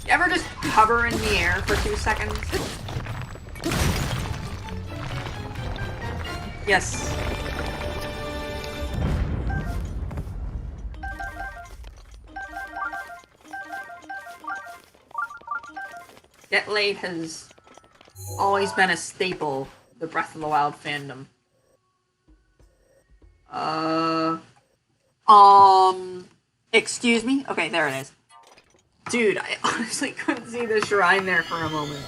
You ever just hover in the air for 2 seconds? Yes. Get Laid has always been a staple of the Breath of the Wild fandom. Excuse me? Okay, there it is. Dude, I honestly couldn't see the shrine there for a moment.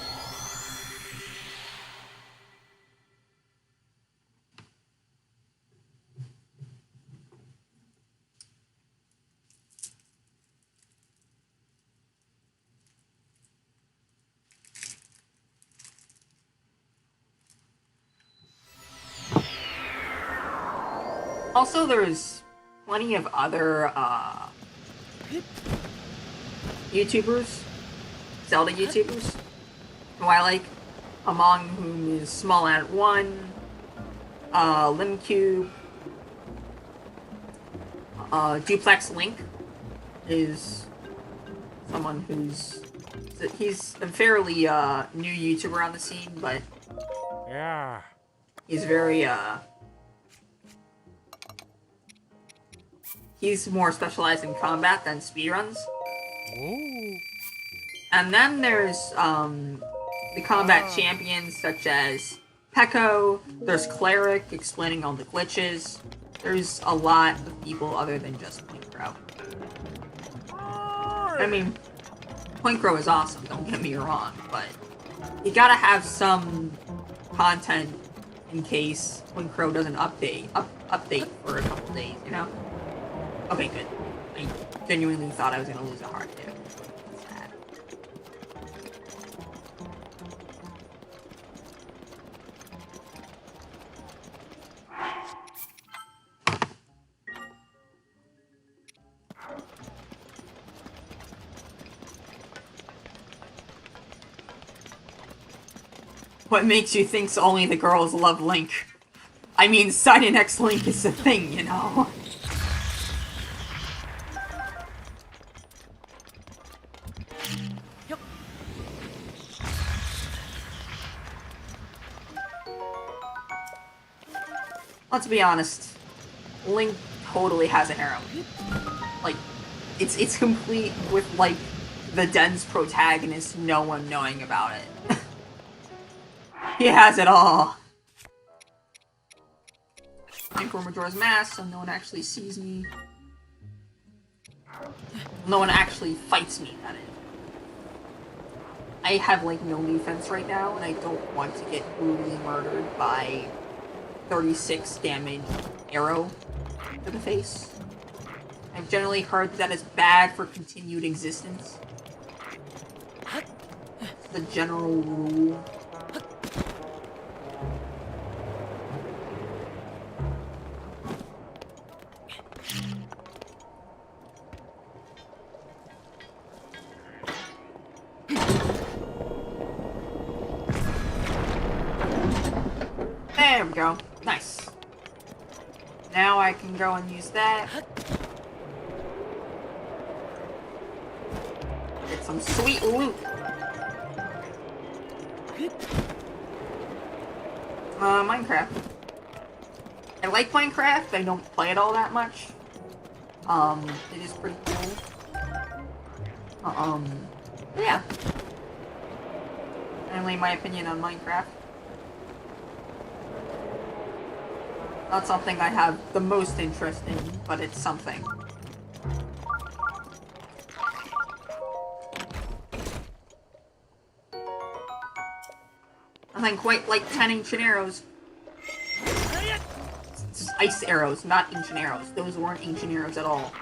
Also, there's plenty of other, YouTubers, Zelda YouTubers, who I like, among whom is Small Ant 1, Limcube, Duplex Link is someone he's a fairly, new YouTuber on the scene, but Yeah. he's very, he's more specialized in combat than speedruns. Ooh. And then there's, the combat champions such as Peko, there's Cleric explaining all the glitches, there's a lot of people other than just Pointcrow. I mean, Pointcrow is awesome, don't get me wrong, but you gotta have some content in case Pointcrow doesn't update for a couple days, you know? Okay, good. I genuinely thought I was gonna lose a heart there. Sad. What makes you think only the girls love Link? I mean, Side and X Link is a thing, you know? Let's be honest, Link totally has a harem. Like, it's complete with, like, the dense protagonist, no one knowing about it. He has it all. I'm for Majora's Mask, so no one actually sees me. No one actually fights me, that is. I have, like, no defense right now, and I don't want to get brutally murdered by 36 damage arrow to the face. I've generally heard that is bad for continued existence. It's the general rule. go. Nice. Now I can go and use that. Get some sweet loot. Minecraft. I like Minecraft. I don't play it all that much. It is pretty cool. Yeah. Only my opinion on Minecraft. Not something I have the most interest in, but it's something. Nothing quite like 10 ancient arrows. It's ice arrows, not ancient arrows. Those weren't ancient arrows at all.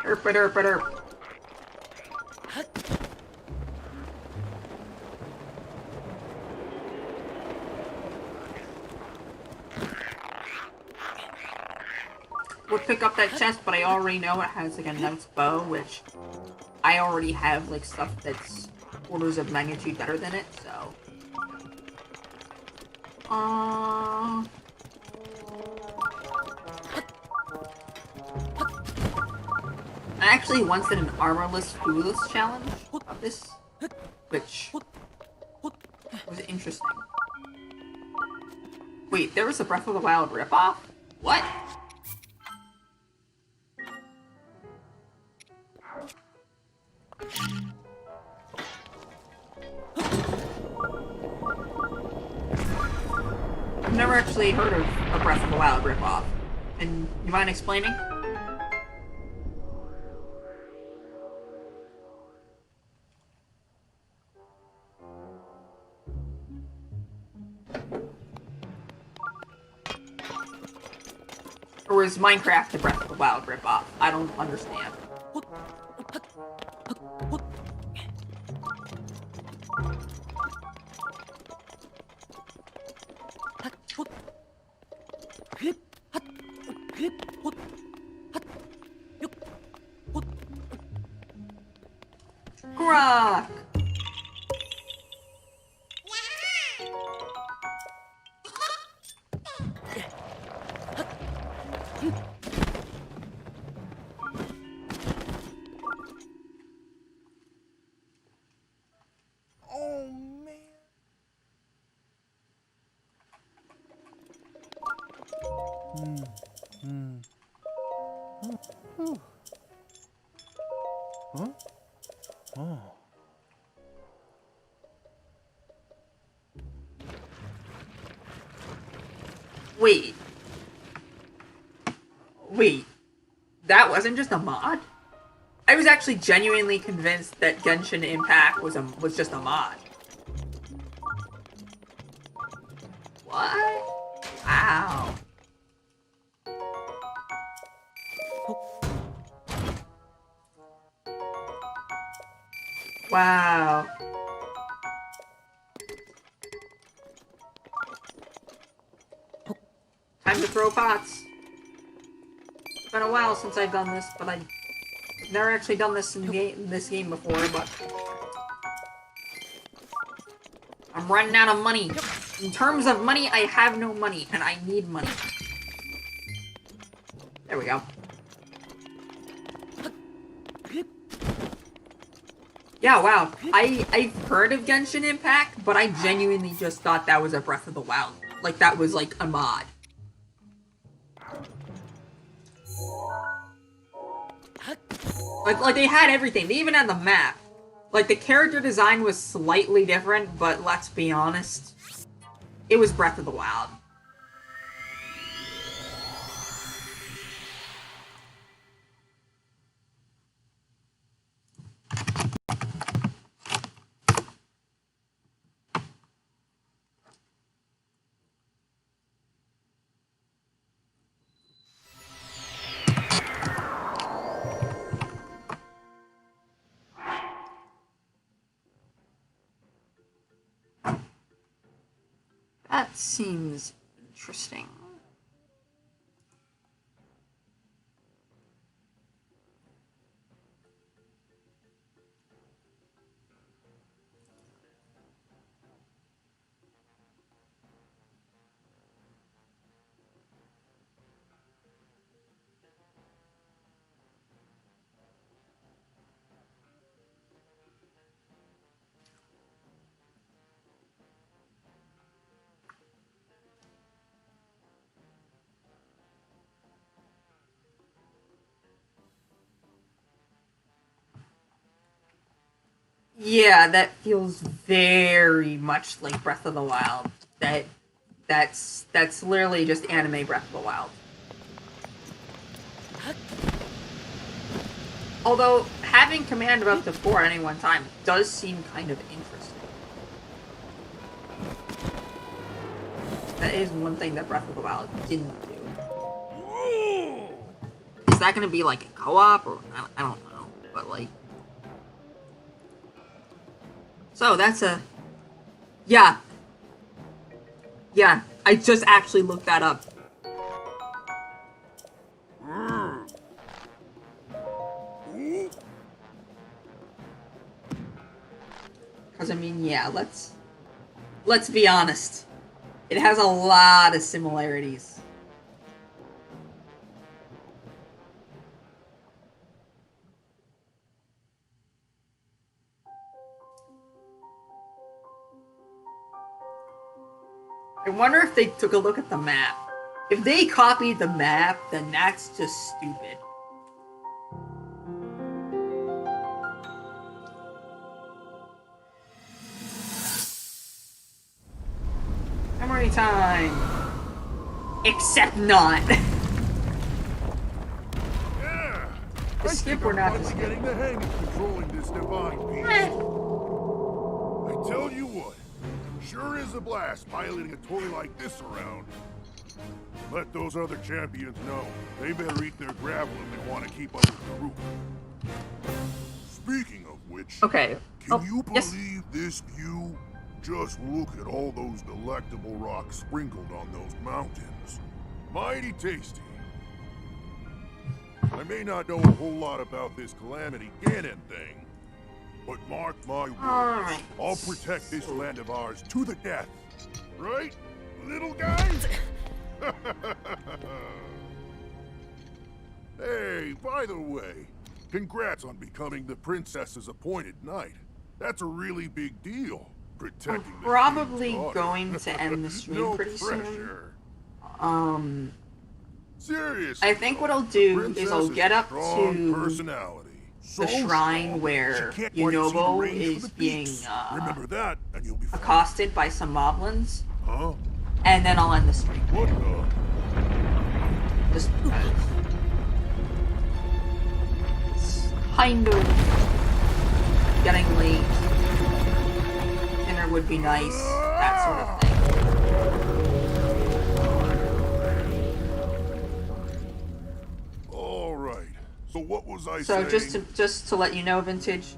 Derp, derp, derp. We'll pick up that chest, but I already know it has like a nice bow, which I already have like stuff that's orders of magnitude better than it, so. I actually once did an armorless, foodless challenge of this, which was interesting. Wait, there was a Breath of the Wild ripoff? What? I've never actually heard of a Breath of the Wild ripoff. And you mind explaining? Or is Minecraft the Breath of the Wild ripoff? I don't understand. Grok! Oh, man. Huh? Oh. Wait. That wasn't just a mod? I was actually genuinely convinced that Genshin Impact was just a mod. What? Wow. Wow. Time to throw pots. It's been a while since I've done this, but I've never actually done this in this game before, but I'm running out of money. In terms of money, I have no money, and I need money. There we go. Yeah, wow. I've heard of Genshin Impact, but I genuinely just thought that was a Breath of the Wild. Like, that was, like, a mod. Like they had everything. They even had the map. Like, the character design was slightly different, but let's be honest. It was Breath of the Wild. That seems interesting. Yeah, that feels very much like Breath of the Wild. That's literally just anime Breath of the Wild. Although having command of up to 4 at any one time does seem kind of interesting. That is one thing that Breath of the Wild didn't do. Is that going to be like a co-op or I don't know, but like. So that's a. Yeah. Yeah, I just actually looked that up. Because I mean, yeah, let's be honest. It has a lot of similarities. I wonder if they took a look at the map. If they copied the map, then that's just stupid. Memory time. Except not. Yeah. The skip or not the finally skip. getting the hang of controlling this divine beast. Eh. I tell you what, sure is a blast piloting a toy like this around. Let those other champions know they better eat their gravel if they want to keep under the roof. Speaking of which, Okay. can you yes. believe this view? Just look at all those delectable rocks sprinkled on those mountains. Mighty tasty. I may not know a whole lot about this Calamity Ganon thing, but mark my words, Alright. I'll protect this land of ours to the death. Right, little guys? Hey, by the way, congrats on becoming the princess's appointed knight. That's a really big deal. Protecting I'm the probably king's daughter. going to end the stream No pretty pressure. soon. Seriously, I think what I'll do Princess is I'll get up strong to personality. the So shrine strong, where she can't quite see the Yunobo range for is the being beaks. Remember that, and you'll be fine. accosted by some moblins, Huh? and then I'll end the stream. What the? Just because it's kind of getting late. Dinner would be nice, that sort of thing. All right. So what was I So saying? just to let you know, Vintage,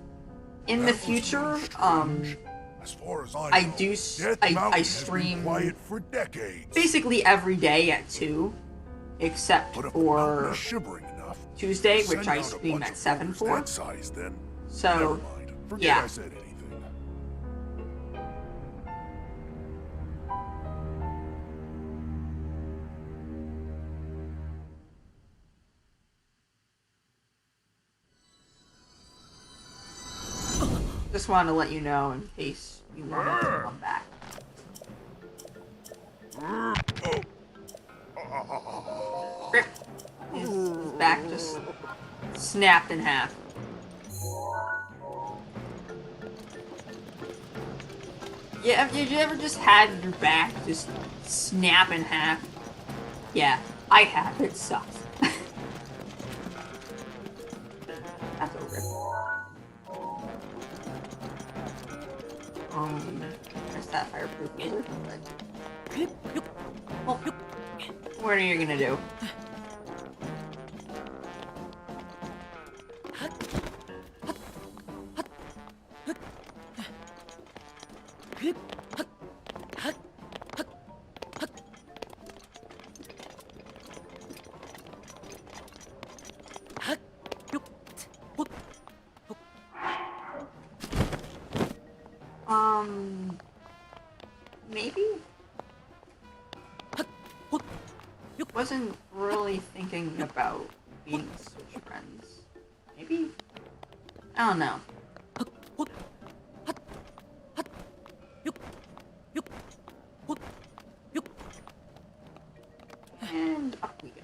in the That was future, really strange. As far as I know, Death I Mountain has stream been quiet for decades. basically every day at 2, except But if the mountain for is shivering enough, Tuesday, send which I out a stream bunch at of 7 rovers for. that size, then. So, Never mind. Forget yeah. I said anything. Just wanted to let you know in case you wanted to come back. Rip. His back just snapped in half. Yeah, have you ever just had your back just snap in half? Yeah, I have. It sucks. That's a rip. There's that fireproof gazer. Well, what are you gonna do? Maybe? Wasn't really thinking about being Switch friends. Maybe? I don't know. And up we go.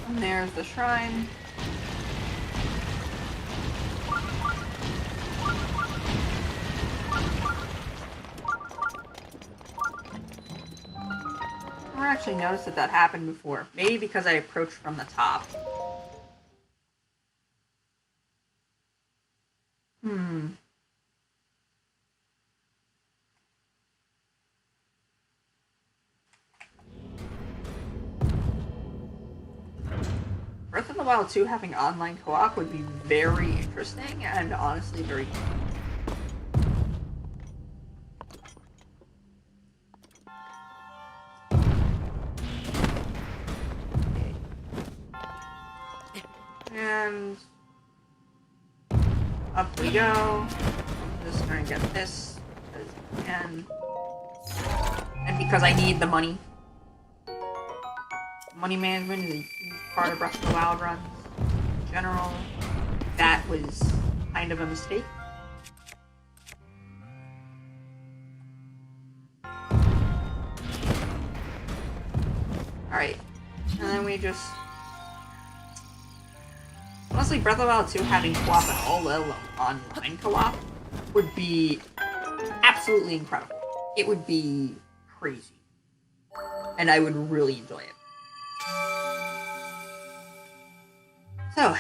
And there's the shrine. I never actually noticed that that happened before. Maybe because I approached from the top. Breath of the Wild 2 having online co-op would be very interesting and honestly very cool. And up we go. I'm just gonna get this because I can. And because I need the money. Money management is a huge part of Breath of the Wild runs. In general, that was kind of a mistake. Alright. And then we just... Honestly, Breath of the Wild 2 having co-op at all, let alone online co-op, would be absolutely incredible. It would be crazy. And I would really enjoy it. So,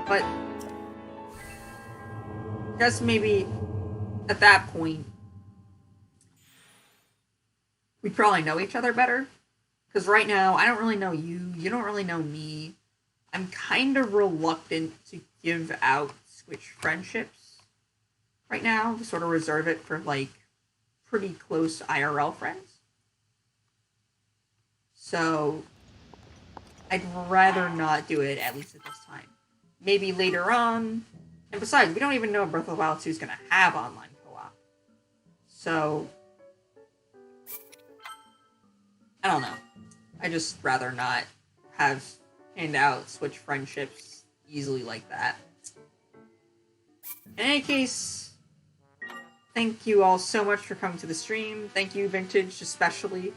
but I guess maybe at that point we probably know each other better. Because right now, I don't really know you, you don't really know me. I'm kind of reluctant to give out Switch friendships right now, sort of reserve it for, like, pretty close IRL friends. So, I'd rather not do it, at least at this time. Maybe later on. And besides, we don't even know if Breath of the Wild 2 is going to have online co-op. So, I don't know. I just rather not hand out Switch friendships easily like that. In any case, thank you all so much for coming to the stream. Thank you, Vintage, especially.